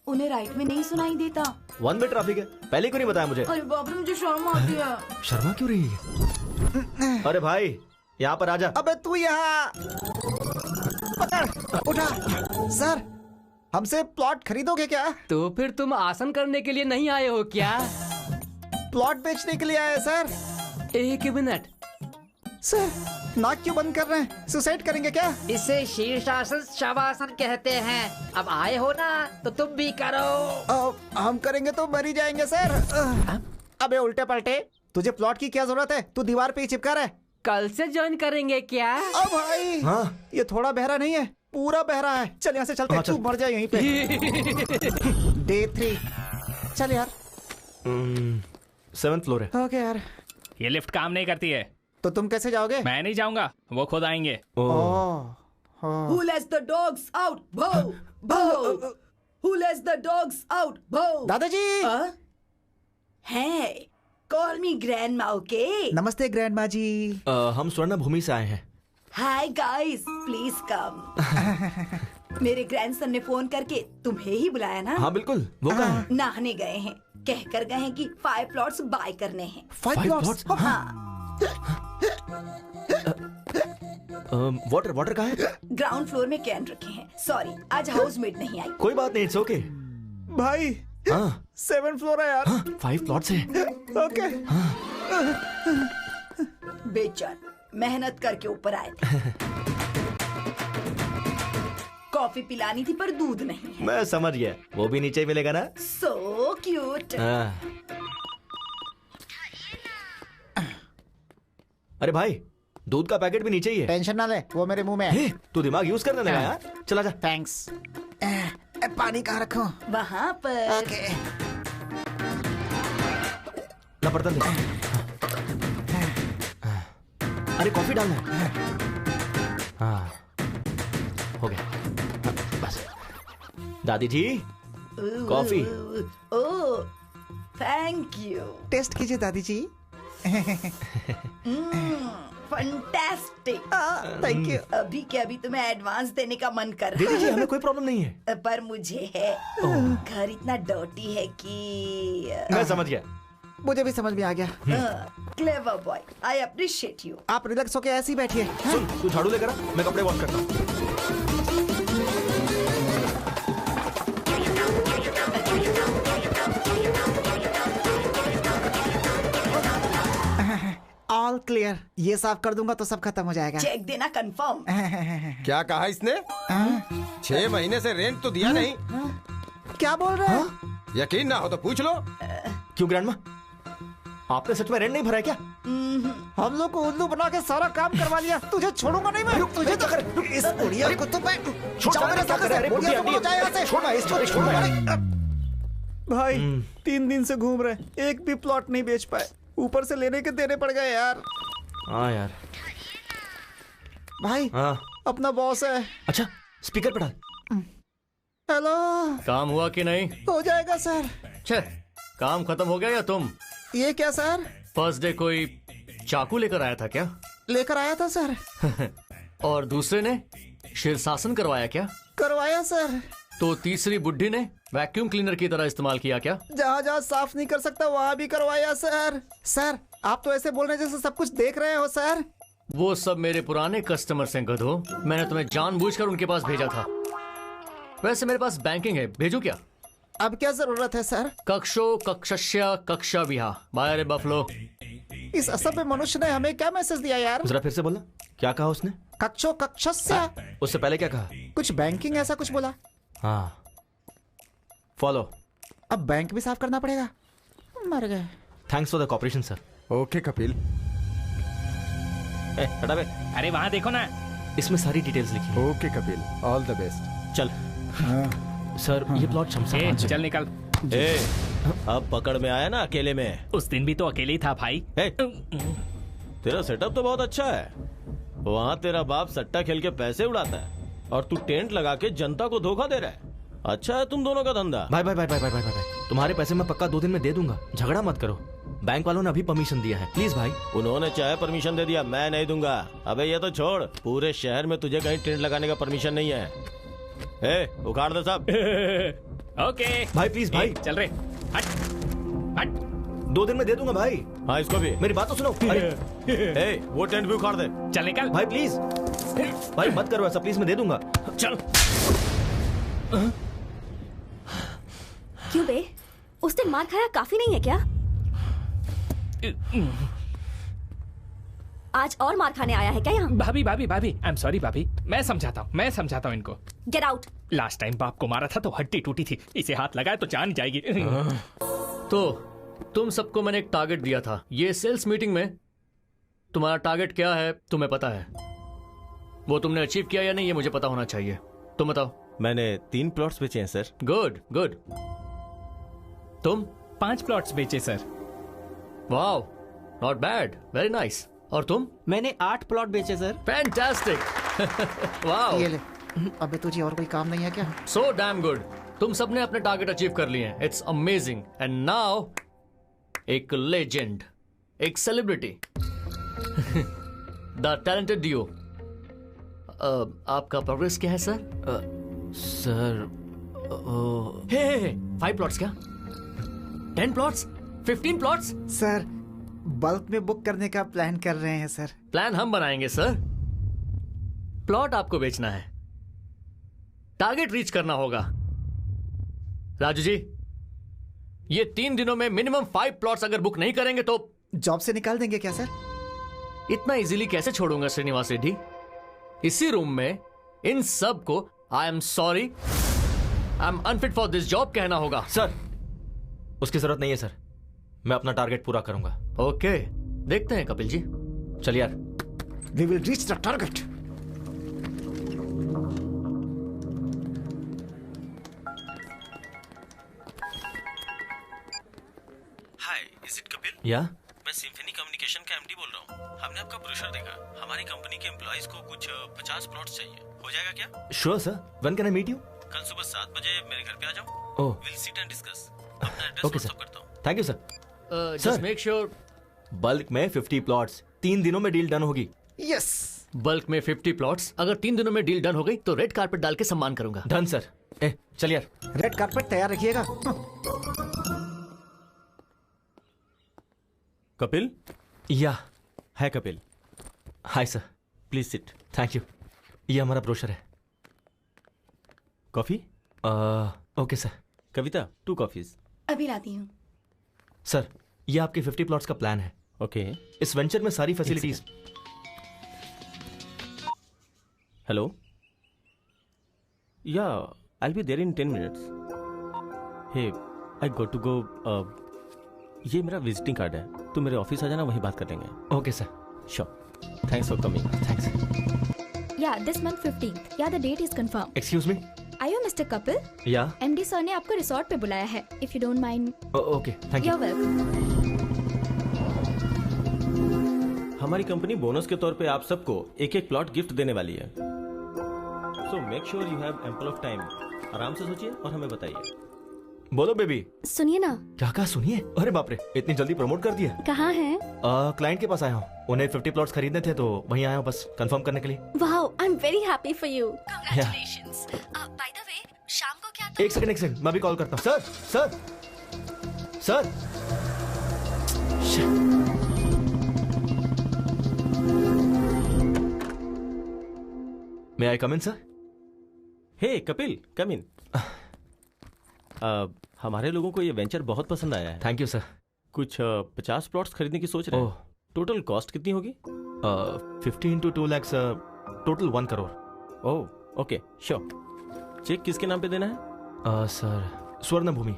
उन्हें राइट में नहीं सुनाई देता। 1 वे ट्रैफिक है। पहले क्यों नहीं बताया मुझे? अरे बाप रे, मुझे शर्म आती है। शर्मा क्यों रही है? अरे भाई, यहाँ पर आजा। अबे तू यहाँ पकड़, उठा। सर, हमसे प्लॉट खरीदोगे क्या? तो फिर तुम आसन करने के लिए नहीं आए हो क्या? प्लॉट बेचने के लिए आए सर। एक मिनट सर, नाक क्यों बंद कर रहे हैं? सुसाइड करेंगे क्या? इसे शीर्षासन शवासन कहते हैं। अब आए हो ना तो तुम भी करो। हम करेंगे तो मर ही जाएंगे सर। अबे उल्टे पलटे, तुझे प्लॉट की क्या जरूरत है? तू दीवार पे ही चिपका रहा है। कल से ज्वाइन करेंगे क्या? अब भाई, हाँ? ये थोड़ा बहरा नहीं है, पूरा बहरा है। चल यहाँ से चलते हैं। तू मर जाए यहीं पे। डे 3। चल यार। 7th फ्लोर है। ओके यार। ये लिफ्ट काम नहीं करती है। तो तुम कैसे जाओगे? मैं नहीं जाऊंगा, वो खुद आएंगे। Who lets the dogs out? Boo! Boo! Who lets the dogs out? Boo! दादाजी। Hey, call me grandma, okay? नमस्ते ग्रैंडमा जी। हम स्वर्ण भूमि से आए हैं। Hi guys, please come. मेरे ग्रैंडसन ने फोन करके तुम्हें ही बुलाया ना? हाँ बिल्कुल, वो कहाँ है? नहाने गए हैं। कहकर गए हैं कि 5 प्लॉट्स बाय करने हैं। 5 प्लॉट्स? हाँ। वाटर कहाँ है? ग्राउंड फ्लोर में कैन रखे हैं। सॉरी, आज हाउसमेट नहीं आई। कोई बात नहीं, इट्स ओके। भाई, 7th फ्लोर है यार। 5 प्लॉट्स है। ओके। बेचन, मेहनत करके ऊपर आए थे। कॉफी पिलानी थी पर दूध नहीं। मैं समझ गया, वो भी नीचे मिलेगा ना। So cute. अरे भाई, दूध का पैकेट भी नीचे ही है। टेंशन ना ले, वो मेरे मुंह में है। तू दिमाग यूज करने लगा यार। चला जा। थैंक्स। पानी कहाँ रखूं? वहाँ पर। ओके। ला बर्तन दे। अरे कॉफी डालना है। हाँ, हो गया। बस। दादी जी, coffee. Oh, thank you. Taste कीजिए दादी जी। फंटास्टिक। Thank you. अभी के अभी तुम्हें एडवांस देने का मन कर रहा दीदी जी, हमें कोई प्रॉब्लम नहीं है। पर मुझे है। घर इतना डर्टी है कि मैं समझ गया। मुझे भी समझ में आ गया। Clever boy, I appreciate you. आप रिलैक्स होके ऐसे ही बैठिए। सुन, तू झाड़ू लेकर आ, मैं कपड़े वॉश करता हूँ। All clear. ये साफ कर दूंगा तो सब खत्म हो जाएगा। चेक देना कंफर्म। क्या कहा इसने? 6 महीने से रेंट तो दिया नहीं। क्या बोल रहे हैं? यकीन ना हो तो पूछ लो। क्यों ग्रैंडमा, आपने सच में रेंट नहीं भरा है क्या? हम लोग को उल्लू बना के सारा काम करवा लिया। तुझे छोड़ूंगा नहीं मैं। तुझे तो इस बुढ़िया को तो मैं जाओ मेरे साथ से। बुढ़िया को जाए यहाँ से। छोड़ इसको, छोड़। भाई 3 दिन से घूम रहे, एक भी प्लॉट नहीं बेच पाए। ऊपर से लेने के देने पड़ गए यार। हाँ यार। भाई अपना बॉस है। अच्छा, स्पीकर पे डाल। हेलो। काम हुआ कि नहीं? हो जाएगा सर। छे, काम खत्म हो गया या तुम? ये क्या सर? फर्स्ट डे कोई चाकू लेकर आया था क्या? लेकर आया था सर। और दूसरे ने शीर्षासन करवाया क्या? करवाया सर। तो तीसरी बुड्ढी ने वैक्यूम क्लीनर की तरह इस्तेमाल किया क्या? जहाँ जहाँ साफ नहीं कर सकता वहाँ भी करवाया सर। सर आप तो ऐसे बोल रहे जैसे सब कुछ देख रहे हो सर। वो सब मेरे पुराने कस्टमर्स हैं गधो। मैंने तुम्हें जानबूझकर उनके पास भेजा था। वैसे मेरे पास बैंकिंग है, भेजू क्या? अब क्या जरूरत है सर? कक्षो कक्षस्य कक्षा विहा बाय बफलो। इस असभ्य मनुष्य ने हमें क्या मैसेज दिया यार? जरा फिर से बोलना, क्या कहा उसने? कक्षो कक्षस्य। उससे पहले क्या कहा? कुछ बैंकिंग ऐसा कुछ बोला। हाँ, फॉलो। अब बैंक भी साफ करना पड़ेगा। मर गए। Thanks for the cooperation sir. Okay Kapil. हटा बे। अरे वहाँ देखो ना, इसमें सारी डिटेल्स लिखी हैं। Okay Kapil, all the best. चल। सर ये प्लॉट शमशान। चल निकल। अब पकड़ में आया ना अकेले में। उस दिन भी तो अकेले ही था भाई। तेरा सेटअप तो बहुत अच्छा है। वहाँ तेरा बाप सट्टा खेल के पैसे उड़ाता है और तू टेंट लगा के जनता को धोखा दे रहा है। अच्छा है तुम दोनों का धंधा। भाई भाई भाई भाई भाई भाई भाई, तुम्हारे पैसे मैं पक्का 2 दिन में दे दूंगा। झगड़ा मत करो। बैंक वालों ने अभी परमिशन दिया है, प्लीज भाई। उन्होंने चाहे परमिशन दे दिया, मैं नहीं दूंगा। अबे ये तो छोड़, पूरे शहर में तुझे कहीं टेंट लगाने का परमिशन नहीं है। उखाड़ दे सब। ओके भाई प्लीज भाई। चल रहे। हट हट। 2 दिन में दे दूंगा भाई। हाँ इसको भी। मेरी बात तो सुनो। अरे वो टेंट भी उखाड़ दे। चल निकल भाई प्लीज। भाई मत करो ऐसा प्लीज, मैं दे दूंगा। चल। क्यों बे, उस दिन मार खाया काफी नहीं है क्या? आज और मार खाने आया है क्या यहाँ? भाभी भाभी भाभी, आई एम सॉरी भाभी। मैं समझाता हूँ इनको। Get out. लास्ट टाइम बाप को मारा था तो हड्डी टूटी थी, इसे हाथ लगाए तो जान जाएगी। तो तुम सबको मैंने एक टारगेट दिया था। ये सेल्स मीटिंग में तुम्हारा टारगेट क्या है तुम्हें पता है? वो तुमने अचीव किया या नहीं ये मुझे पता होना चाहिए। तुम बताओ। मैंने 3 प्लॉट्स बेचे हैं सर। Good good. तुम? 5 प्लॉट्स बेचे sir. Wow, not bad, very nice. और तुम? मैंने 8 प्लॉट बेचे सर। फैंटास्टिक। वाओ। ये ले। अबे तुझे और कोई काम नहीं है क्या? So damn good. तुम सबने अपने टारगेट अचीव कर लिए हैं। It's amazing. एंड नाउ एक लेजेंड, एक सेलिब्रिटी, द टैलेंटेड डियो। आपका प्रोग्रेस क्या है सर? सर 5 प्लॉट्स क्या? 10 प्लॉट्स? 15 प्लॉट्स? सर बल्क में बुक करने का प्लान कर रहे हैं सर। प्लान हम बनाएंगे सर। प्लॉट आपको बेचना है, टारगेट रीच करना होगा। राजू जी, ये 3 दिनों में मिनिमम 5 प्लॉट्स अगर बुक नहीं करेंगे तो जॉब से निकाल देंगे क्या सर? इतना इजीली कैसे छोड़ूंगा श्रीनिवास रेड्डी? इसी रूम में इन सब को I am sorry, I am unfit for this job कहना होगा। सर उसकी जरूरत नहीं है सर, मैं अपना टारगेट पूरा करूंगा। ओके, देखते हैं कपिल जी। चल यार। We will reach the target. Hi, is it Kapil? या मैं सिम्फनी कम्युनिकेशन का एमडी बोल रहा हूँ। हमने आपका ब्रोशर देखा। हमारी कंपनी के एम्प्लॉइज को कुछ 50 प्लॉट्स चाहिए। हो जाएगा क्या? Sure sir, when can I meet you? कल सुबह 7 बजे मेरे घर पे आ जाओ। Oh, will sit and discuss. अपना एड्रेस ओके व्हाट्सएप सर, करता हूँ। Thank you sir. Just make sure bulk में 50 प्लॉट्स 3 दिनों में डील डन होगी। यस, बल्क में 50 प्लॉट्स। अगर 3 दिनों में डील डन हो गई तो रेड कारपेट डाल के सम्मान करूंगा। Done sir. चल यार। रेड कारपेट तैयार रखिएगा। कपिल? या है Kapil. Hi sir, please sit. Thank you. ये हमारा ब्रोशर है। Coffee? Okay sir. Kavita, 2 coffees. अभी लाती हूँ। सर ये आपके 50 प्लॉट्स का प्लान है। ओके। इस वेंचर में सारी facilities. Hello, yeah I be there in 10 minutes. Hey, I got to go. ये मेरा विजिटिंग कार्ड है, तो मेरे ऑफिस आ जाना, वहीं बात कर लेंगे। Okay sir. Sure. Thanks for coming. Thanks. Yeah this month 15th। Yeah the date is confirm. Excuse me. Are you mister Kapil? Yeah MD sir ने आपको रिसोर्ट पे बुलाया है। If you don't mind. Okay, thank you. You are welcome. हमारी company bonus के तौर पे आप सबको एक प्लॉट गिफ्ट देने वाली है। So make sure you have ample of time. आराम से सोचिए और हमें बताइए। बोलो बेबी। सुनिए ना। क्या कहा? सुनिए। अरे बाप रे, इतनी जल्दी प्रमोट कर दिया। कहाँ हैं? क्लाइंट के पास आया हूँ, उन्हें 50 प्लॉट्स खरीदने थे तो वहीं आया हूँ बस कंफर्म करने के लिए। Wow, I am very happy for you. Congratulations. By the way, शाम को क्या? एक सेकंड, मैं भी कॉल करता हूँ। सर। मे आई कम इन सर? हे कपिल, कम इन। हमारे लोगों को ये वेंचर बहुत पसंद आया है। Thank you sir. कुछ 50 प्लॉट्स खरीदने की सोच रहे हैं। टोटल कॉस्ट कितनी होगी? 50 into 2 lakhs, total 1 crore. Oh okay, sure. Cheque किसके नाम पे देना है? Sir Swarna Bhoomi.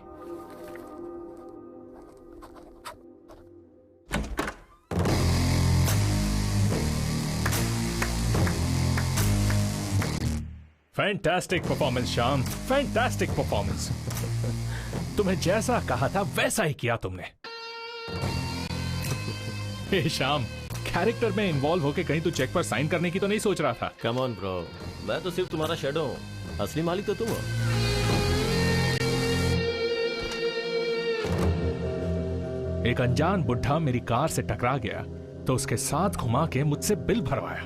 Fantastic performance Shyam, fantastic performance. तुम्हें जैसा कहा था वैसा ही किया तुमने। हे श्याम, कैरेक्टर में इन्वॉल्व होके कहीं तू चेक पर साइन करने की तो नहीं सोच रहा था? कम ऑन ब्रो, मैं तो सिर्फ तुम्हारा शैडो हूँ, असली मालिक तो तुम हो। एक अनजान बुढ़ा मेरी कार से टकरा गया तो उसके साथ घुमा के मुझसे बिल भरवाया,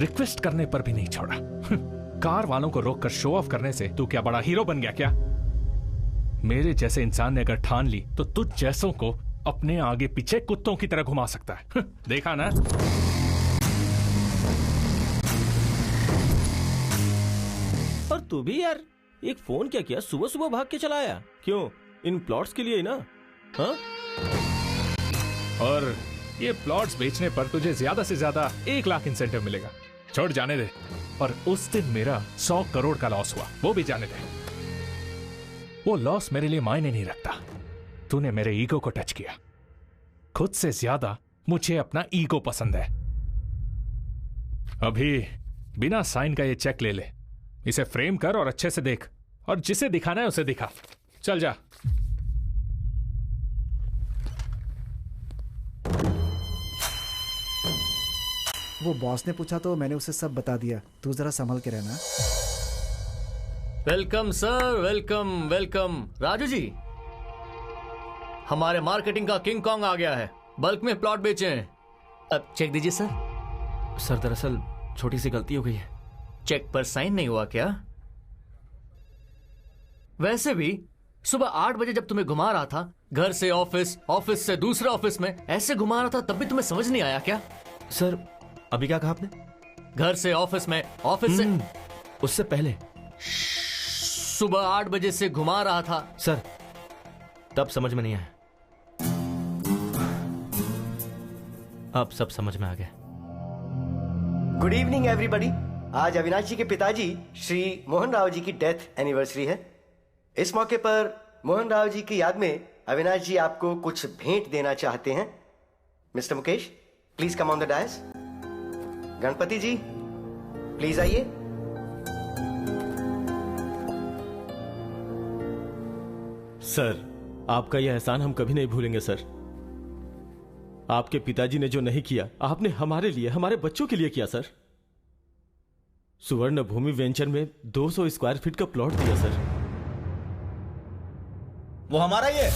रिक्वेस्ट करने पर भी नहीं छोड़ा। कार वालों को रोककर शो ऑफ करने से तू क्या बड़ा हीरो बन गया क्या? मेरे जैसे इंसान ने अगर ठान ली तो तुझ जैसों को अपने आगे पीछे कुत्तों की तरह घुमा सकता है। देखा ना? और तू भी यार, एक फोन क्या किया, सुबह सुबह भाग के चला आया। क्यों? इन प्लॉट्स के लिए ही ना? हाँ? और ये प्लॉट्स बेचने पर तुझे ज्यादा से ज्यादा 1 लाख इंसेंटिव मिलेगा। छोड़, जाने दे। और उस दिन मेरा 100 करोड़ का लॉस हुआ, वो भी जाने दे। वो लॉस मेरे लिए मायने नहीं रखता। तूने मेरे ईगो को टच किया। खुद से ज्यादा मुझे अपना ईगो पसंद है। अभी बिना साइन का ये चेक ले ले, इसे फ्रेम कर और अच्छे से देख, और जिसे दिखाना है उसे दिखा। चल जा। वो बॉस ने पूछा तो मैंने उसे सब बता दिया। तू जरा संभल के रहना। Welcome sir, welcome welcome. Raju ji, हमारे मार्केटिंग का किंग कॉन्ग आ गया है। बल्क में प्लॉट बेचे हैं। अब चेक दीजिए सर। सर दरअसल छोटी सी गलती हो गई है। चेक पर साइन नहीं हुआ क्या? वैसे भी सुबह 8 बजे जब तुम्हें घुमा रहा था, घर से ऑफिस, ऑफिस से दूसरे ऑफिस में, ऐसे घुमा रहा था, तब भी तुम्हें समझ नहीं आया क्या? सर अभी क्या कहा आपने? घर से ऑफिस में, ऑफिस से उससे पहले सुबह 8 बजे से घुमा रहा था। सर तब समझ में नहीं आया। अब सब समझ में आ गया। Good evening everybody. आज अविनाश जी के पिताजी श्री मोहन राव जी की डेथ एनिवर्सरी है। इस मौके पर मोहन राव जी की याद में अविनाश जी आपको कुछ भेंट देना चाहते हैं। Mister Mukesh, please come on the dais. Ganpati ji, please आइए। सर, आपका यह एहसान हम कभी नहीं भूलेंगे सर। आपके पिताजी ने जो नहीं किया, आपने हमारे लिए, हमारे बच्चों के लिए किया सर। सुवर्ण भूमि वेंचर में 200 स्क्वायर फीट का प्लॉट दिया सर। वो हमारा ही है।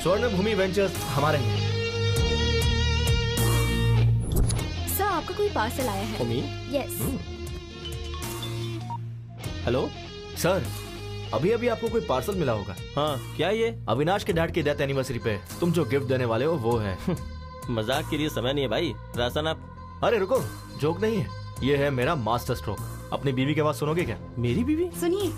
स्वर्ण भूमि वेंचर्स हमारे हैं। सर, आपका कोई पार्सल आया है। यस। हेलो सर, अभी अभी आपको कोई पार्सल मिला होगा। हाँ, क्या ये? अविनाश के डैड की डेथ एनिवर्सरी पे तुम जो गिफ्ट देने वाले हो वो है। मजाक के लिए समय नहीं है भाई। राशन आप। अरे रुको, जोक नहीं है, ये है मेरा मास्टर स्ट्रोक। अपनी बीवी के आवाज सुनोगे क्या? मेरी बीवी? सुनिए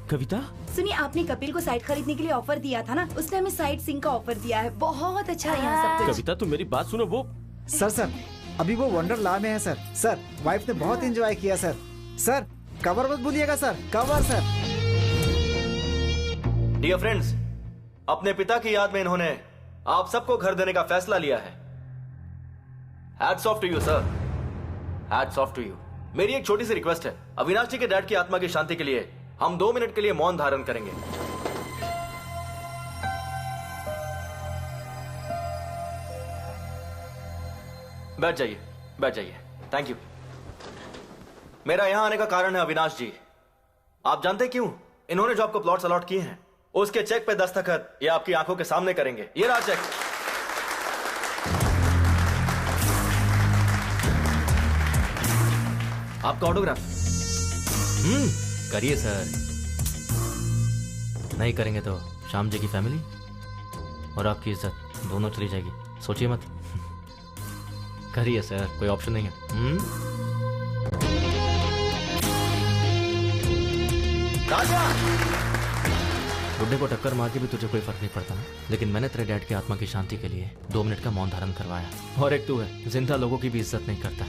कविता, सुनिए, आपने कपिल को साइट खरीदने के लिए ऑफर दिया था ना, उसने हमें साइट सिंह का ऑफर दिया है। बहुत अच्छा है यहाँ सब कुछ। कविता तुम मेरी बात सुनो। वो सर अभी वो वंडरला में है सर। सर, वाइफ ने बहुत एंजॉय किया सर। सर, कवर मत भूलिएगा sir, cover sir. Dear friends, अपने पिता की याद में इन्होंने आप सबको घर देने का फैसला लिया है। Hats off to you sir, hats off to you. मेरी एक छोटी सी रिक्वेस्ट है, अविनाश जी के डैड की आत्मा की शांति के लिए हम 2 मिनट के लिए मौन धारण करेंगे। बैठ जाइए, बैठ जाइए। Thank you. मेरा यहां आने का कारण है अविनाश जी। आप जानते क्यों? इन्होंने जो आपको प्लॉट्स अलॉट किए हैं, उसके चेक पे दस्तखत ये आपकी आंखों के सामने करेंगे। ये रहा चेक। आपका ऑटोग्राफ। करिए सर। नहीं करेंगे तो श्याम जी की फैमिली और आपकी इज्जत दोनों चली जाएगी। सोचिए मत। करिए सर, कोई ऑप्शन नहीं है। बुड्ढे को टक्कर मार के भी तुझे कोई फर्क नहीं पड़ता ना, लेकिन मैंने तेरे डैड की आत्मा की शांति के लिए 2 मिनट का मौन धारण करवाया। और एक तू है, जिंदा लोगों की भी इज्जत नहीं करता।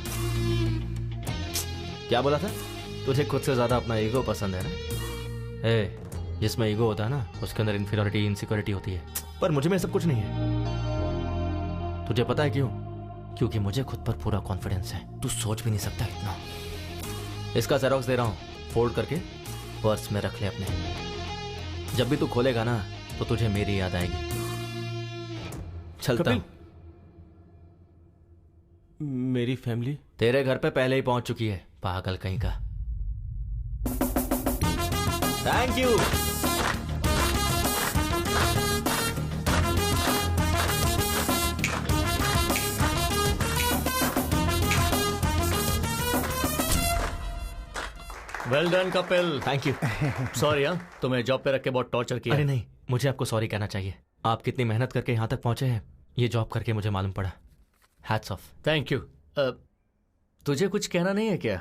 क्या बोला था? तुझे खुद से ज्यादा अपना ईगो पसंद है ना? जिसमें ईगो होता है ना, उसके अंदर इंफीरियरिटी, इनसिक्योरिटी होती है। पर मुझे में सब कुछ नहीं है। तुझे पता है क्यों? क्योंकि मुझे खुद पर पूरा कॉन्फिडेंस है। तू सोच भी नहीं सकता इतना। इसका जेरोक्स दे रहा हूं, फोल्ड करके पर्स में रख ले अपने। जब भी तू खोलेगा ना, तो तुझे मेरी याद आएगी। चलता हूं। मेरी फैमिली तेरे घर पे पहले ही पहुंच चुकी है, पागल कहीं का। Thank you. Well done Kapil. Thank you. Sorry हाँ, तुम्हें जॉब पे रख के बहुत टॉर्चर किया। अरे नहीं, मुझे आपको सॉरी कहना चाहिए। आप कितनी मेहनत करके यहाँ तक पहुंचे हैं, ये जॉब करके मुझे मालूम पड़ा। Hats off. Thank you. तुझे कुछ कहना नहीं है क्या?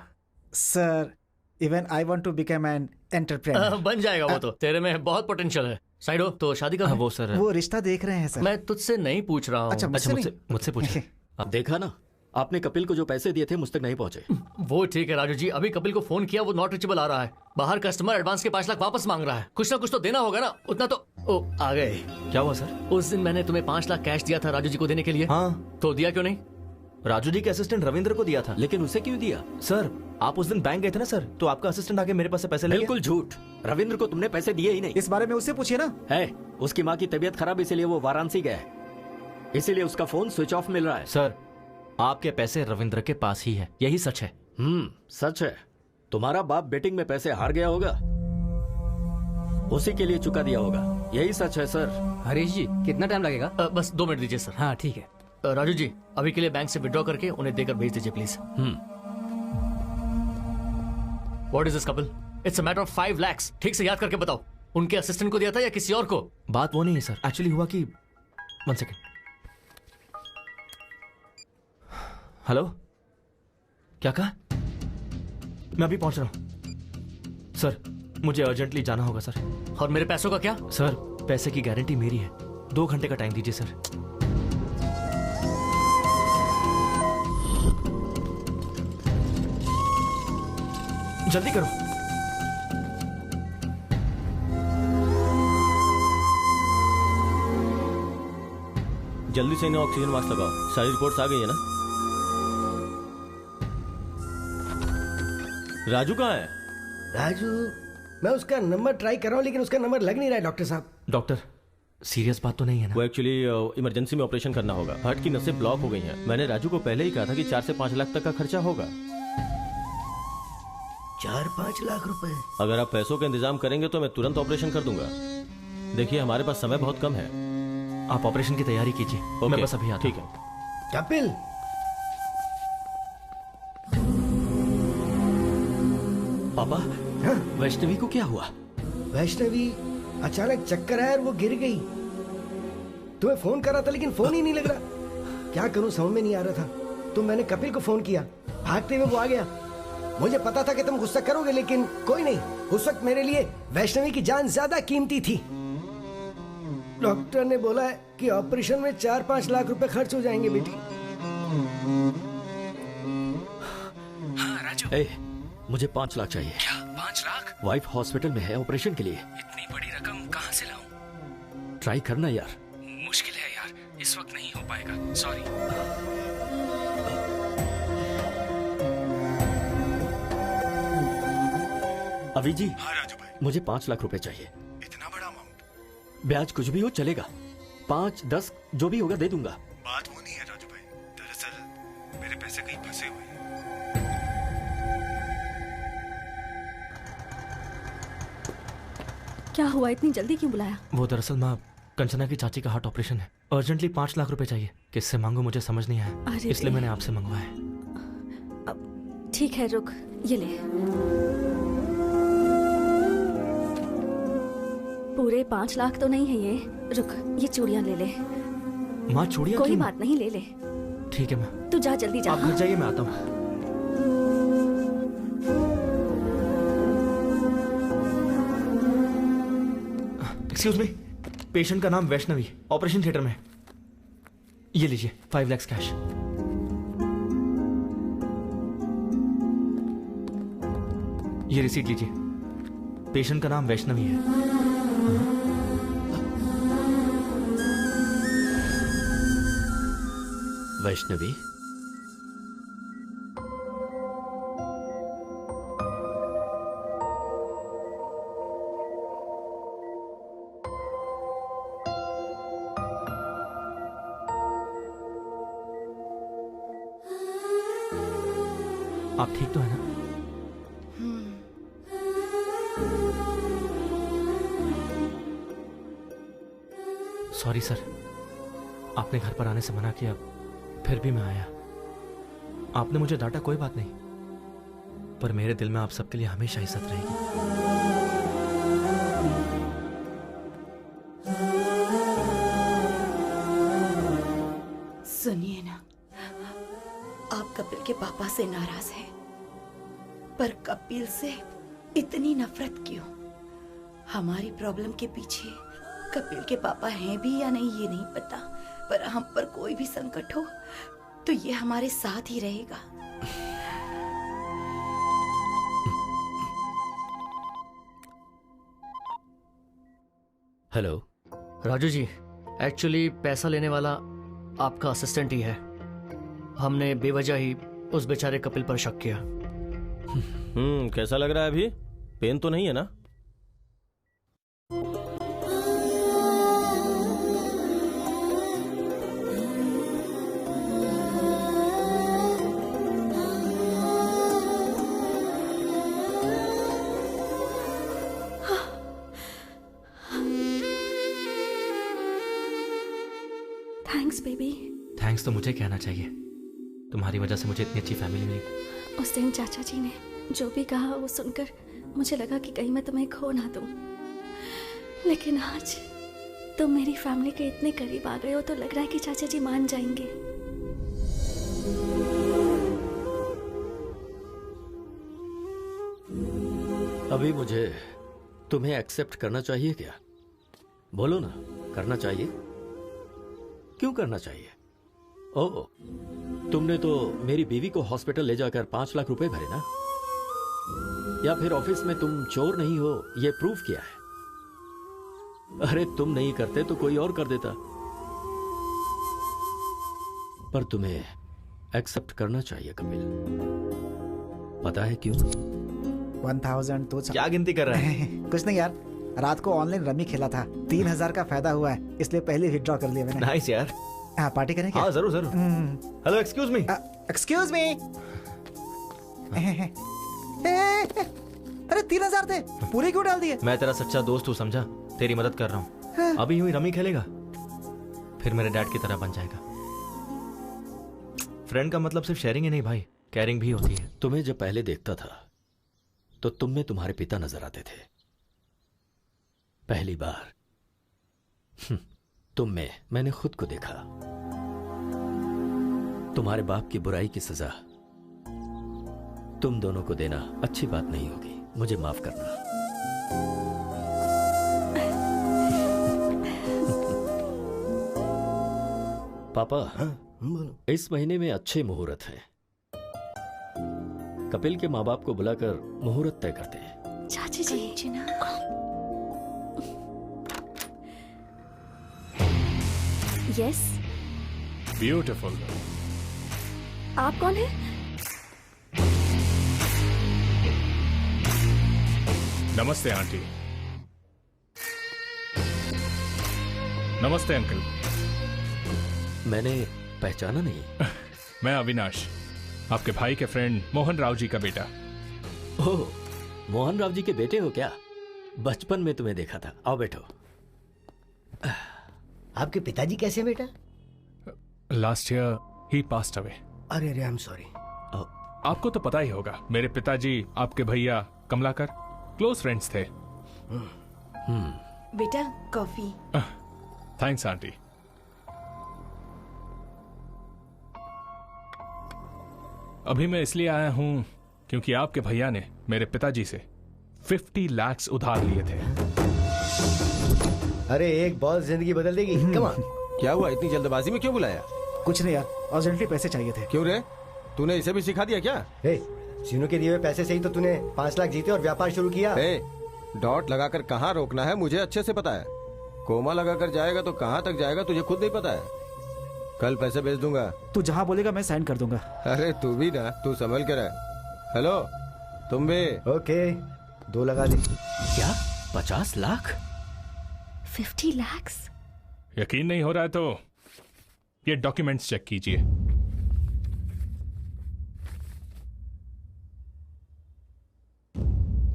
Sir, even I want to become an entrepreneur. बन जाएगा वो तो। तेरे में बहुत पोटेंशियल है। साइड हो तो शादी का वो सर, वो रिश्ता देख रहे हैं सर। मैं तुझसे नहीं पूछ रहा हूँ। अच्छा, मुझसे पूछे। अब देखा ना, आपने कपिल को जो पैसे दिए थे मुझ तक नहीं पहुंचे। वो ठीक है राजू जी, अभी कपिल को फोन किया, वो नॉट रीचेबल आ रहा है। बाहर कस्टमर एडवांस के 5 लाख वापस मांग रहा है। कुछ ना कुछ तो देना होगा ना, उतना तो। ओ, आ गए। क्या हुआ सर? उस दिन मैंने तुम्हें 5 लाख कैश दिया था राजू जी को देने के लिए। हाँ, तो दिया क्यों नहीं? राजू जी के असिस्टेंट रविंद्र को दिया था। लेकिन उसे क्यों दिया? सर, आप उस दिन बैंक गए थे ना सर, तो आपका असिस्टेंट आके मेरे पास से पैसे ले गया। बिल्कुल झूठ। रविंद्र को तुमने पैसे दिए ही नहीं। इस बारे में उससे पूछिए ना। है, उसकी माँ की तबीयत खराब, इसीलिए वो वाराणसी गया है, इसीलिए उसका फोन स्विच ऑफ मिल रहा है। सर, आपके पैसे रविंद्र के पास ही है, यही सच है। सच है। तुम्हारा बाप बेटिंग में पैसे हार गया होगा, उसी के लिए चुका दिया होगा, यही सच है सर। हरीश जी, कितना टाइम लगेगा? बस 2 मिनट दीजिए सर। हाँ ठीक है। राजू जी, अभी के लिए बैंक से विड्रॉ करके उन्हें देकर भेज दीजिए please. What is this Kapil? It's a matter of 5 lakhs। ठीक से याद करके बताओ, उनके असिस्टेंट को दिया था या किसी और को? बात वो नहीं है सर, एक्चुअली हुआ कि 1 सेकेंड। हेलो, क्या कहा? मैं अभी पहुंच रहा हूं सर। मुझे अर्जेंटली जाना होगा सर। और मेरे पैसों का क्या? सर पैसे की गारंटी मेरी है, 2 घंटे का टाइम दीजिए सर। जल्दी करो। जल्दी से इन्हें ऑक्सीजन मास्क लगाओ। सारी रिपोर्ट्स आ गई है ना? राजू कहाँ है? राजू, मैं उसका नंबर ट्राई कर रहा हूँ लेकिन उसका नंबर लग नहीं रहा है डॉक्टर साहब। डॉक्टर, सीरियस बात तो नहीं है ना? वो एक्चुअली इमरजेंसी में ऑपरेशन करना होगा। हार्ट की नसें ब्लॉक हो गई हैं। मैंने राजू को पहले ही कहा था कि 4 से 5 लाख तक का खर्चा होगा। 4-5 लाख रुपए? अगर आप पैसों का इंतजाम करेंगे तो मैं तुरंत ऑपरेशन कर दूंगा। देखिए हमारे पास समय बहुत कम है। आप ऑपरेशन की तैयारी कीजिए, मैं बस अभी आता हूं। ठीक है। कपिल, पापा, वैष्णवी को क्या हुआ? वैष्णवी अचानक चक्कर आया और वो गिर गई। तुम्हें फोन करा था लेकिन फोन ही नहीं लग रहा। क्या करूं समझ में नहीं आ रहा था। तो मैंने कपिल को फोन किया, भागते हुए वो आ गया। मुझे पता था कि तुम गुस्सा करोगे लेकिन कोई नहीं, उस वक्त मेरे लिए वैष्णवी की जान ज्यादा कीमती थी। डॉक्टर ने बोला है कि ऑपरेशन में 4-5 लाख रुपए खर्च हो जाएंगे बेटी। हाँ राजू। मुझे 5 लाख चाहिए। क्या 5 लाख? वाइफ हॉस्पिटल में है ऑपरेशन के लिए। इतनी बड़ी रकम कहाँ से लाऊं? ट्राई करना यार। मुश्किल है यार, इस वक्त नहीं हो पाएगा, सॉरी। अभी जी। हाँ राजू भाई। मुझे 5 लाख रुपए चाहिए। इतना बड़ा अमाउंट? ब्याज कुछ भी हो चलेगा, 5-10 जो भी होगा दे दूंगा। बात वो नहीं है राजू भाई, दरअसल मेरे पैसे कहीं फंसे हुए हैं। क्या हुआ, इतनी जल्दी क्यों बुलाया? वो दरअसल माँ, कंचना की चाची का हार्ट ऑपरेशन है। अर्जेंटली 5 लाख रुपए चाहिए। किससे मांगू मुझे समझ नहीं आया, इसलिए मैंने आपसे मंगवाया। ठीक है रुक, ये ले। पूरे 5 लाख तो नहीं है ये। रुक, ये चूड़ियां ले ले। माँ चूड़ियां? कोई बात नहीं, ले ले। ठीक है माँ। तू जा, जल्दी जा। आप घर जाइए, मैं आता हूँ। एक्सक्यूज मी, पेशेंट का नाम वैष्णवी, ऑपरेशन थिएटर में। ये लीजिए 5 लाख कैश। ये रिसीट लीजिए। पेशेंट का नाम वैष्णवी है। वैष्णवी? आप ठीक तो है ना? सॉरी सर, आपने घर पर आने से मना किया, फिर भी मैं आया। आपने मुझे डांटा, कोई बात नहीं, पर मेरे दिल में आप सबके लिए हमेशा इज्जत रहेगी। सुनिए ना, आप कपिल के पापा से नाराज हैं, पर कपिल से इतनी नफरत क्यों? हमारी प्रॉब्लम के पीछे कपिल के पापा हैं भी या नहीं ये नहीं पता, पर हम पर कोई भी संकट हो तो ये हमारे साथ ही रहेगा। हेलो राजू जी, एक्चुअली पैसा लेने वाला आपका असिस्टेंट ही है। हमने बेवजह ही उस बेचारे कपिल पर शक किया। कैसा लग रहा है अभी? पेन तो नहीं है ना? Thanks baby. थैंक्स तो मुझे कहना चाहिए, तुम्हारी वजह से मुझे इतनी अच्छी फैमिली मिली। उस दिन चाचा जी ने जो भी कहा वो सुनकर मुझे लगा कि कहीं मैं तुम्हें खो ना दूं, लेकिन आज तुम मेरी फैमिली के इतने करीब आ गए हो तो लग रहा है कि चाचा जी मान जाएंगे। अभी मुझे तुम्हें एक्सेप्ट करना चाहिए क्या? बोलो ना, करना चाहिए? क्यों करना चाहिए? ओह, तुमने तो मेरी बीवी को हॉस्पिटल ले जाकर 5 लाख रुपए भरे ना? या फिर ऑफिस में तुम चोर नहीं हो ये प्रूफ किया है? अरे तुम नहीं करते तो कोई और कर देता। पर तुम्हें एक्सेप्ट करना चाहिए कपिल। पता है क्यों? 1000 तो क्या गिनती कर रहा है? कुछ नहीं यार, रात को ऑनलाइन रमी खेला था, 3000 का फायदा हुआ है, इसलिए पहले विथड्रॉ कर लिया मैंने। नाइस यार। हाँ, पार्टी करें क्या? हाँ जरूर जरूर। Hello, excuse me. Excuse me. अरे 3000 थे, पूरे क्यों डाल दिए? मैं तेरा सच्चा दोस्त हूँ, समझा? तेरी मदद कर रहा हूँ। अभी यूं ही रमी खेलेगा, फिर मेरे डैड की तरह बन जाएगा। फ्रेंड का मतलब सिर्फ शेयरिंग ही नहीं भाई, केयरिंग भी होती है। तुम्हें जब पहले देखता था तो तुम में तुम्हारे पिता नजर आते थे। पहली बार तुम में मैंने खुद को देखा। तुम्हारे बाप की बुराई की सजा तुम दोनों को देना अच्छी बात नहीं होगी, मुझे माफ करना। पापा, इस महीने में अच्छे मुहूर्त हैं। कपिल के माँ बाप को बुलाकर मुहूर्त तय करते हैं। चाची जी ना। यस। ब्यूटीफुल। आप कौन है? नमस्ते आंटी। नमस्ते अंकल। मैंने पहचाना नहीं। मैं अविनाश, आपके भाई के फ्रेंड मोहन राव जी का बेटा। ओह, मोहन राव जी के बेटे हो क्या? बचपन में तुम्हें देखा था। आओ बैठो। आपके पिताजी कैसे हैं बेटा? लास्ट ईयर ही पास्ड अवे। अरे अरे, आई एम सॉरी। आपको तो पता ही होगा, मेरे पिताजी आपके भैया कमलाकर क्लोज फ्रेंड्स थे। बेटा कॉफी। Thanks aunty. अभी मैं इसलिए आया हूं क्योंकि आपके भैया ने मेरे पिताजी से 50 लाख उधार लिए थे। अरे एक बॉल जिंदगी बदल देगी। Come on. क्या हुआ, इतनी जल्दबाजी में क्यों बुलाया? कुछ नहीं यार, अर्जेंटली पैसे चाहिए थे। क्यों रे, तूने इसे भी सिखा दिया क्या? सीनू के दिए हुए पैसे से ही तो तूने 5 लाख जीते और व्यापार शुरू किया। डॉट लगाकर कहाँ रोकना है मुझे अच्छे से पता है। कोमा लगाकर जाएगा तो कहाँ तक जाएगा तुझे खुद नहीं पता है। कल पैसे भेज दूंगा। तू जहाँ बोलेगा मैं साइन कर दूंगा। अरे तू भी ना, तू संभल कर रह। हेलो, तुम भी? ओके, 2 लगा दे। क्या 50 लाख? 50 लाख? यकीन नहीं हो रहा है तो ये डॉक्यूमेंट्स चेक कीजिए।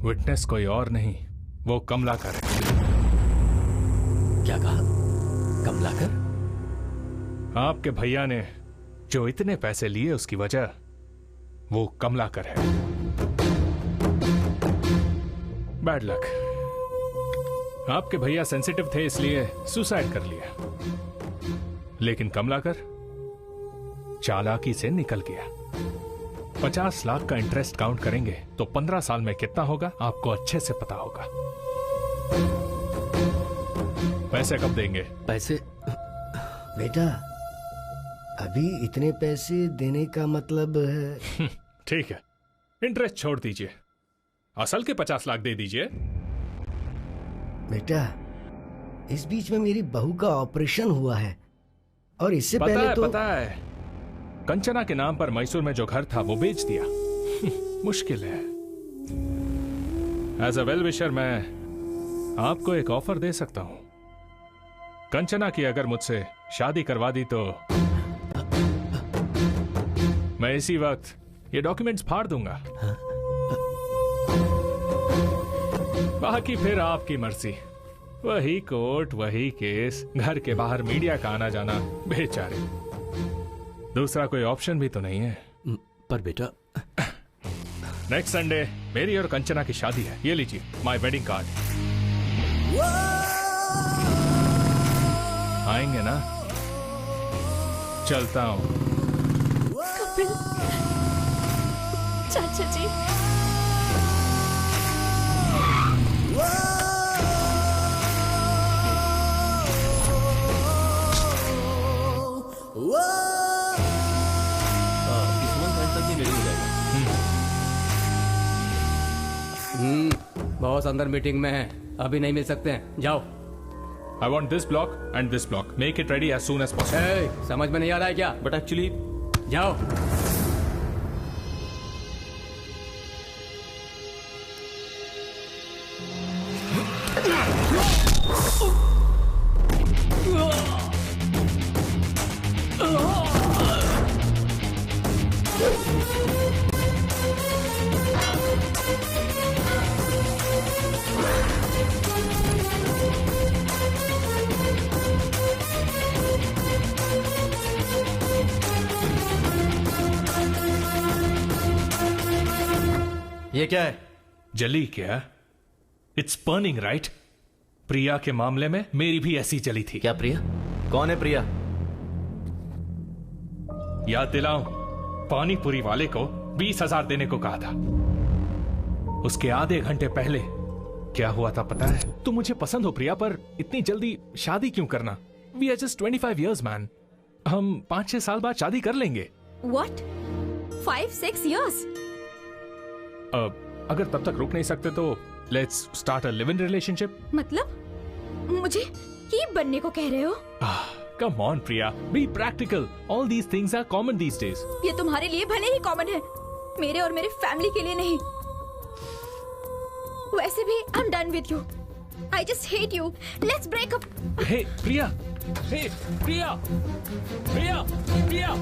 विटनेस कोई और नहीं, वो कमलाकर है। क्या कहा? कमलाकर? आपके भैया ने जो इतने पैसे लिए उसकी वजह वो कमलाकर है। Bad luck. आपके भैया सेंसिटिव थे इसलिए सुसाइड कर लिया, लेकिन कमलाकर चालाकी से निकल गया। 50 लाख का इंटरेस्ट काउंट करेंगे तो 15 साल में कितना होगा आपको अच्छे से पता होगा। पैसे कब देंगे? पैसे बेटा, अभी इतने पैसे देने का मतलब है। ठीक है, इंटरेस्ट छोड़ दीजिए, असल के 50 लाख दे दीजिए। बेटा, इस बीच में मेरी बहू का ऑपरेशन हुआ है और इससे पहले तो पता है, कंचना के नाम पर मैसूर में जो घर था वो बेच दिया। मुश्किल है। एज अ वेल विशर मैं आपको एक ऑफर दे सकता हूं। कंचना की अगर मुझसे शादी करवा दी तो मैं इसी वक्त ये डॉक्यूमेंट्स फाड़ दूंगा। बाकी फिर आपकी मर्जी। वही कोर्ट, वही केस, घर के बाहर मीडिया का आना जाना, बेचारे। दूसरा कोई ऑप्शन भी तो नहीं है। पर बेटा, नेक्स्ट संडे मेरी और कंचना की शादी है। ये लीजिए माय वेडिंग कार्ड। आएंगे ना? चलता हूं। कपिल, चाचा जी। बॉस अंदर मीटिंग में है, अभी नहीं मिल सकते हैं, जाओ। I want this block and this block. Make it ready as soon as possible. Hey, समझ में नहीं आ रहा है क्या? But actually, जाओ। ये क्या है? जली क्या? It's burning right? प्रिया के मामले में मेरी भी ऐसी जली थी। क्या प्रिया? कौन है प्रिया? याद दिलाऊं, पानी पूरी वाले को 20,000 देने को कहा था। उसके आधे घंटे पहले क्या हुआ था पता है? तुम मुझे पसंद हो प्रिया, पर इतनी जल्दी शादी क्यों करना? We are just 25 years man. हम 5-6 साल बाद शादी कर लेंगे। What? 5-6 years? अगर तब तक रुक नहीं सकते तो let's start a live in relationship. मतलब मुझे कीप बनने को कह रहे हो? Come on Priya, be practical. All these things are common these days. ये तुम्हारे लिए भले ही कॉमन है, मेरे और मेरे फैमिली के लिए नहीं। वैसे भी I am done with you. I just hate you. Let's break up. Hey Priya, hey Priya, Priya, Priya,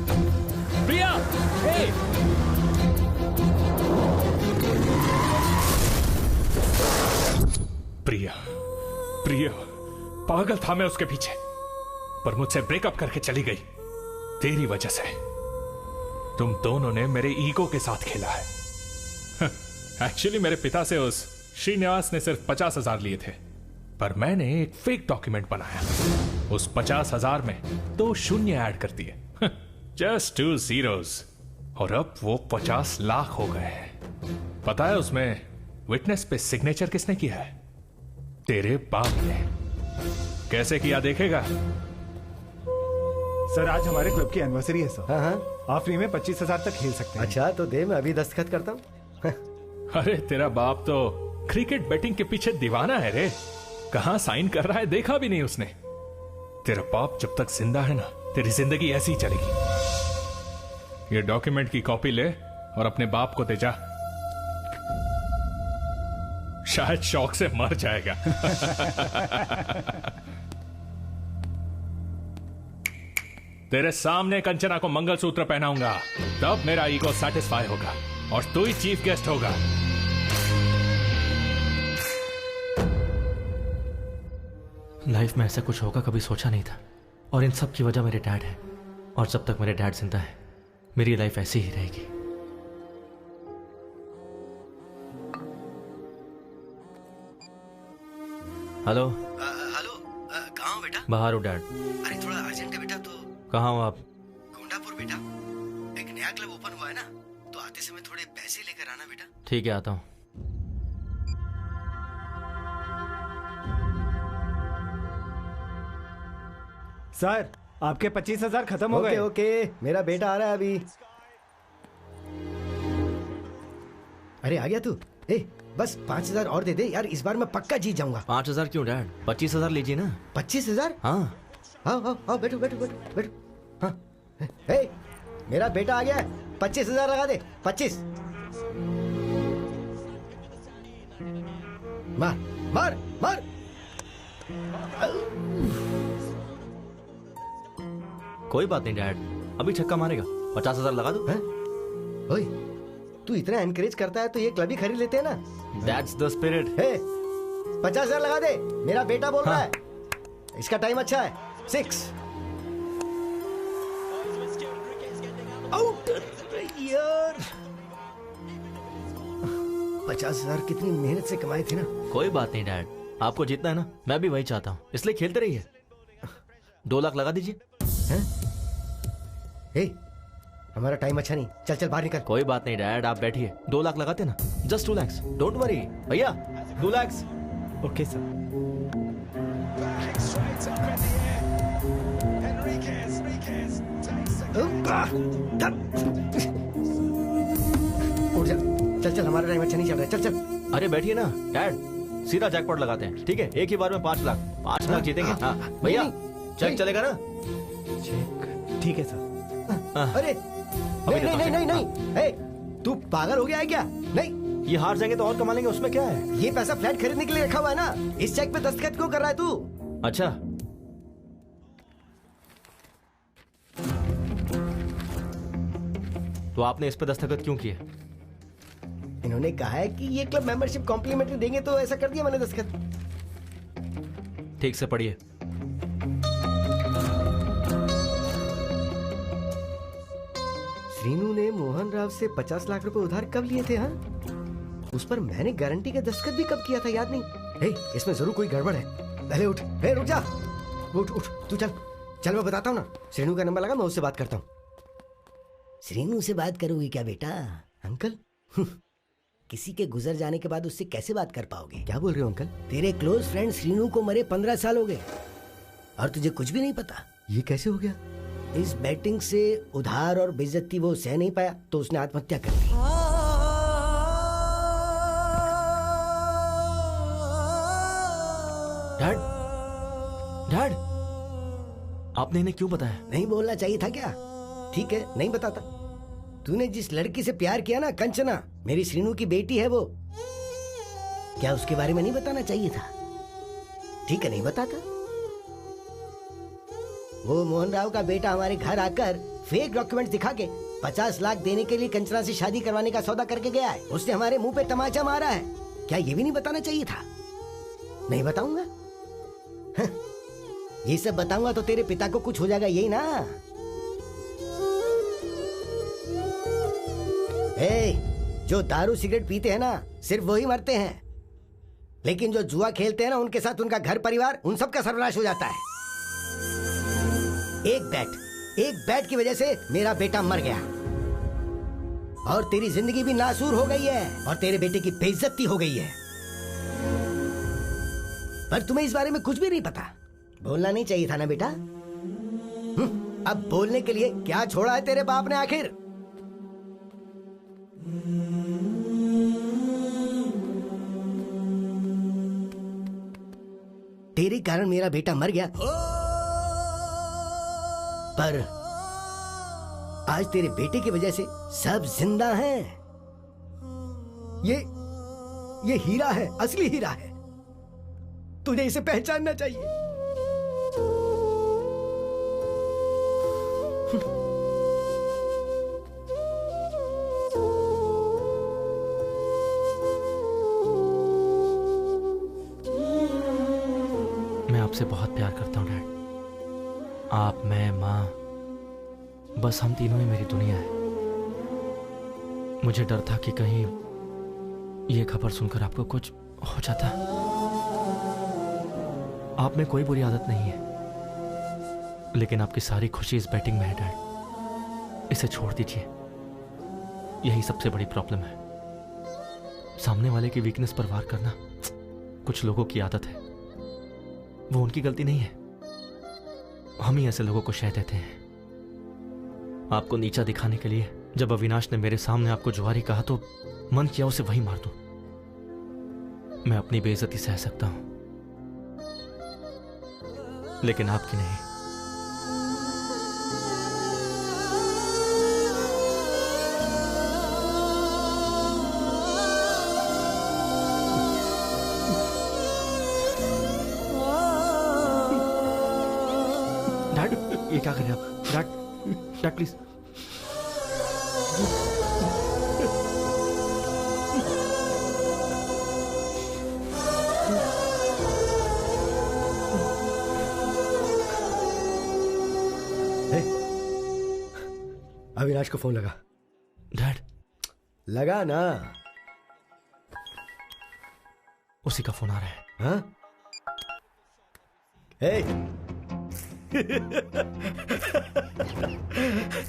Priya, hey. Priya, Priya, पागल था मैं उसके पीछे, पर मुझसे ब्रेकअप करके चली गई तेरी वजह से। तुम दोनों ने मेरे ईगो के साथ खेला है। एक्चुअली मेरे पिता से उस श्रीनिवास ने सिर्फ 50,000 लिए थे, पर मैंने एक फेक डॉक्यूमेंट बनाया। उस 50,000 में 2 शून्य ऐड कर दिए, जस्ट 2 zeros, और अब वो 50 लाख हो गए हैं। पता है उसमें विटनेस पे सिग्नेचर किसने किया है? तेरे बाप ने। कैसे किया देखेगा? सर आज हमारे क्लब की एनिवर्सरी है सर। हाँ। आप फ्री में 25,000 तक खेल सकते हैं। अच्छा तो दे, मैं अभी दस्तखत करता हूँ। अरे तेरा बाप तो क्रिकेट बैटिंग के पीछे दीवाना है रे। कहां साइन कर रहा है देखा भी नहीं उसने। तेरा बाप जब तक जिंदा है ना, तेरी जिंदगी ऐसी ही चलेगी। ये डॉक्यूमेंट की कॉपी ले और अपने बाप को दे जा, शायद शौक से मर जाएगा। तेरे सामने कंचना को मंगलसूत्र पहनाऊंगा, तब मेरा ईगो सेटिस्फाई होगा और तू ही चीफ गेस्ट होगा। लाइफ में ऐसा कुछ होगा कभी सोचा नहीं था, और इन सब की वजह मेरे डैड है। और जब तक मेरे डैड जिंदा है, मेरी लाइफ ऐसी ही रहेगी। हेलो। हेलो, कहाँ हो बेटा? बाहर हो डैड। अरे थोड़ा अर्जेंट है बेटा। तो कहाँ हो आप? गोंडापुर बेटा, एक नया क्लब ओपन हुआ है ना, तो आते समय थोड़े पैसे लेकर आना बेटा। ठीक है, आता हूँ। सर आपके 25,000 खत्म हो गए। ओके, मेरा बेटा आ रहा है अभी। अरे आ गया तू? ए, बस 5,000 और दे दे यार, इस बार मैं पक्का जीत जाऊंगा। 5,000 क्यों डैड? 25,000 लीजिए ना। 25,000? हाँ। आओ बैठो बैठो बैठो बैठो। हाँ, ए, मेरा बेटा आ गया है। 25,000 लगा दे। 25। मार मार मार। कोई बात नहीं डैड, अभी छक्का मारेगा। 50,000 लगा दो। ओए, तू इतना एनकरेज करता है तो ये क्लब ही खरीद लेते हैं ना। That's the spirit। 50,000 लगा दे, मेरा बेटा बोल रहा है। इसका टाइम अच्छा है। 6 आउट यार। 50,000 कितनी मेहनत से कमाए थे ना। कोई बात नहीं डैड, आपको जीतना है ना, मैं भी वही चाहता हूँ, इसलिए खेलते रहिए। 2 लाख लगा दीजिए। हमारा टाइम अच्छा नहीं, चल चल बाहर निकल। कोई बात नहीं डैड, आप बैठिए। 2 लाख लगाते ना, जस्ट 2 lakhs, डोंट वरी भैया। 2 lakhs। Okay sir. उठ जा, चल चल, हमारा टाइम अच्छा नहीं चल रहा है। चल चल। अरे बैठिए ना डैड, सीधा जैकपॉट लगाते हैं, ठीक है? एक ही बार में 5 लाख, 5 लाख जीतेंगे। हाँ भैया, चेक चलेगा ना? चेक ठीक है सर। अरे नहीं नहीं नहीं नहीं नहीं, ए, तू पागल हो गया है क्या? नहीं, ये हार जाएंगे तो और कमा लेंगे, उसमें क्या है? ये पैसा फ्लैट खरीदने के लिए रखा हुआ है ना। इस चेक पे दस्तखत क्यों कर रहा है तू? अच्छा, तो आपने इस पे दस्तखत क्यों किए? इन्होंने कहा है कि ये क्लब मेंबरशिप कॉम्प्लीमेंट्री देंगे, तो ऐसा कर दिया मैंने दस्तखत। ठीक से पढ़िए। श्रीनू ने मोहन राव से 50 लाख रुपए उधार कब लिए थे? हाँ, उस पर मैंने गारंटी का दस्तखत भी कब किया था, याद नहीं? हे, इसमें जरूर कोई गड़बड़ है। पहले उठ, हे रुक जा, उठ उठ, तू चल चल, मैं बताता हूँ ना। श्रीनू का नंबर लगा, मैं उससे बात करता हूँ। श्रीनू से बात करोगी क्या बेटा? अंकल किसी के गुजर जाने के बाद उससे कैसे बात कर पाओगे? क्या बोल रहे हो अंकल? तेरे क्लोज फ्रेंड श्रीनू को मरे 15 साल हो गए और तुझे कुछ भी नहीं पता। ये कैसे हो गया? इस बैटिंग से उधार और बेइज्जती वो सह नहीं पाया, तो उसने आत्महत्या कर ली। डैड, डैड, आपने इन्हें क्यों बताया? नहीं बोलना चाहिए था क्या? ठीक है, नहीं बताता। तूने जिस लड़की से प्यार किया ना, कंचना, मेरी श्रीनू की बेटी है वो, क्या उसके बारे में नहीं बताना चाहिए था? ठीक है, नहीं बताता। वो मोहन राव का बेटा हमारे घर आकर फेक डॉक्यूमेंट दिखा के 50 लाख देने के लिए कंचना से शादी करवाने का सौदा करके गया है। उसने हमारे मुंह पे तमाचा मारा है। क्या ये भी नहीं बताना चाहिए था? नहीं बताऊंगा। ये सब बताऊंगा तो तेरे पिता को कुछ हो जाएगा, यही ना? जो दारू सिगरेट पीते हैं ना, सिर्फ वही मरते हैं, लेकिन जो जुआ खेलते हैं ना, उनके साथ उनका घर परिवार, उन सब का सर्वनाश हो जाता है। एक बैट की वजह से मेरा बेटा मर गया और तेरी जिंदगी भी नासूर हो गई है और तेरे बेटे की बेइज्जती हो गई है। पर तुम्हें इस बारे में कुछ भी नहीं पता। बोलना नहीं चाहिए था ना बेटा? अब बोलने के लिए क्या छोड़ा है तेरे बाप ने आखिर? तेरे कारण मेरा बेटा मर गया, पर आज तेरे बेटे की वजह से सब जिंदा हैं। ये हीरा है, असली हीरा है। तुझे इसे पहचानना चाहिए। मैं आपसे बहुत प्यार करता हूँ डैड। आप, मैं, माँ, बस हम तीनों ही मेरी दुनिया है। मुझे डर था कि कहीं ये खबर सुनकर आपको कुछ हो जाता। आप में कोई बुरी आदत नहीं है, लेकिन आपकी सारी खुशी इस बैटिंग में है डैड। इसे छोड़ दीजिए, यही सबसे बड़ी प्रॉब्लम है। सामने वाले की वीकनेस पर वार करना कुछ लोगों की आदत है, वो उनकी गलती नहीं है। हम ही ऐसे लोगों को शह देते हैं। आपको नीचा दिखाने के लिए जब अविनाश ने मेरे सामने आपको जुआरी कहा तो मन किया उसे वहीं मार दूं। मैं अपनी बेइज्जती सह सकता हूं, लेकिन आपकी नहीं। डैड, ये क्या कर रहे हैं आप? Dad please. अविनाश को फोन लगा। डैड, लगा ना। उसी का फोन आ रहा है। हाँ?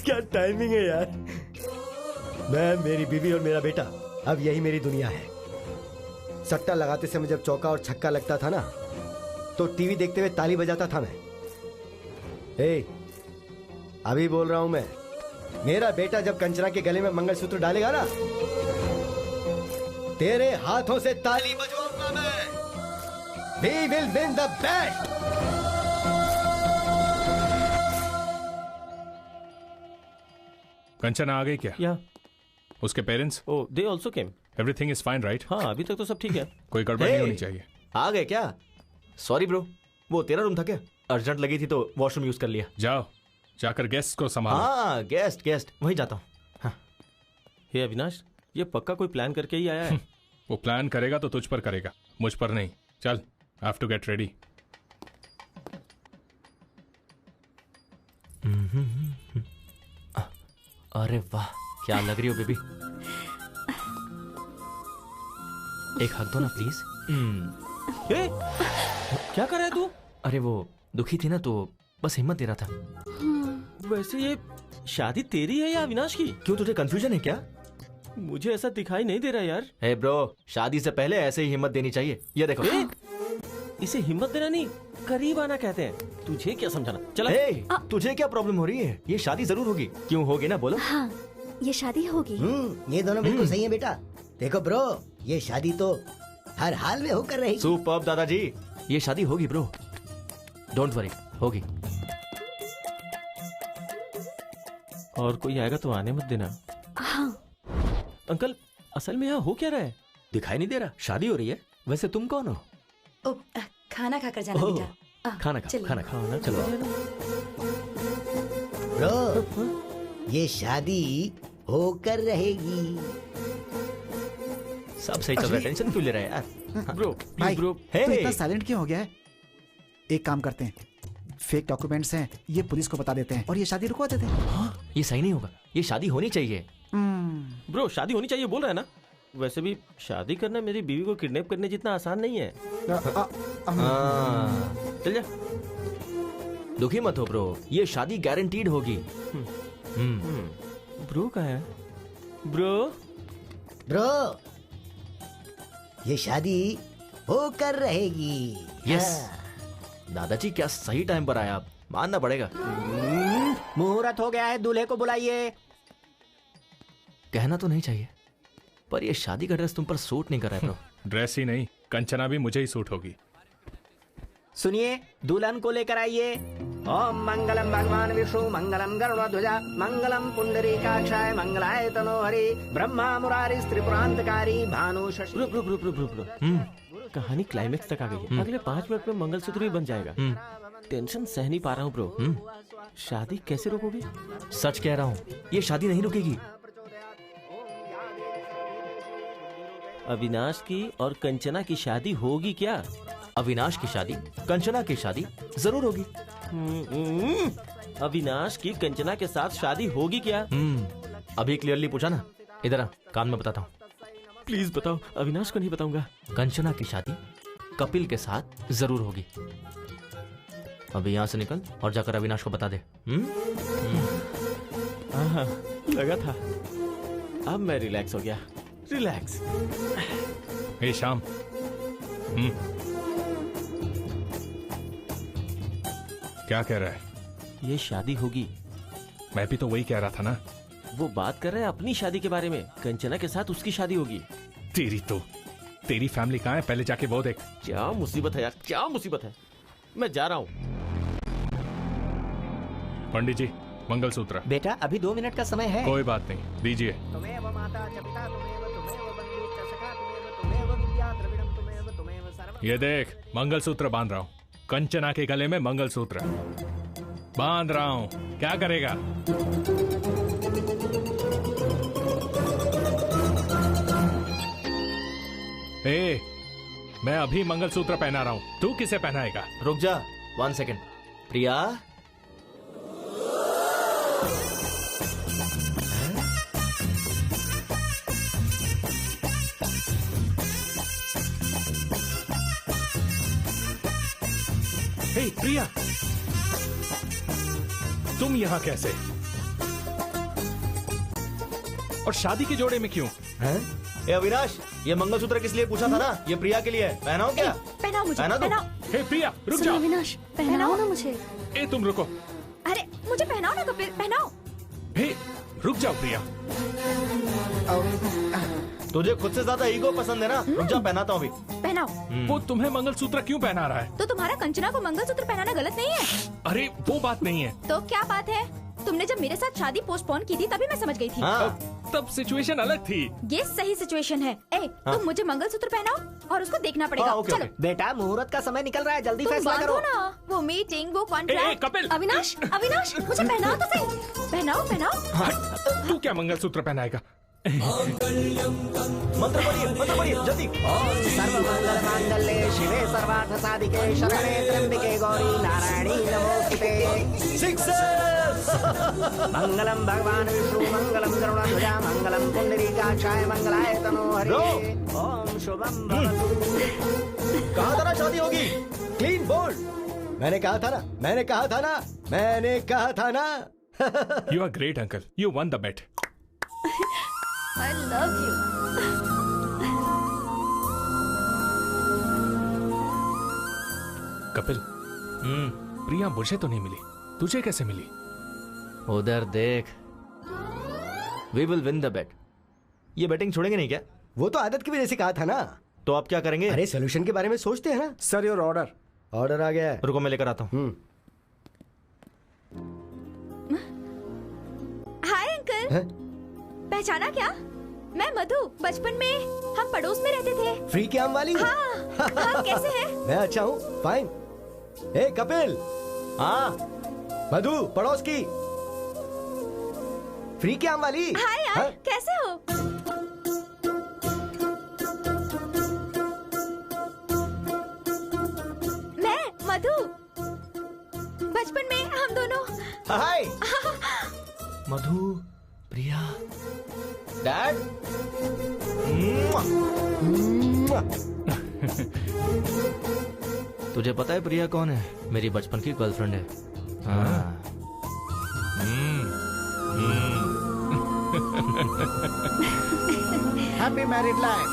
क्या टाइमिंग है यार। मैं, मेरी बीवी और मेरा बेटा, अब यही मेरी दुनिया है। सट्टा लगाते समय जब चौका और छक्का लगता था ना, तो टीवी देखते हुए ताली बजाता था मैं। अभी बोल रहा हूं मैं, मेरा बेटा जब कंचना के गले में मंगलसूत्र डालेगा ना, तेरे हाथों से ताली बजवाऊंगा मैं। We will win the bet. Kanchana आ गई क्या? या उसके parents? Oh they also came. Everything is fine right? हाँ अभी तक तो सब ठीक है। कोई गड़बड़ नहीं होनी चाहिए। आ गए क्या? सॉरी ब्रो, वो तेरा रूम था क्या? अर्जेंट लगी थी तो वॉशरूम यूज कर लिया। जाओ जाकर गेस्ट को संभालो। हाँ गेस्ट वहीं जाता हूँ। हाँ। हे अविनाश, ये पक्का कोई प्लान करके ही आया है। वो प्लान करेगा तो तुझ पर करेगा, मुझ पर नहीं। चल, हैव टू गेट रेडी। अरे वाह, क्या लग रही हो बेबी। एक हक दो ना प्लीज। क्या कर रहा है तू? अरे वो दुखी थी ना तो बस हिम्मत दे रहा था। वैसे ये शादी तेरी है या अविनाश की? क्यों, तुझे कंफ्यूजन है क्या? मुझे ऐसा दिखाई नहीं दे रहा यार। हे ब्रो, शादी से पहले ऐसे ही हिम्मत देनी चाहिए। ये देखो। इसे हिम्मत देना नहीं, करीब आना कहते हैं। तुझे क्या समझाना? चला। तुझे क्या प्रॉब्लम हो रही है? ये शादी जरूर होगी। क्यों होगी ना, बोलो। हाँ, ये शादी होगी। ये दोनों बिल्कुल सही है बेटा। देखो ब्रो, ये शादी तो हर हाल में होकर रहेगी। सुपर्ब दादाजी, ये शादी होगी ब्रो, डोंट वरी, होगी। और कोई आएगा तो आने मत देना। हाँ। अंकल, असल में यहाँ हो क्या रहा है? दिखाई नहीं दे रहा। शादी हो रही है। वैसे तुम कौन हो? ओ, खाना खाकर जाना बेटा। खाना खा, खाना खाओ। चलो ब्रो, ये शादी होकर रहेगी। सब सही चल रहा है, टेंशन क्यों ले रहा है यार? ब्रो भाई, ब्रो, तू इतना साइलेंट क्यों हो गया है? एक काम करते हैं, फेक डॉक्यूमेंट्स हैं, ये पुलिस को बता देते हैं और ये शादी रुकवा देते हैं। हाँ, ये सही नहीं होगा, ये शादी होनी चाहिए। ब्रो शादी होनी चाहिए बोल रहा है ना? वैसे भी शादी करना मेरी बीवी को किडनैप करने जितना आसान नहीं है। चल जा। दुखी मत हो ब्रो, ये शादी गारंटीड होगी। ब्रो कहाँ है? ब्रो ये शादी होकर रहेगी। यस। दादाजी क्या सही टाइम पर आया, आप मानना पड़ेगा। मुहूर्त हो गया है, दूल्हे को बुलाइए। कहना तो नहीं चाहिए, पर ये शादी का ड्रेस तुम पर सूट नहीं कर रहा है ब्रो। ड्रेस ही नहीं, कंचना भी मुझे ही सूट होगी। सुनिए, दुल्हन को लेकर आइए। ओम मंगलम भगवान विष्णु, मंगलम गरुड़ध्वजा, मंगलम पुंडरीकाक्षाय, मंगलाय तनोहरि, ब्रह्मा मुरारी त्रिपुरांतकारी, भानु शशि। ब्रो कहानी क्लाइमेक्स तक आ गई है। अगले 5 मिनट में मंगलसूत्र भी बन जाएगा। टेंशन सह नहीं पा रहा हूँ ब्रो। शादी कैसे रोकोगे? सच कह रहा हूँ, ये शादी नहीं रुकेगी। अविनाश की और कंचना की शादी होगी क्या? अविनाश की शादी, कंचना की शादी जरूर होगी। अविनाश की कंचना के साथ शादी होगी क्या? अभी क्लियरली पूछा ना। इधर आ, कान में बताता हूँ। प्लीज बताओ। अविनाश को नहीं बताऊंगा। कंचना की शादी कपिल के साथ जरूर होगी। अभी यहाँ से निकल और जाकर अविनाश को बता दे। लगा था। अब मैं रिलैक्स हो गया। रिलैक्स। हे श्याम, क्या कह रहा है? ये शादी होगी। मैं भी तो वही कह रहा था ना। वो बात कर रहे हैं अपनी शादी के बारे में। कंचना के साथ उसकी शादी होगी। तेरी फैमिली कहाँ है? पहले जाके वो देख। क्या मुसीबत है यार, क्या मुसीबत है। मैं जा रहा हूँ। पंडित जी, मंगलसूत्र। बेटा अभी 2 मिनट का समय है। कोई बात नहीं, दीजिए। ये देख, मंगलसूत्र बांध रहा हूँ। कंचना के गले में मंगलसूत्र बांध रहा हूँ। क्या करेगा? ए, मैं अभी मंगलसूत्र पहना रहा हूँ, तू किसे पहनाएगा? रुक जा, 1 सेकेंड। प्रिया, हे प्रिया, तुम यहाँ कैसे? और शादी के जोड़े में क्यों? ए अविनाश, ये मंगलसूत्र किस लिए पूछा था ना? ये प्रिया के लिए है। पहनाओ क्या? पहनाओ मुझे, पहनाओ। हे प्रिया, रुक सुनो जाओ। अविनाश, पहनाओ ना मुझे। ए तुम रुको। अरे मुझे पहनाओ ना कपिल, पहनाओ। हे, रुक जाओ प्रिया। तुझे खुद से ज्यादा ईगो पसंद है ना? रुक जा, पहनाता हूँ अभी। पहनाओ। वो तुम्हें मंगलसूत्र क्यों पहना रहा है? तो तुम्हारा कंचना को मंगलसूत्र पहनाना गलत नहीं है? अरे वो बात नहीं है। तो क्या बात है? तुमने जब मेरे साथ शादी पोस्टपोन की थी तभी मैं समझ गई थी। तब सिचुएशन अलग थी। ये सही सिचुएशन है। तुम मुझे मंगलसूत्र पहनाओ और उसको देखना पड़ेगा। चलो बेटा, मुहूर्त का समय निकल रहा है, जल्दी तुम फैसला बांधो करो ना। वो मीटिंग, वो कॉन्ट्रैक्ट। कपिल। अविनाश, अविनाश, मुझे पहनाओ तो सही। पहनाओ पहनाओ। तू क्या मंगलसूत्र पहनाएगा? मंत्र पढ़िए जल्दी। सर्वमंगल मांगल्ये शिवे सर्वार्थ साधिके शरणे त्र्यंबके गौरी नारायणी नमोस्तुते। मंगलम भगवान विष्णु मंगलम गरुड़ध्वजा मंगलम पुंडरीकाक्षाय मंगलाय तनोहरि। ओम शुभम भवतु। कहा था ना शादी होगी। Clean bold. मैंने कहा था ना। You are great uncle, you won the bet. I love you. Kapil, Priya मुझे तो नहीं मिली, तुझे कैसे मिली? उधर देख। We will win the bet. ये बैटिंग छोड़ेंगे नहीं क्या? वो तो आदत की वजह से कहा था ना। तो आप क्या करेंगे? अरे सोल्यूशन के बारे में सोचते हैं ना। Sir your order. ऑर्डर आ गया है। रुको मैं लेकर आता हूँ। Hi uncle. पहचाना क्या? मैं मधु। बचपन में हम पड़ोस में रहते थे। फ्री के आम वाली। हाँ, कैसे हैं? मैं अच्छा हूँ, फाइन। ए कपिल। हाँ मधु, पड़ोस की फ्री के आम वाली। हाय यार, हाँ? कैसे हो? मैं मधु। बचपन में हम दोनों। हाय मधु, प्रिया, डैड। तुझे पता है प्रिया कौन है? मेरी बचपन की गर्लफ्रेंड है। हाँ। Happy married life.